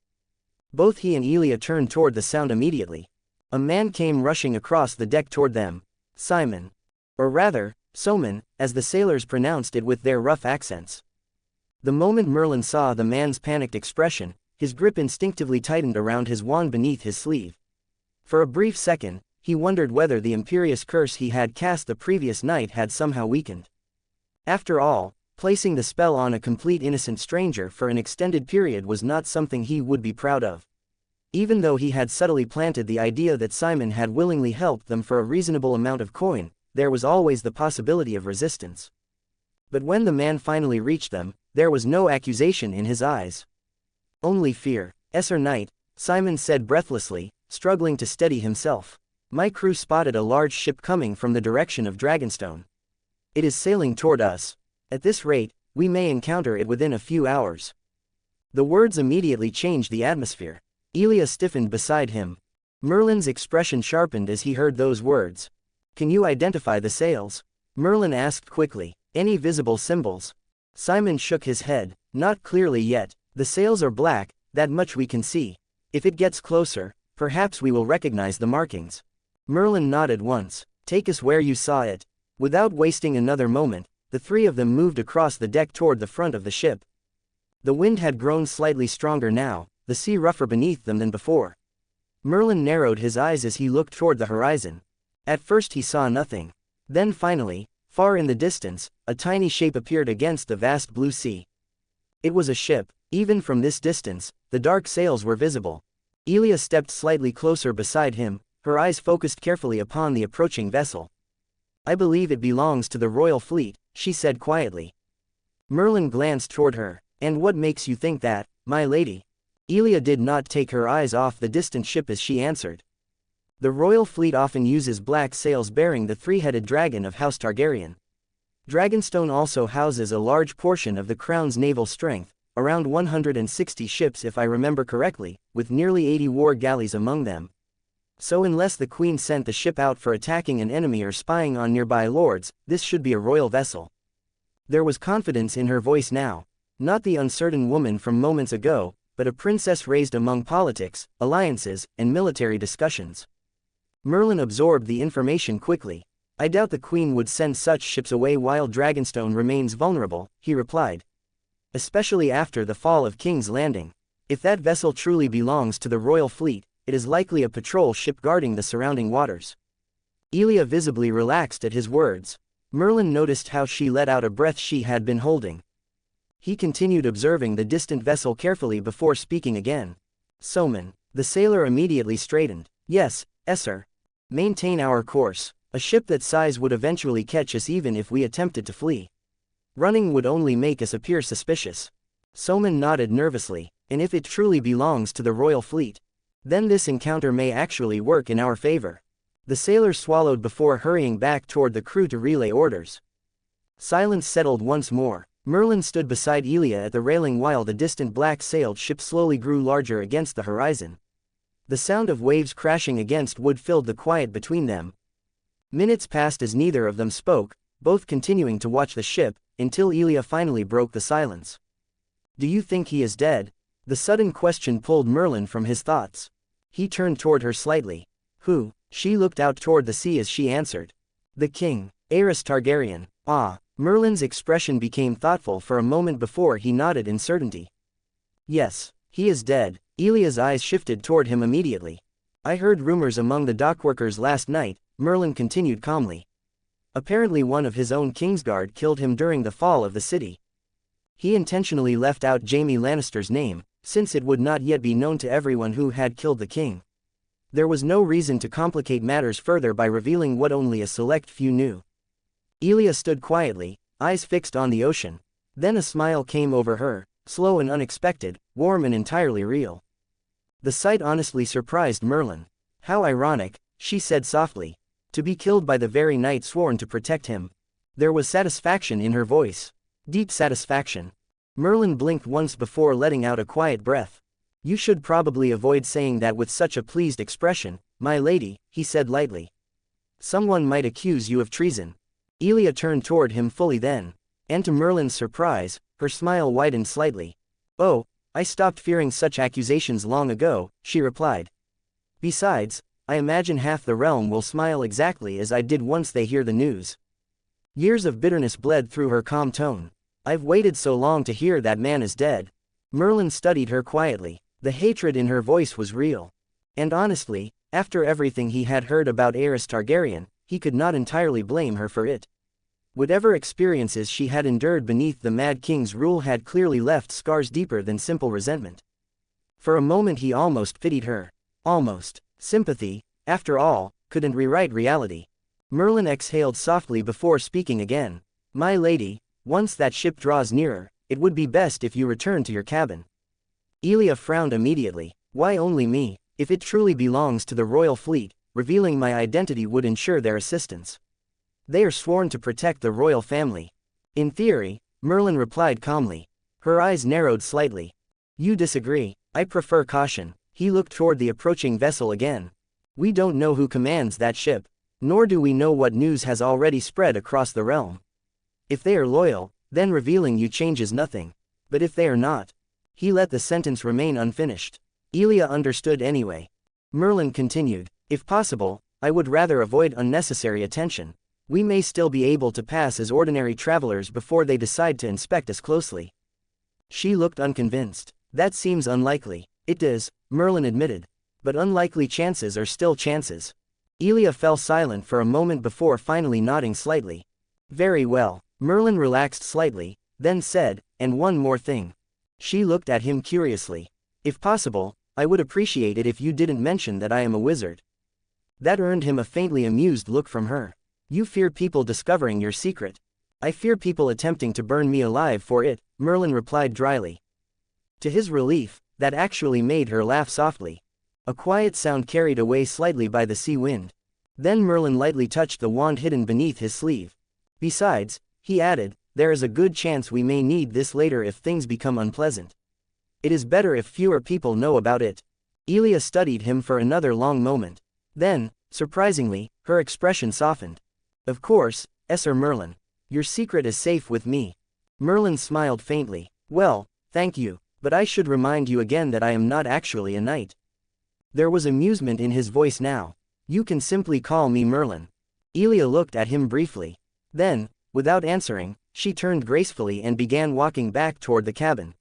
Both he and Elia turned toward the sound immediately. A man came rushing across the deck toward them. Simon. Or rather, Soman, as the sailors pronounced it with their rough accents. The moment Merlin saw the man's panicked expression, his grip instinctively tightened around his wand beneath his sleeve. For a brief second, he wondered whether the imperious curse he had cast the previous night had somehow weakened. After all, placing the spell on a complete innocent stranger for an extended period was not something he would be proud of. Even though he had subtly planted the idea that Simon had willingly helped them for a reasonable amount of coin, there was always the possibility of resistance. But when the man finally reached them, there was no accusation in his eyes. Only fear. Sir Knight, Simon said breathlessly, struggling to steady himself. My crew spotted a large ship coming from the direction of Dragonstone. It is sailing toward us. At this rate, we may encounter it within a few hours. The words immediately changed the atmosphere. Elia stiffened beside him. Merlin's expression sharpened as he heard those words. Can you identify the sails? Merlin asked quickly. Any visible symbols? Simon shook his head. Not clearly yet. The sails are black, that much we can see. If it gets closer, perhaps we will recognize the markings. Merlin nodded once. Take us where you saw it. Without wasting another moment, the three of them moved across the deck toward the front of the ship. The wind had grown slightly stronger now, the sea rougher beneath them than before. Merlin narrowed his eyes as he looked toward the horizon. At first he saw nothing. Then finally, far in the distance, a tiny shape appeared against the vast blue sea. It was a ship. Even from this distance, the dark sails were visible. Elia stepped slightly closer beside him, her eyes focused carefully upon the approaching vessel. I believe it belongs to the royal fleet, she said quietly. Merlin glanced toward her. And what makes you think that, my lady? Elia did not take her eyes off the distant ship as she answered. The royal fleet often uses black sails bearing the three-headed dragon of House Targaryen. Dragonstone also houses a large portion of the crown's naval strength, around 160 ships if I remember correctly, with nearly 80 war galleys among them. So unless the queen sent the ship out for attacking an enemy or spying on nearby lords, this should be a royal vessel. There was confidence in her voice now. Not the uncertain woman from moments ago, but a princess raised among politics, alliances, and military discussions. Merlin absorbed the information quickly. I doubt the queen would send such ships away while Dragonstone remains vulnerable, he replied. Especially after the fall of King's Landing. If that vessel truly belongs to the royal fleet, it is likely a patrol ship guarding the surrounding waters. Elia visibly relaxed at his words. Merlin noticed how she let out a breath she had been holding. He continued observing the distant vessel carefully before speaking again. Soman. The sailor immediately straightened. Yes, sir. Maintain our course. A ship that size would eventually catch us even if we attempted to flee. Running would only make us appear suspicious. Soman nodded nervously. And if it truly belongs to the royal fleet, then this encounter may actually work in our favor. The sailor swallowed before hurrying back toward the crew to relay orders. Silence settled once more. Merlin stood beside Elia at the railing while the distant black-sailed ship slowly grew larger against the horizon. The sound of waves crashing against wood filled the quiet between them. Minutes passed as neither of them spoke, both continuing to watch the ship, until Elia finally broke the silence. Do you think he is dead? The sudden question pulled Merlin from his thoughts. He turned toward her slightly. Who? She looked out toward the sea as she answered. The king, Aerys Targaryen. Ah. Merlin's expression became thoughtful for a moment before he nodded in certainty. Yes, he is dead. Elia's eyes shifted toward him immediately. I heard rumors among the dockworkers last night, Merlin continued calmly. Apparently one of his own Kingsguard killed him during the fall of the city. He intentionally left out Jaime Lannister's name, since it would not yet be known to everyone who had killed the king. There was no reason to complicate matters further by revealing what only a select few knew. Elia stood quietly, eyes fixed on the ocean. Then a smile came over her, slow and unexpected, warm and entirely real. The sight honestly surprised Merlin. How ironic, she said softly. To be killed by the very knight sworn to protect him. There was satisfaction in her voice. Deep satisfaction. Merlin blinked once before letting out a quiet breath. You should probably avoid saying that with such a pleased expression, my lady, he said lightly. Someone might accuse you of treason. Elia turned toward him fully then. And to Merlin's surprise, her smile widened slightly. "Oh, I stopped fearing such accusations long ago," she replied. "Besides, I imagine half the realm will smile exactly as I did once they hear the news." Years of bitterness bled through her calm tone. "I've waited so long to hear that man is dead." Merlin studied her quietly. The hatred in her voice was real. And honestly, after everything he had heard about Aerys Targaryen, he could not entirely blame her for it. Whatever experiences she had endured beneath the Mad King's rule had clearly left scars deeper than simple resentment. For a moment he almost pitied her. Almost. Sympathy, after all, couldn't rewrite reality. Merlin exhaled softly before speaking again. "My lady, once that ship draws nearer, it would be best if you return to your cabin." Elia frowned immediately. "Why only me? If it truly belongs to the royal fleet, revealing my identity would ensure their assistance. They are sworn to protect the royal family." "In theory," Merlin replied calmly. Her eyes narrowed slightly. "You disagree. I prefer caution." He looked toward the approaching vessel again. "We don't know who commands that ship. Nor do we know what news has already spread across the realm. If they are loyal, then revealing you changes nothing. But if they are not..." He let the sentence remain unfinished. Elia understood anyway. Merlin continued, "If possible, I would rather avoid unnecessary attention. We may still be able to pass as ordinary travelers before they decide to inspect us closely." She looked unconvinced. "That seems unlikely." "It does," Merlin admitted. "But unlikely chances are still chances." Elia fell silent for a moment before finally nodding slightly. "Very well." Merlin relaxed slightly, then said, "And one more thing." She looked at him curiously. "If possible, I would appreciate it if you didn't mention that I am a wizard." That earned him a faintly amused look from her. "You fear people discovering your secret." "I fear people attempting to burn me alive for it," Merlin replied dryly. To his relief, that actually made her laugh softly. A quiet sound carried away slightly by the sea wind. Then Merlin lightly touched the wand hidden beneath his sleeve. "Besides," he added, "there is a good chance we may need this later if things become unpleasant. It is better if fewer people know about it." Elia studied him for another long moment. Then, surprisingly, her expression softened. "Of course, Sir Merlin. Your secret is safe with me." Merlin smiled faintly. "Well, thank you, but I should remind you again that I am not actually a knight." There was amusement in his voice now. "You can simply call me Merlin." Elia looked at him briefly. Then, without answering, she turned gracefully and began walking back toward the cabin.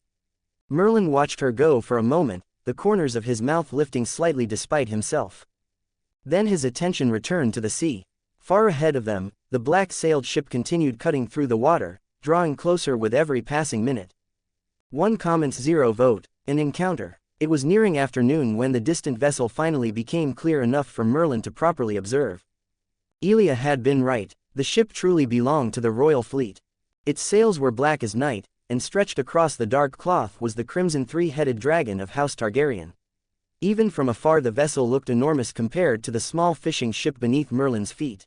Merlin watched her go for a moment, the corners of his mouth lifting slightly despite himself. Then his attention returned to the sea. Far ahead of them, the black-sailed ship continued cutting through the water, drawing closer with every passing minute. 1 comments 0 vote, an encounter. It was nearing afternoon when the distant vessel finally became clear enough for Merlin to properly observe. Elia had been right, the ship truly belonged to the royal fleet. Its sails were black as night, and stretched across the dark cloth was the crimson three-headed dragon of House Targaryen. Even from afar the vessel looked enormous compared to the small fishing ship beneath Merlin's feet.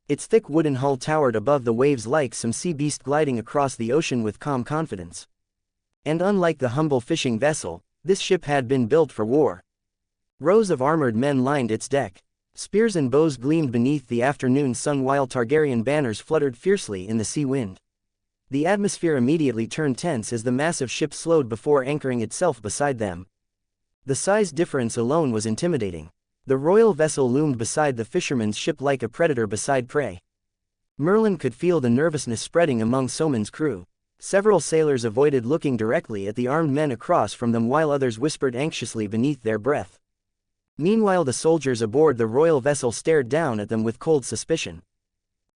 Its thick wooden hull towered above the waves like some sea beast gliding across the ocean with calm confidence. And unlike the humble fishing vessel, this ship had been built for war. Rows of armored men lined its deck. Spears and bows gleamed beneath the afternoon sun while Targaryen banners fluttered fiercely in the sea wind. The atmosphere immediately turned tense as the massive ship slowed before anchoring itself beside them. The size difference alone was intimidating. The royal vessel loomed beside the fisherman's ship like a predator beside prey. Merlin could feel the nervousness spreading among Soman's crew. Several sailors avoided looking directly at the armed men across from them while others whispered anxiously beneath their breath. Meanwhile the soldiers aboard the royal vessel stared down at them with cold suspicion.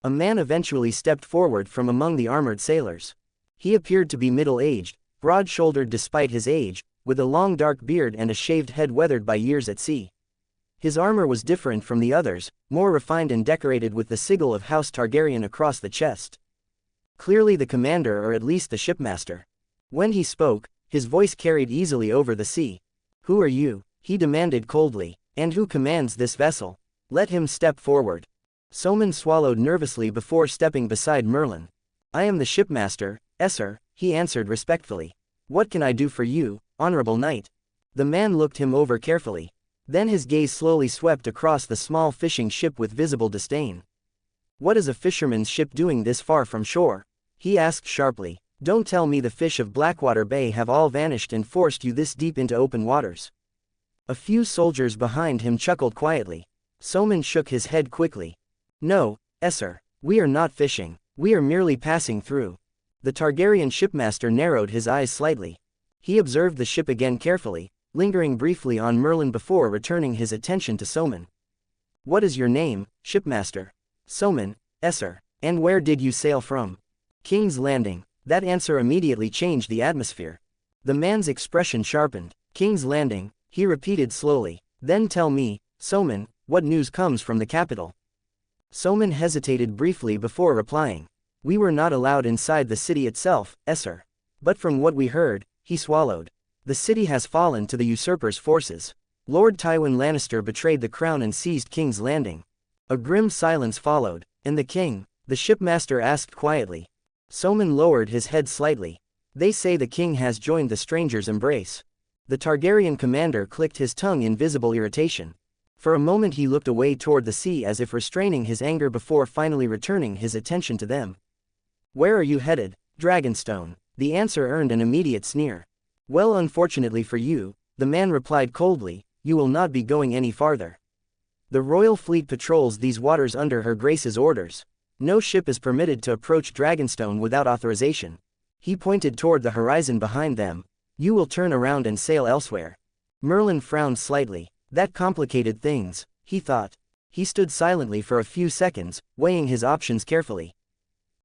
A man eventually stepped forward from among the armored sailors. He appeared to be middle-aged, broad-shouldered despite his age, with a long dark beard and a shaved head weathered by years at sea. His armor was different from the others, more refined and decorated with the sigil of House Targaryen across the chest. Clearly the commander or at least the shipmaster. When he spoke, his voice carried easily over the sea. "Who are you?" he demanded coldly. "And who commands this vessel? Let him step forward." Soman swallowed nervously before stepping beside Merlin. "I am the shipmaster, Sir," he answered respectfully. "What can I do for you, honorable knight?" The man looked him over carefully. Then his gaze slowly swept across the small fishing ship with visible disdain. "What is a fisherman's ship doing this far from shore?" He asked sharply. Don't tell me the fish of Blackwater Bay have all vanished and forced you this deep into open waters. A few soldiers behind him chuckled quietly. Soman shook his head quickly. No, Esser. We are not fishing. We are merely passing through. The Targaryen shipmaster narrowed his eyes slightly. He observed the ship again carefully, lingering briefly on Merlin before returning his attention to Soman. What is your name, shipmaster? Soman, Esser. And where did you sail from? King's Landing. That answer immediately changed the atmosphere. The man's expression sharpened. King's Landing, he repeated slowly. Then tell me, Soman, what news comes from the capital? Soman hesitated briefly before replying. We were not allowed inside the city itself, Esser. But from what we heard, he swallowed. The city has fallen to the usurper's forces. Lord Tywin Lannister betrayed the crown and seized King's Landing. A grim silence followed. And the king? The shipmaster asked quietly. Soman lowered his head slightly. They say the king has joined the stranger's embrace. The Targaryen commander clicked his tongue in visible irritation. For a moment he looked away toward the sea as if restraining his anger before finally returning his attention to them. Where are you headed, Dragonstone? The answer earned an immediate sneer. Well, unfortunately for you, the man replied coldly, you will not be going any farther. The royal fleet patrols these waters under Her Grace's orders. No ship is permitted to approach Dragonstone without authorization. He pointed toward the horizon behind them. You will turn around and sail elsewhere. Merlin frowned slightly. That complicated things, he thought. He stood silently for a few seconds, weighing his options carefully.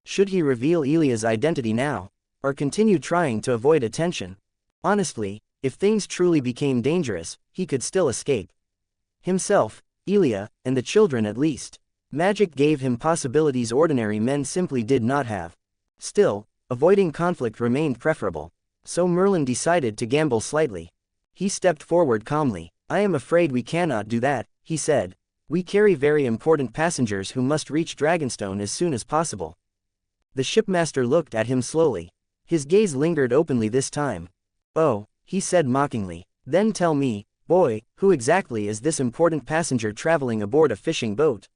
Should he reveal Elia's identity now, or continue trying to avoid attention? Honestly, if things truly became dangerous, he could still escape. Himself, Elia, and the children at least. Magic gave him possibilities ordinary men simply did not have. Still, avoiding conflict remained preferable. So Merlin decided to gamble slightly. He stepped forward calmly. I am afraid we cannot do that, he said. We carry very important passengers who must reach Dragonstone as soon as possible. The shipmaster looked at him slowly. His gaze lingered openly this time. Oh, he said mockingly. Then tell me, boy, who exactly is this important passenger traveling aboard a fishing boat?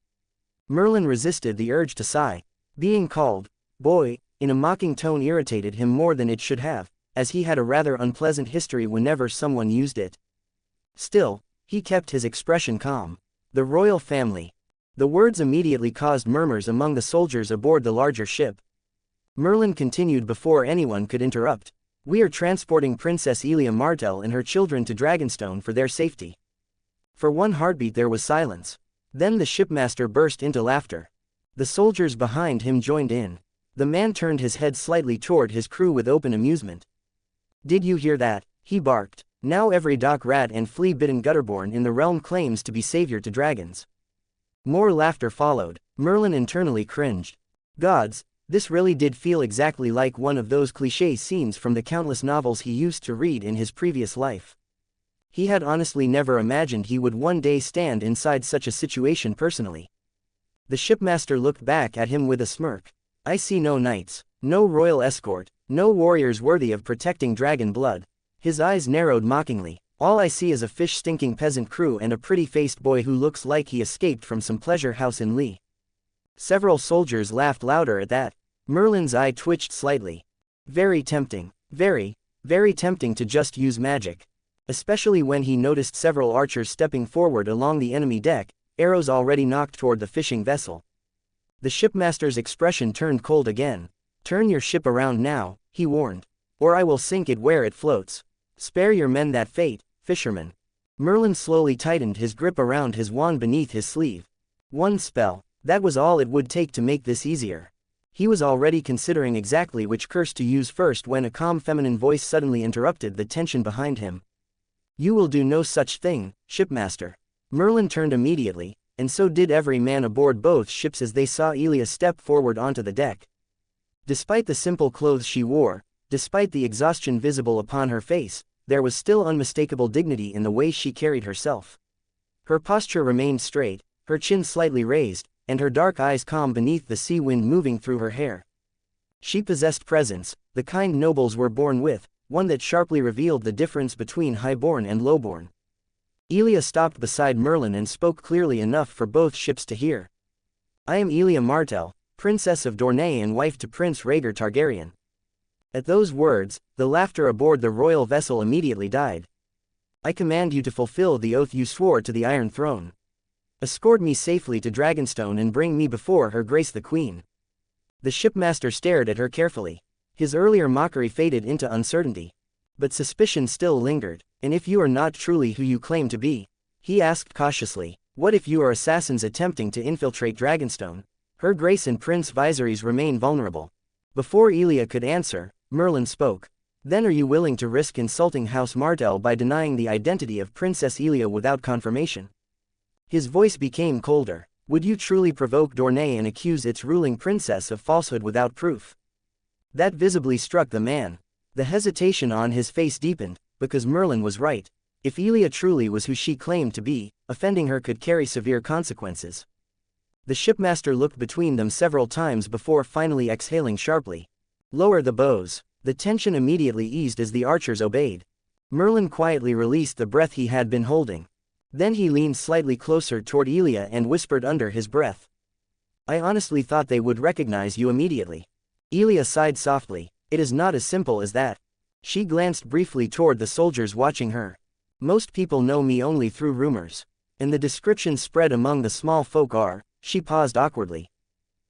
Merlin resisted the urge to sigh. Being called boy in a mocking tone irritated him more than it should have, as he had a rather unpleasant history whenever someone used it. Still, he kept his expression calm. The royal family. The words immediately caused murmurs among the soldiers aboard the larger ship. Merlin continued before anyone could interrupt. We are transporting Princess Elia Martell and her children to Dragonstone for their safety. For one heartbeat there was silence. Then the shipmaster burst into laughter. The soldiers behind him joined in. The man turned his head slightly toward his crew with open amusement. Did you hear that? He barked. Now every dock rat and flea-bitten gutterborn in the realm claims to be savior to dragons. More laughter followed. Merlin internally cringed. Gods, this really did feel exactly like one of those cliché scenes from the countless novels he used to read in his previous life. He had honestly never imagined he would one day stand inside such a situation personally. The shipmaster looked back at him with a smirk. I see no knights, no royal escort, no warriors worthy of protecting dragon blood. His eyes narrowed mockingly. All I see is a fish-stinking peasant crew and a pretty-faced boy who looks like he escaped from some pleasure house in Lee. Several soldiers laughed louder at that. Merlin's eye twitched slightly. Very tempting. Very, very tempting to just use magic. Especially when he noticed several archers stepping forward along the enemy deck, arrows already knocked toward the fishing vessel. The shipmaster's expression turned cold again. Turn your ship around now, he warned. Or I will sink it where it floats. Spare your men that fate, fishermen. Merlin slowly tightened his grip around his wand beneath his sleeve. One spell, that was all it would take to make this easier. He was already considering exactly which curse to use first when a calm feminine voice suddenly interrupted the tension behind him. You will do no such thing, shipmaster. Merlin turned immediately, and so did every man aboard both ships as they saw Elia step forward onto the deck. Despite the simple clothes she wore, despite the exhaustion visible upon her face, there was still unmistakable dignity in the way she carried herself. Her posture remained straight, her chin slightly raised, and her dark eyes calm beneath the sea wind moving through her hair. She possessed presence, the kind nobles were born with, one that sharply revealed the difference between highborn and lowborn. Elia stopped beside Merlin and spoke clearly enough for both ships to hear. I am Elia Martell, Princess of Dorne and wife to Prince Rhaegar Targaryen." At those words, the laughter aboard the royal vessel immediately died. "I command you to fulfill the oath you swore to the Iron Throne. Escort me safely to Dragonstone and bring me before Her Grace the Queen." The shipmaster stared at her carefully. His earlier mockery faded into uncertainty. But suspicion still lingered. "And if you are not truly who you claim to be?" he asked cautiously. "What if you are assassins attempting to infiltrate Dragonstone? Her Grace and Prince Viserys remain vulnerable." Before Elia could answer, Merlin spoke. "Then are you willing to risk insulting House Martell by denying the identity of Princess Elia without confirmation?" His voice became colder. "Would you truly provoke Dorne and accuse its ruling princess of falsehood without proof?" That visibly struck the man. The hesitation on his face deepened, because Merlin was right. If Elia truly was who she claimed to be, offending her could carry severe consequences. The shipmaster looked between them several times before finally exhaling sharply. "Lower the bows." The tension immediately eased as the archers obeyed. Merlin quietly released the breath he had been holding. Then he leaned slightly closer toward Elia and whispered under his breath. "I honestly thought they would recognize you immediately." Elia sighed softly. "It is not as simple as that." She glanced briefly toward the soldiers watching her. "Most people know me only through rumors. And the descriptions spread among the small folk are," she paused awkwardly,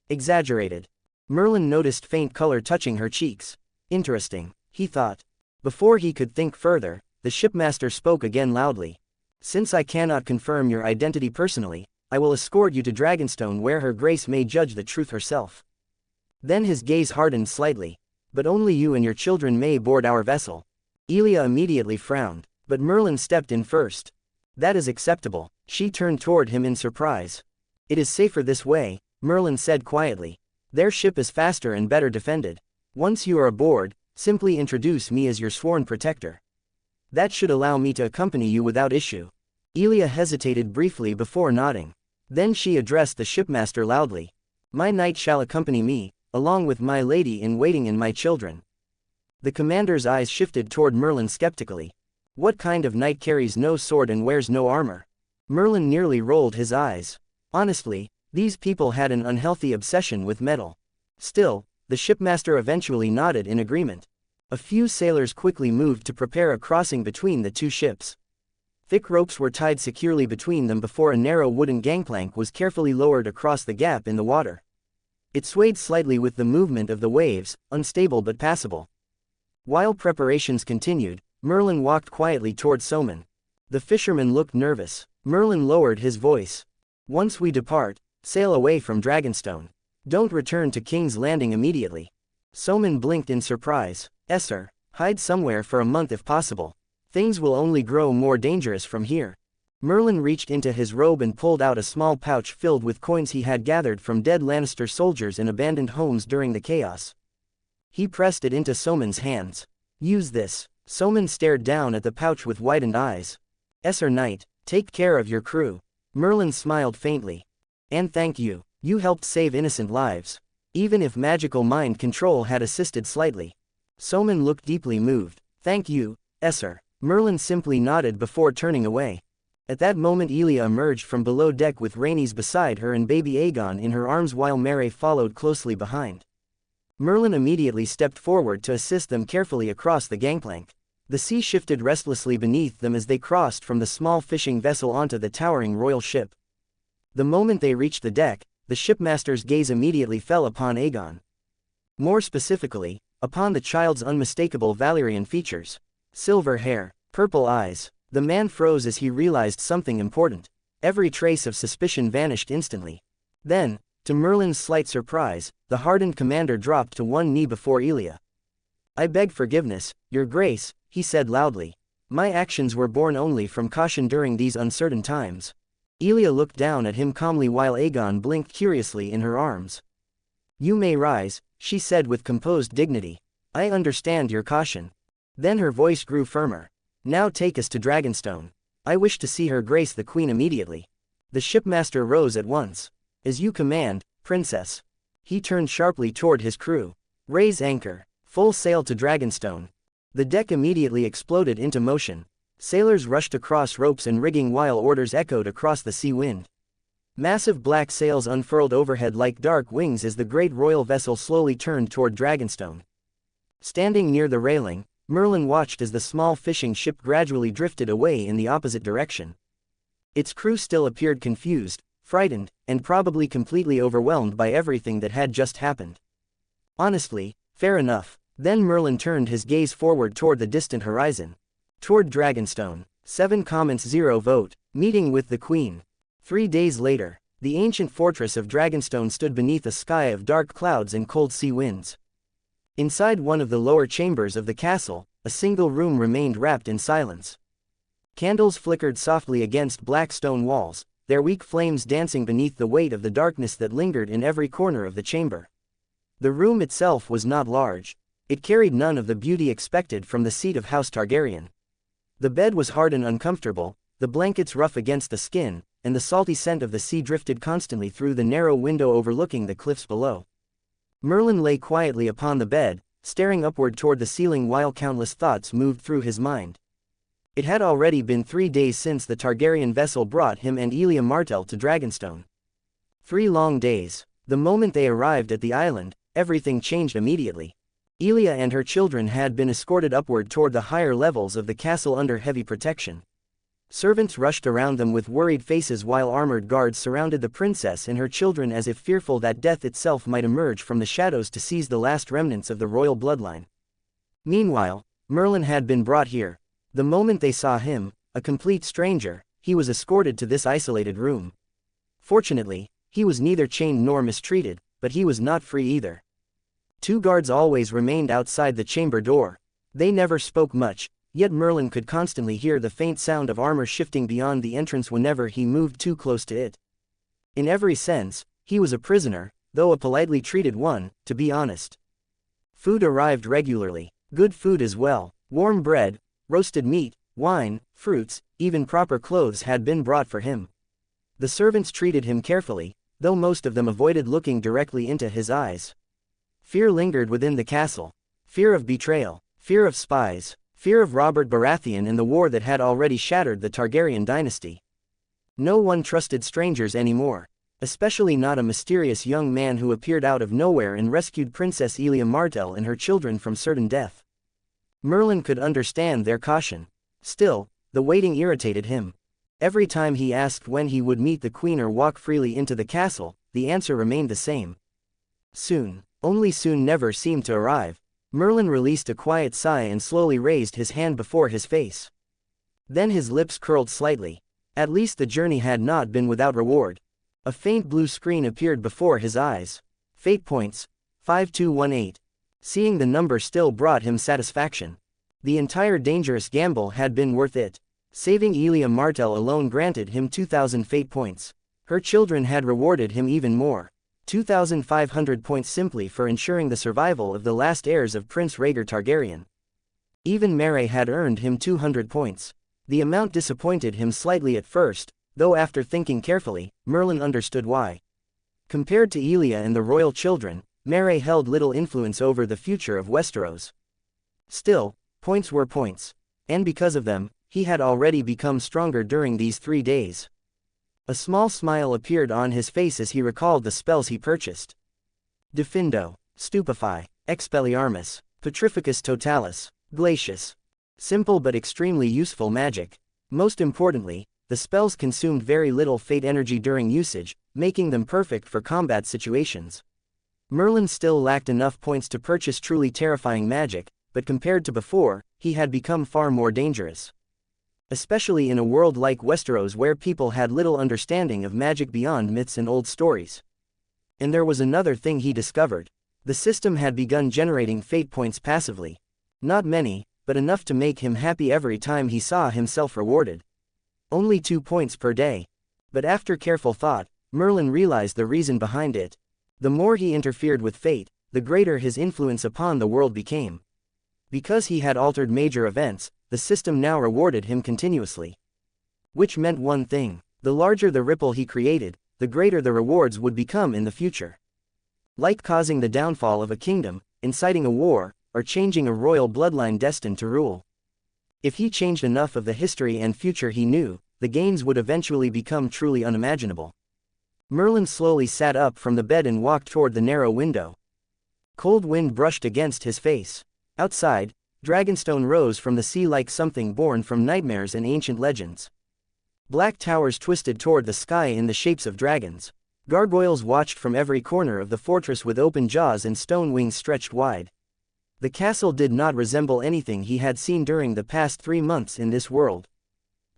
"exaggerated." Merlin noticed faint color touching her cheeks. "Interesting," he thought. Before he could think further, the shipmaster spoke again loudly. "Since I cannot confirm your identity personally, I will escort you to Dragonstone where Her Grace may judge the truth herself." Then his gaze hardened slightly. "But only you and your children may board our vessel." Elia immediately frowned, but Merlin stepped in first. "That is acceptable." She turned toward him in surprise. "It is safer this way," Merlin said quietly. "Their ship is faster and better defended. Once you are aboard, simply introduce me as your sworn protector. That should allow me to accompany you without issue." Elia hesitated briefly before nodding. Then she addressed the shipmaster loudly. "My knight shall accompany me, along with my lady-in-waiting and my children." The commander's eyes shifted toward Merlin skeptically. "What kind of knight carries no sword and wears no armor?" Merlin nearly rolled his eyes. Honestly, these people had an unhealthy obsession with metal. Still, the shipmaster eventually nodded in agreement. A few sailors quickly moved to prepare a crossing between the two ships. Thick ropes were tied securely between them before a narrow wooden gangplank was carefully lowered across the gap in the water. It swayed slightly with the movement of the waves, unstable but passable. While preparations continued, Merlin walked quietly toward Soman. The fisherman looked nervous. Merlin lowered his voice. "Once we depart, sail away from Dragonstone. Don't return to King's Landing immediately." Soman blinked in surprise. "Sir, hide somewhere for a month if possible. Things will only grow more dangerous from here." Merlin reached into his robe and pulled out a small pouch filled with coins he had gathered from dead Lannister soldiers in abandoned homes during the chaos. He pressed it into Soman's hands. "Use this." Soman stared down at the pouch with widened eyes. "Sir Knight, take care of your crew." Merlin smiled faintly. "And thank you. You helped save innocent lives. Even if magical mind control had assisted slightly." Soman looked deeply moved. "Thank you, Sir." Merlin simply nodded before turning away. At that moment Elia emerged from below deck with Rhaenys beside her and baby Aegon in her arms while Mary followed closely behind. Merlin immediately stepped forward to assist them carefully across the gangplank. The sea shifted restlessly beneath them as they crossed from the small fishing vessel onto the towering royal ship. The moment they reached the deck, the shipmaster's gaze immediately fell upon Aegon. More specifically, upon the child's unmistakable Valyrian features. Silver hair, purple eyes. The man froze as he realized something important. Every trace of suspicion vanished instantly. Then, to Merlin's slight surprise, the hardened commander dropped to one knee before Elia. "I beg forgiveness, Your Grace," he said loudly. "My actions were born only from caution during these uncertain times." Elia looked down at him calmly while Aegon blinked curiously in her arms. "You may rise," she said with composed dignity. "I understand your caution." Then her voice grew firmer. "Now take us to Dragonstone. I wish to see Her Grace the Queen immediately." The shipmaster rose at once. "As you command, Princess." He turned sharply toward his crew. "Raise anchor. Full sail to Dragonstone." The deck immediately exploded into motion. Sailors rushed across ropes and rigging while orders echoed across the sea wind. Massive black sails unfurled overhead like dark wings as the great royal vessel slowly turned toward Dragonstone. Standing near the railing, Merlin watched as the small fishing ship gradually drifted away in the opposite direction. Its crew still appeared confused, frightened, and probably completely overwhelmed by everything that had just happened. Honestly, fair enough. Then Merlin turned his gaze forward toward the distant horizon. Toward Dragonstone. 7 comments 0 vote. Meeting with the Queen. 3 days later, the ancient fortress of Dragonstone stood beneath a sky of dark clouds and cold sea winds. Inside one of the lower chambers of the castle, a single room remained wrapped in silence. Candles flickered softly against black stone walls, their weak flames dancing beneath the weight of the darkness that lingered in every corner of the chamber. The room itself was not large. It carried none of the beauty expected from the seat of House Targaryen. The bed was hard and uncomfortable, the blankets rough against the skin, and the salty scent of the sea drifted constantly through the narrow window overlooking the cliffs below. Merlin lay quietly upon the bed, staring upward toward the ceiling while countless thoughts moved through his mind. It had already been 3 days since the Targaryen vessel brought him and Elia Martell to Dragonstone. 3 long days. The moment they arrived at the island, everything changed immediately. Elia and her children had been escorted upward toward the higher levels of the castle under heavy protection. Servants rushed around them with worried faces while armored guards surrounded the princess and her children as if fearful that death itself might emerge from the shadows to seize the last remnants of the royal bloodline. Meanwhile, Merlin had been brought here. The moment they saw him, a complete stranger, he was escorted to this isolated room. Fortunately, he was neither chained nor mistreated, but he was not free either. 2 guards always remained outside the chamber door. They never spoke much, yet Merlin could constantly hear the faint sound of armor shifting beyond the entrance whenever he moved too close to it. In every sense, he was a prisoner, though a politely treated one, to be honest. Food arrived regularly, good food as well, warm bread, roasted meat, wine, fruits, even proper clothes had been brought for him. The servants treated him carefully, though most of them avoided looking directly into his eyes. Fear lingered within the castle. Fear of betrayal, fear of spies, fear of Robert Baratheon and the war that had already shattered the Targaryen dynasty. No one trusted strangers anymore, especially not a mysterious young man who appeared out of nowhere and rescued Princess Elia Martell and her children from certain death. Merlin could understand their caution. Still, the waiting irritated him. Every time he asked when he would meet the queen or walk freely into the castle, the answer remained the same. Soon. Only soon never seemed to arrive. Merlin released a quiet sigh and slowly raised his hand before his face. Then his lips curled slightly. At least the journey had not been without reward. A faint blue screen appeared before his eyes. Fate points. 5218. Seeing the number still brought him satisfaction. The entire dangerous gamble had been worth it. Saving Elia Martell alone granted him 2,000 fate points. Her children had rewarded him even more. 2,500 points simply for ensuring the survival of the last heirs of Prince Rhaegar Targaryen. Even Mary had earned him 200 points. The amount disappointed him slightly at first, though after thinking carefully, Merlin understood why. Compared to Elia and the royal children, Mary held little influence over the future of Westeros. Still, points were points. And because of them, he had already become stronger during these 3 days. A small smile appeared on his face as he recalled the spells he purchased. Defindo, Stupefy, Expelliarmus, Petrificus Totalis, Glacius. Simple but extremely useful magic. Most importantly, the spells consumed very little fate energy during usage, making them perfect for combat situations. Merlin still lacked enough points to purchase truly terrifying magic, but compared to before, he had become far more dangerous. Especially in a world like Westeros where people had little understanding of magic beyond myths and old stories. And there was another thing he discovered. The system had begun generating fate points passively. Not many, but enough to make him happy every time he saw himself rewarded. Only 2 points per day. But after careful thought, Merlin realized the reason behind it. The more he interfered with fate, the greater his influence upon the world became. Because he had altered major events, the system now rewarded him continuously. Which meant one thing: the larger the ripple he created, the greater the rewards would become in the future. Like causing the downfall of a kingdom, inciting a war, or changing a royal bloodline destined to rule. If he changed enough of the history and future he knew, the gains would eventually become truly unimaginable. Merlin slowly sat up from the bed and walked toward the narrow window. Cold wind brushed against his face. Outside, Dragonstone rose from the sea like something born from nightmares and ancient legends. Black towers twisted toward the sky in the shapes of dragons. Gargoyles watched from every corner of the fortress with open jaws and stone wings stretched wide. The castle did not resemble anything he had seen during the past 3 months in this world.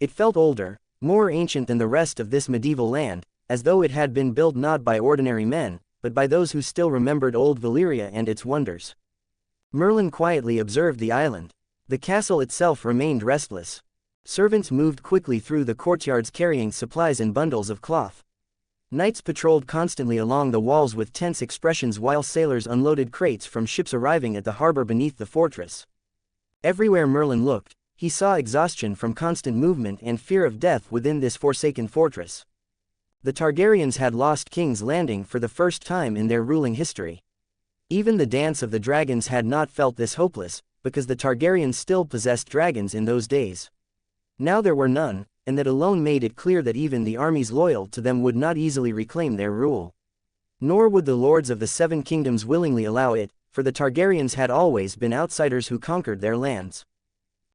It felt older, more ancient than the rest of this medieval land, as though it had been built not by ordinary men, but by those who still remembered old Valyria and its wonders. Merlin quietly observed the island. The castle itself remained restless. Servants moved quickly through the courtyards carrying supplies and bundles of cloth. Knights patrolled constantly along the walls with tense expressions while sailors unloaded crates from ships arriving at the harbor beneath the fortress. Everywhere Merlin looked, he saw exhaustion from constant movement and fear of death within this forsaken fortress. The Targaryens had lost King's Landing for the first time in their ruling history. Even the Dance of the Dragons had not felt this hopeless, because the Targaryens still possessed dragons in those days. Now there were none, and that alone made it clear that even the armies loyal to them would not easily reclaim their rule. Nor would the lords of the Seven Kingdoms willingly allow it, for the Targaryens had always been outsiders who conquered their lands.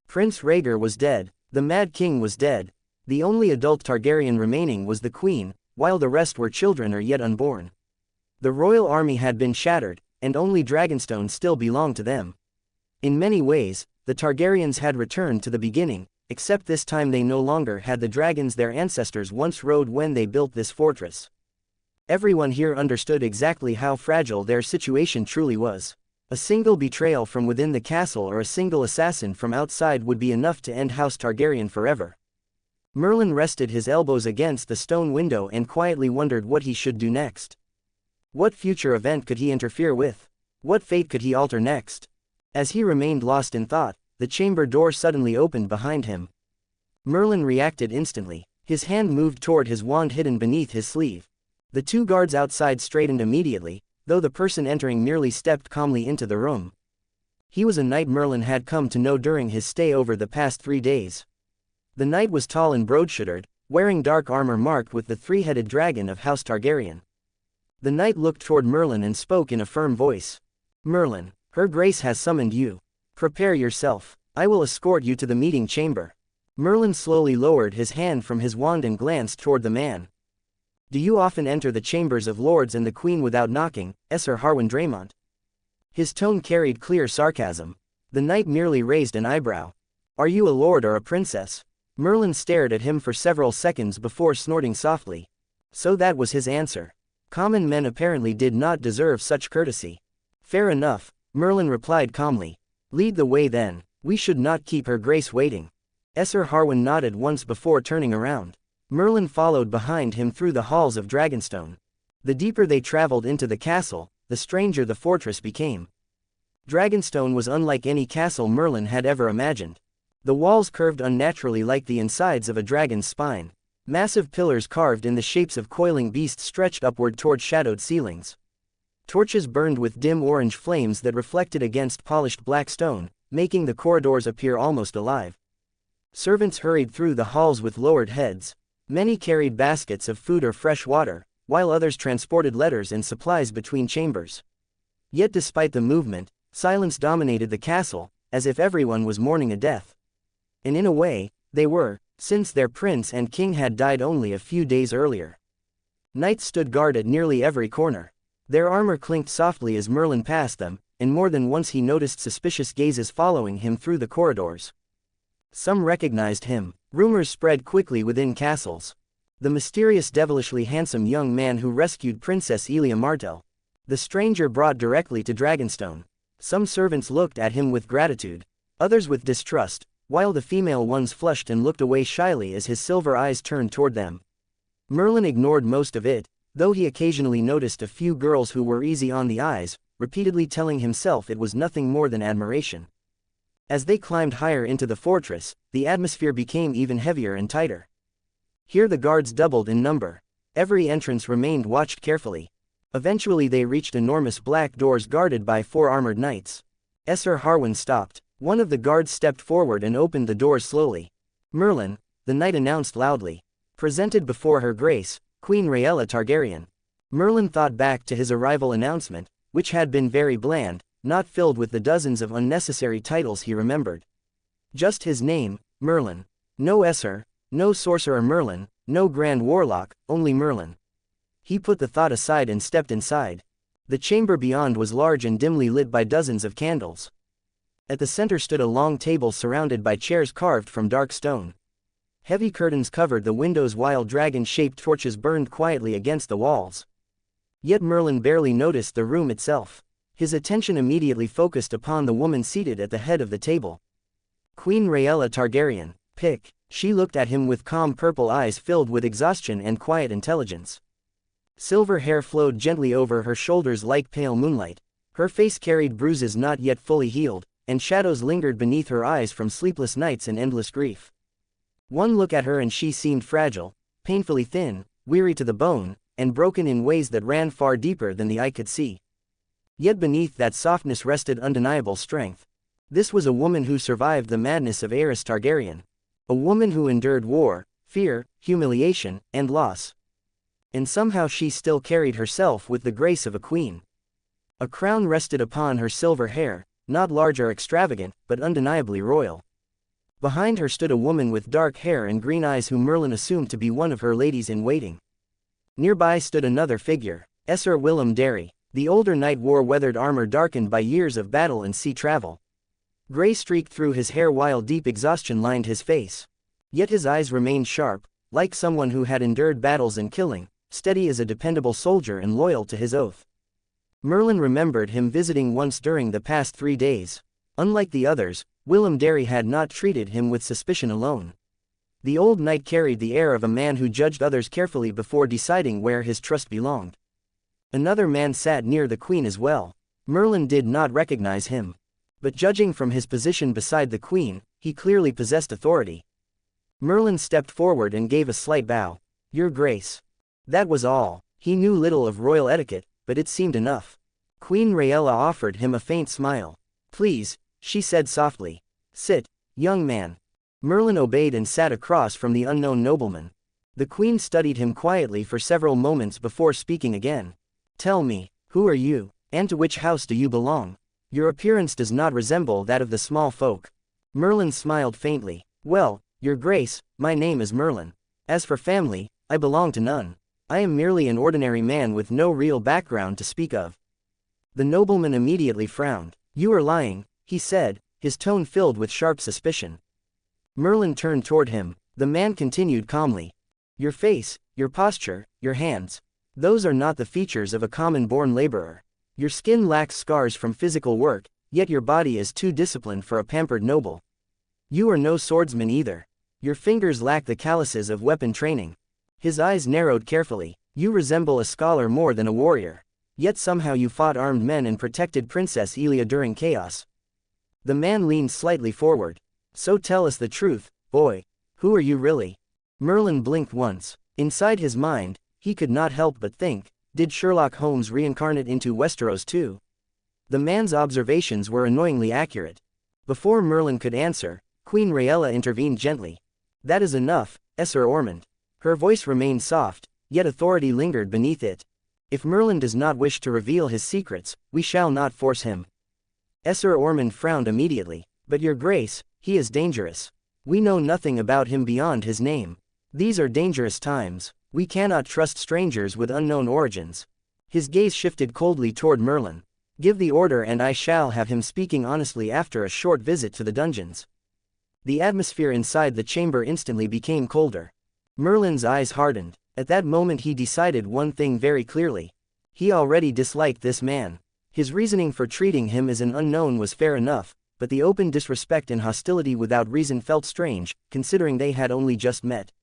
Prince Rhaegar was dead, the Mad King was dead, the only adult Targaryen remaining was the Queen, while the rest were children or yet unborn. The royal army had been shattered, and only Dragonstone still belonged to them. In many ways, the Targaryens had returned to the beginning, except this time they no longer had the dragons their ancestors once rode when they built this fortress. Everyone here understood exactly how fragile their situation truly was. A single betrayal from within the castle or a single assassin from outside would be enough to end House Targaryen forever. Merlin rested his elbows against the stone window and quietly wondered what he should do next. What future event could he interfere with? What fate could he alter next? As he remained lost in thought, the chamber door suddenly opened behind him. Merlin reacted instantly. His hand moved toward his wand hidden beneath his sleeve. The 2 guards outside straightened immediately, though the person entering merely stepped calmly into the room. He was a knight Merlin had come to know during his stay over the past 3 days. The knight was tall and broad-shouldered, wearing dark armor marked with the 3-headed dragon of House Targaryen. The knight looked toward Merlin and spoke in a firm voice. "Merlin, Her Grace has summoned you. Prepare yourself. I will escort you to the meeting chamber." Merlin slowly lowered his hand from his wand and glanced toward the man. "Do you often enter the chambers of lords and the queen without knocking, Sir Harwin Draymont?" His tone carried clear sarcasm. The knight merely raised an eyebrow. "Are you a lord or a princess?" Merlin stared at him for several seconds before snorting softly. So that was his answer. Common men apparently did not deserve such courtesy. "Fair enough," Merlin replied calmly. "Lead the way then, we should not keep Her Grace waiting." Sir Harwin nodded once before turning around. Merlin followed behind him through the halls of Dragonstone. The deeper they traveled into the castle, the stranger the fortress became. Dragonstone was unlike any castle Merlin had ever imagined. The walls curved unnaturally like the insides of a dragon's spine. Massive pillars carved in the shapes of coiling beasts stretched upward toward shadowed ceilings. Torches burned with dim orange flames that reflected against polished black stone, making the corridors appear almost alive. Servants hurried through the halls with lowered heads. Many carried baskets of food or fresh water, while others transported letters and supplies between chambers. Yet despite the movement, silence dominated the castle, as if everyone was mourning a death. And in a way, they were, since their prince and king had died only a few days earlier. Knights stood guard at nearly every corner. Their armor clinked softly as Merlin passed them, and more than once he noticed suspicious gazes following him through the corridors. Some recognized him. Rumors spread quickly within castles. The mysterious devilishly handsome young man who rescued Princess Elia Martell. The stranger brought directly to Dragonstone. Some servants looked at him with gratitude, others with distrust, while the female ones flushed and looked away shyly as his silver eyes turned toward them. Merlin ignored most of it, though he occasionally noticed a few girls who were easy on the eyes, repeatedly telling himself it was nothing more than admiration. As they climbed higher into the fortress, the atmosphere became even heavier and tighter. Here the guards doubled in number. Every entrance remained watched carefully. Eventually they reached enormous black doors guarded by 4 armored knights. Sir Harwin stopped. One of the guards stepped forward and opened the doors slowly. "Merlin," the knight announced loudly. "Presented before Her Grace, Queen Rhaella Targaryen. Merlin thought back to his arrival announcement, which had been very bland, not filled with the dozens of unnecessary titles he remembered. Just his name, Merlin. No Esser, no sorcerer Merlin, no grand warlock, only Merlin. He put the thought aside and stepped inside. The chamber beyond was large and dimly lit by dozens of candles. At the center stood a long table surrounded by chairs carved from dark stone. Heavy curtains covered the windows while dragon-shaped torches burned quietly against the walls. Yet Merlin barely noticed the room itself. His attention immediately focused upon the woman seated at the head of the table. Queen Rhaella Targaryen, Pick. She looked at him with calm purple eyes filled with exhaustion and quiet intelligence. Silver hair flowed gently over her shoulders like pale moonlight. Her face carried bruises not yet fully healed, and shadows lingered beneath her eyes from sleepless nights and endless grief. One look at her and she seemed fragile, painfully thin, weary to the bone, and broken in ways that ran far deeper than the eye could see. Yet beneath that softness rested undeniable strength. This was a woman who survived the madness of Aerys Targaryen. A woman who endured war, fear, humiliation, and loss. And somehow she still carried herself with the grace of a queen. A crown rested upon her silver hair, not large or extravagant, but undeniably royal. Behind her stood a woman with dark hair and green eyes whom Merlin assumed to be one of her ladies-in-waiting. Nearby stood another figure, Esser Willem Darry. The older knight wore weathered armor darkened by years of battle and sea travel. Gray streaked through his hair while deep exhaustion lined his face. Yet his eyes remained sharp, like someone who had endured battles and killing, steady as a dependable soldier and loyal to his oath. Merlin remembered him visiting once during the past 3 days. Unlike the others, Willem Darry had not treated him with suspicion alone. The old knight carried the air of a man who judged others carefully before deciding where his trust belonged. Another man sat near the queen as well. Merlin did not recognize him. But judging from his position beside the queen, he clearly possessed authority. Merlin stepped forward and gave a slight bow. "Your Grace." That was all. He knew little of royal etiquette, but it seemed enough. Queen Rhaella offered him a faint smile. "Please," she said softly. "Sit, young man." Merlin obeyed and sat across from the unknown nobleman. The queen studied him quietly for several moments before speaking again. "Tell me, who are you, and to which house do you belong? Your appearance does not resemble that of the small folk." Merlin smiled faintly. "Well, your grace, my name is Merlin. As for family, I belong to none. I am merely an ordinary man with no real background to speak of." The nobleman immediately frowned. "You are lying," he said, his tone filled with sharp suspicion. Merlin turned toward him. The man continued calmly. "Your face, your posture, your hands. Those are not the features of a common-born laborer. Your skin lacks scars from physical work, yet your body is too disciplined for a pampered noble. You are no swordsman either. Your fingers lack the calluses of weapon training." His eyes narrowed carefully. "You resemble a scholar more than a warrior. Yet somehow you fought armed men and protected Princess Elia during chaos." The man leaned slightly forward. "So tell us the truth, boy. Who are you really?" Merlin blinked once. Inside his mind, he could not help but think, did Sherlock Holmes reincarnate into Westeros too? The man's observations were annoyingly accurate. Before Merlin could answer, Queen Rhaella intervened gently. "That is enough, Esser Ormond." Her voice remained soft, yet authority lingered beneath it. "If Merlin does not wish to reveal his secrets, we shall not force him." Esser Ormond frowned immediately. "But your grace, he is dangerous. We know nothing about him beyond his name. These are dangerous times. We cannot trust strangers with unknown origins." His gaze shifted coldly toward Merlin. "Give the order and I shall have him speaking honestly after a short visit to the dungeons." The atmosphere inside the chamber instantly became colder. Merlin's eyes hardened. At that moment he decided one thing very clearly. He already disliked this man. His reasoning for treating him as an unknown was fair enough, but the open disrespect and hostility without reason felt strange, considering they had only just met.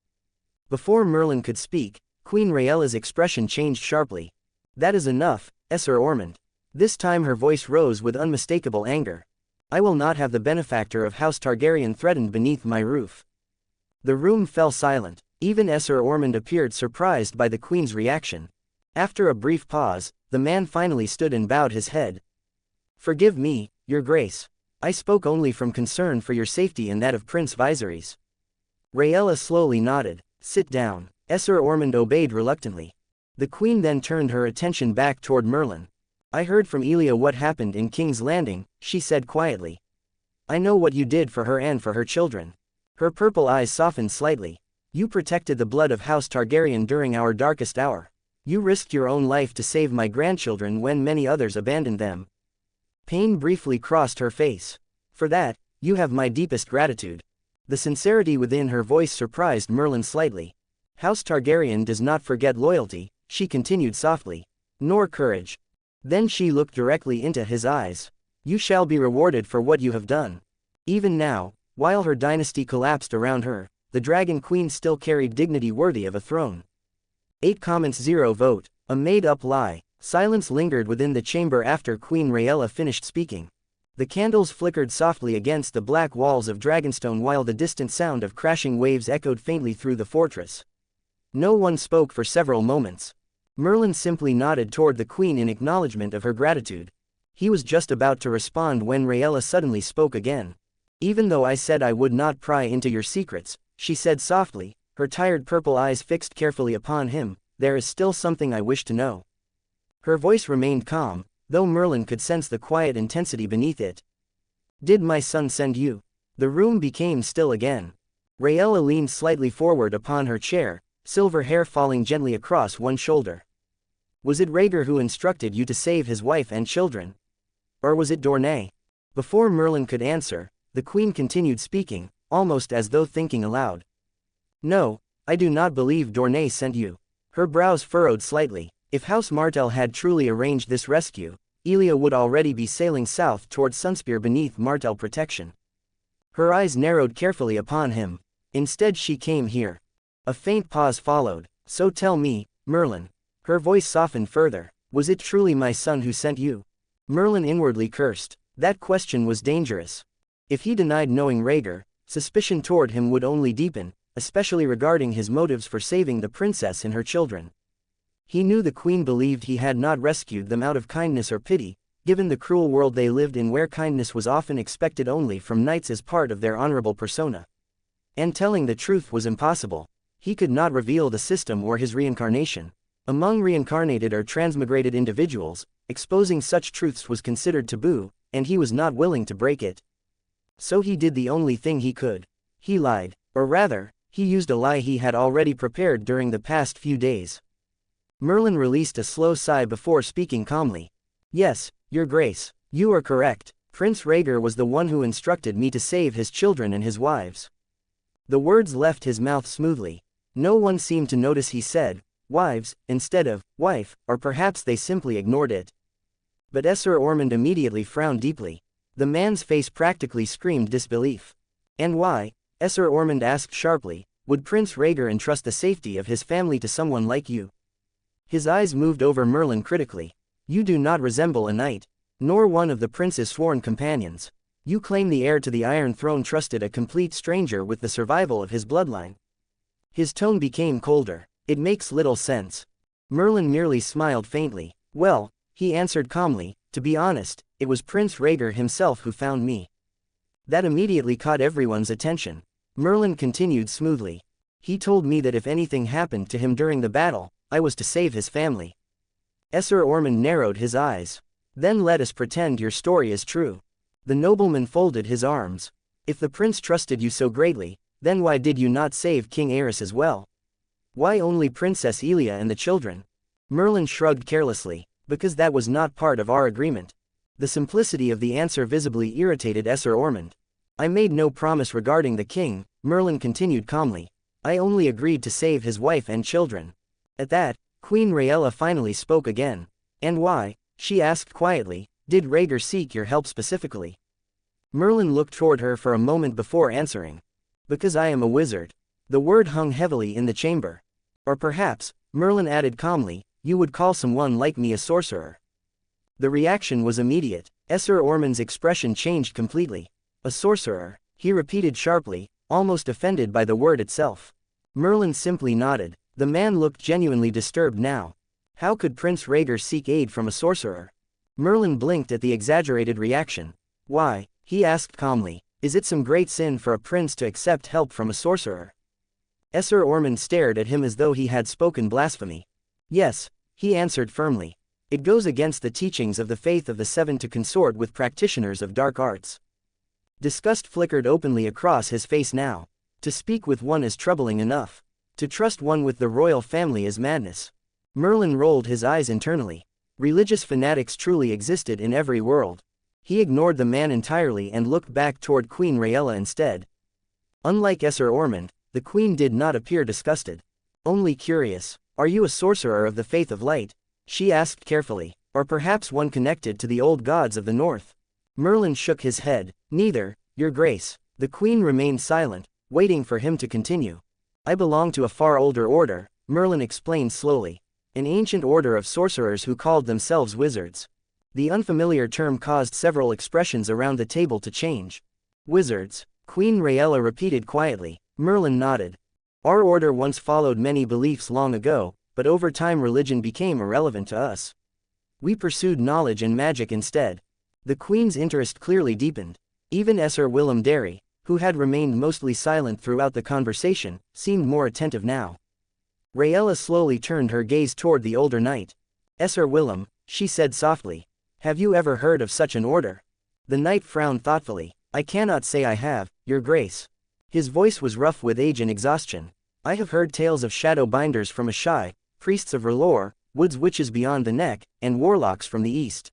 Before Merlin could speak, Queen Rhaella's expression changed sharply. "That is enough, Esser Ormond." This time her voice rose with unmistakable anger. "I will not have the benefactor of House Targaryen threatened beneath my roof." The room fell silent. Even Esser Ormond appeared surprised by the queen's reaction. After a brief pause, the man finally stood and bowed his head. "Forgive me, your grace. I spoke only from concern for your safety and that of Prince Viserys." Rhaella slowly nodded. "Sit down, Esser Ormond obeyed reluctantly. The queen then turned her attention back toward Merlin. I heard from Elia what happened in King's Landing, she said quietly. I know what you did for her and for her children. Her purple eyes softened slightly. You protected the blood of House Targaryen during our darkest hour. You risked your own life to save my grandchildren when many others abandoned them. Pain briefly crossed her face. For that, you have my deepest gratitude. The sincerity within her voice surprised Merlin slightly. House Targaryen does not forget loyalty, she continued softly. Nor courage. Then she looked directly into his eyes. You shall be rewarded for what you have done. Even now, while her dynasty collapsed around her, the Dragon Queen still carried dignity worthy of a throne. 8 comments 0 vote, a made-up lie. Silence lingered within the chamber after Queen Rhaella finished speaking. The candles flickered softly against the black walls of Dragonstone while the distant sound of crashing waves echoed faintly through the fortress. No one spoke for several moments. Merlin simply nodded toward the queen in acknowledgement of her gratitude. He was just about to respond when Rhaella suddenly spoke again. Even though I said I would not pry into your secrets, she said softly, her tired purple eyes fixed carefully upon him, there is still something I wish to know. Her voice remained calm, though Merlin could sense the quiet intensity beneath it. Did my son send you? The room became still again. Rhaella leaned slightly forward upon her chair, silver hair falling gently across one shoulder. Was it Rhaegar who instructed you to save his wife and children? Or was it Dorne? Before Merlin could answer, the queen continued speaking, almost as though thinking aloud. No, I do not believe Dorne sent you. Her brows furrowed slightly. If House Martell had truly arranged this rescue, Elia would already be sailing south toward Sunspear beneath Martell protection. Her eyes narrowed carefully upon him. Instead she came here. A faint pause followed. So tell me, Merlin. Her voice softened further. Was it truly my son who sent you? Merlin inwardly cursed. That question was dangerous. If he denied knowing Rhaegar, suspicion toward him would only deepen, especially regarding his motives for saving the princess and her children. He knew the queen believed he had not rescued them out of kindness or pity, given the cruel world they lived in where kindness was often expected only from knights as part of their honorable persona. And telling the truth was impossible. He could not reveal the system or his reincarnation. Among reincarnated or transmigrated individuals, exposing such truths was considered taboo, and he was not willing to break it. So he did the only thing he could. He lied, or rather, he used a lie he had already prepared during the past few days. Merlin released a slow sigh before speaking calmly. Yes, Your Grace, you are correct. Prince Rhaegar was the one who instructed me to save his children and his wives. The words left his mouth smoothly. No one seemed to notice he said, wives, instead of, wife, or perhaps they simply ignored it. But Esser Ormond immediately frowned deeply. The man's face practically screamed disbelief. And why? Esser Ormond asked sharply, would Prince Rhaegar entrust the safety of his family to someone like you? His eyes moved over Merlin critically. You do not resemble a knight, nor one of the prince's sworn companions. You claim the heir to the Iron Throne trusted a complete stranger with the survival of his bloodline. His tone became colder. It makes little sense. Merlin merely smiled faintly. Well, he answered calmly, to be honest, it was Prince Rhaegar himself who found me. That immediately caught everyone's attention. Merlin continued smoothly. He told me that if anything happened to him during the battle, I was to save his family. Esser Ormond narrowed his eyes. Then let us pretend your story is true. The nobleman folded his arms. If the prince trusted you so greatly, then why did you not save King Aerys as well? Why only Princess Elia and the children? Merlin shrugged carelessly. Because that was not part of our agreement. The simplicity of the answer visibly irritated Esser Ormond. I made no promise regarding the king, Merlin continued calmly. I only agreed to save his wife and children. At that, Queen Rhaella finally spoke again. And why? She asked quietly, did Rhaegar seek your help specifically? Merlin looked toward her for a moment before answering. Because I am a wizard. The word hung heavily in the chamber. Or perhaps, Merlin added calmly, you would call someone like me a sorcerer. The reaction was immediate. Esser Ormond's expression changed completely. A sorcerer, he repeated sharply, almost offended by the word itself. Merlin simply nodded. The man looked genuinely disturbed now. How could Prince Rhaegar seek aid from a sorcerer? Merlin blinked at the exaggerated reaction. Why, he asked calmly, is it some great sin for a prince to accept help from a sorcerer? Esser Ormond stared at him as though he had spoken blasphemy. Yes, he answered firmly. It goes against the teachings of the faith of the Seven to consort with practitioners of dark arts. Disgust flickered openly across his face now. To speak with one is troubling enough. To trust one with the royal family is madness. Merlin rolled his eyes internally. Religious fanatics truly existed in every world. He ignored the man entirely and looked back toward Queen Rhaella instead. Unlike Esser Ormond, the queen did not appear disgusted. Only curious. Are you a sorcerer of the faith of light? She asked carefully. Or perhaps one connected to the old gods of the north? Merlin shook his head. Neither, your grace. The queen remained silent, waiting for him to continue. I belong to a far older order, Merlin explained slowly. An ancient order of sorcerers who called themselves wizards. The unfamiliar term caused several expressions around the table to change. Wizards, Queen Rhaella repeated quietly. Merlin nodded. Our order once followed many beliefs long ago, but over time religion became irrelevant to us. We pursued knowledge and magic instead. The queen's interest clearly deepened. Even Esser Willem Derry, who had remained mostly silent throughout the conversation, seemed more attentive now. Rhaella slowly turned her gaze toward the older knight. Esser Willem, she said softly. Have you ever heard of such an order? The knight frowned thoughtfully. I cannot say I have, your grace. His voice was rough with age and exhaustion. I have heard tales of shadow binders from Ashai, priests of R'hllor, woods witches beyond the neck, and warlocks from the east.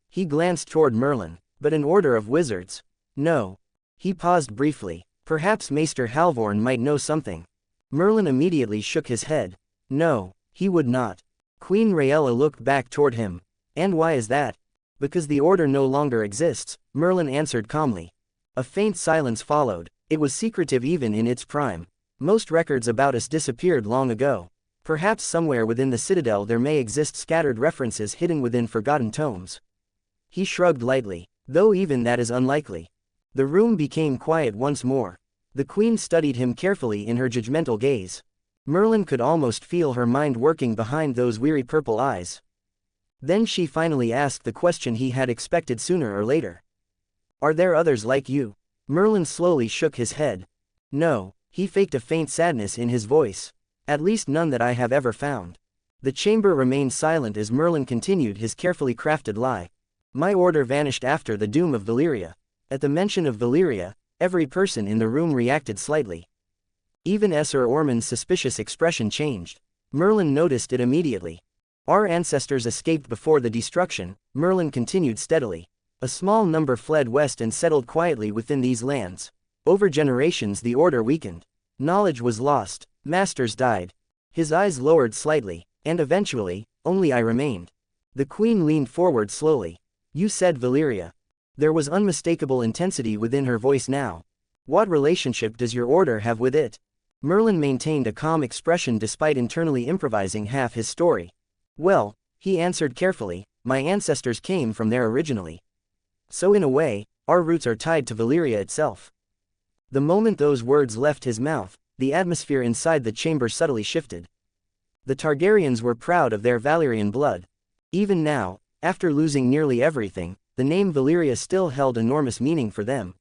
He glanced toward Merlin. But an order of wizards? No. He paused briefly. Perhaps Maester Halvorn might know something. Merlin immediately shook his head. No, he would not. Queen Rhaella looked back toward him. And why is that? Because the order no longer exists, Merlin answered calmly. A faint silence followed. It was secretive even in its prime. Most records about us disappeared long ago. Perhaps somewhere within the citadel there may exist scattered references hidden within forgotten tomes. He shrugged lightly. Though even that is unlikely. The room became quiet once more. The queen studied him carefully in her judgmental gaze. Merlin could almost feel her mind working behind those weary purple eyes. Then she finally asked the question he had expected sooner or later. Are there others like you? Merlin slowly shook his head. No, he faked a faint sadness in his voice. At least none that I have ever found. The chamber remained silent as Merlin continued his carefully crafted lie. My order vanished after the doom of Valyria. At the mention of Valyria, every person in the room reacted slightly. Even Esser Ormond's suspicious expression changed. Merlin noticed it immediately. Our ancestors escaped before the destruction, Merlin continued steadily. A small number fled west and settled quietly within these lands. Over generations the order weakened. Knowledge was lost, masters died. His eyes lowered slightly, and eventually, only I remained. The queen leaned forward slowly. You said Valyria. There was unmistakable intensity within her voice now. What relationship does your order have with it? Merlin maintained a calm expression despite internally improvising half his story. Well, he answered carefully, my ancestors came from there originally. So in a way, our roots are tied to Valyria itself. The moment those words left his mouth, the atmosphere inside the chamber subtly shifted. The Targaryens were proud of their Valyrian blood. Even now, after losing nearly everything, the name Valyria still held enormous meaning for them.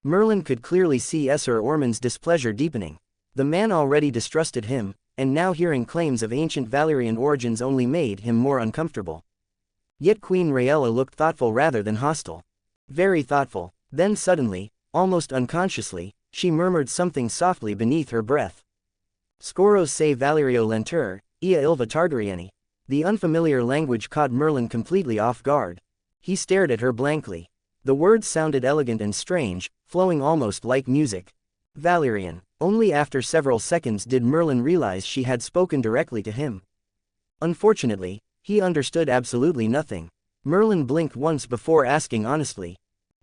Merlin could clearly see Esser Ormond's displeasure deepening. The man already distrusted him, and now hearing claims of ancient Valyrian origins only made him more uncomfortable. Yet Queen Rhaella looked thoughtful rather than hostile. Very thoughtful. Then suddenly, almost unconsciously, she murmured something softly beneath her breath. Skoros se Valyrio lentur, ea ilva Targaryeni. The unfamiliar language caught Merlin completely off guard. He stared at her blankly. The words sounded elegant and strange, flowing almost like music. Valyrian. Only after several seconds did Merlin realize she had spoken directly to him. Unfortunately, he understood absolutely nothing. Merlin blinked once before asking honestly.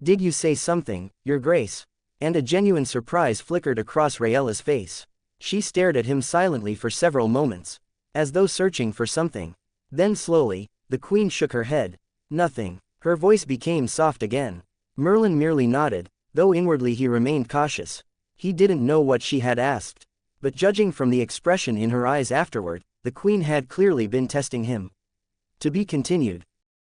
Did you say something, your grace? And a genuine surprise flickered across Rhaella's face. She stared at him silently for several moments, as though searching for something. Then slowly, the queen shook her head. Nothing. Her voice became soft again. Merlin merely nodded, though inwardly he remained cautious. He didn't know what she had asked. But judging from the expression in her eyes afterward, the queen had clearly been testing him. To be continued.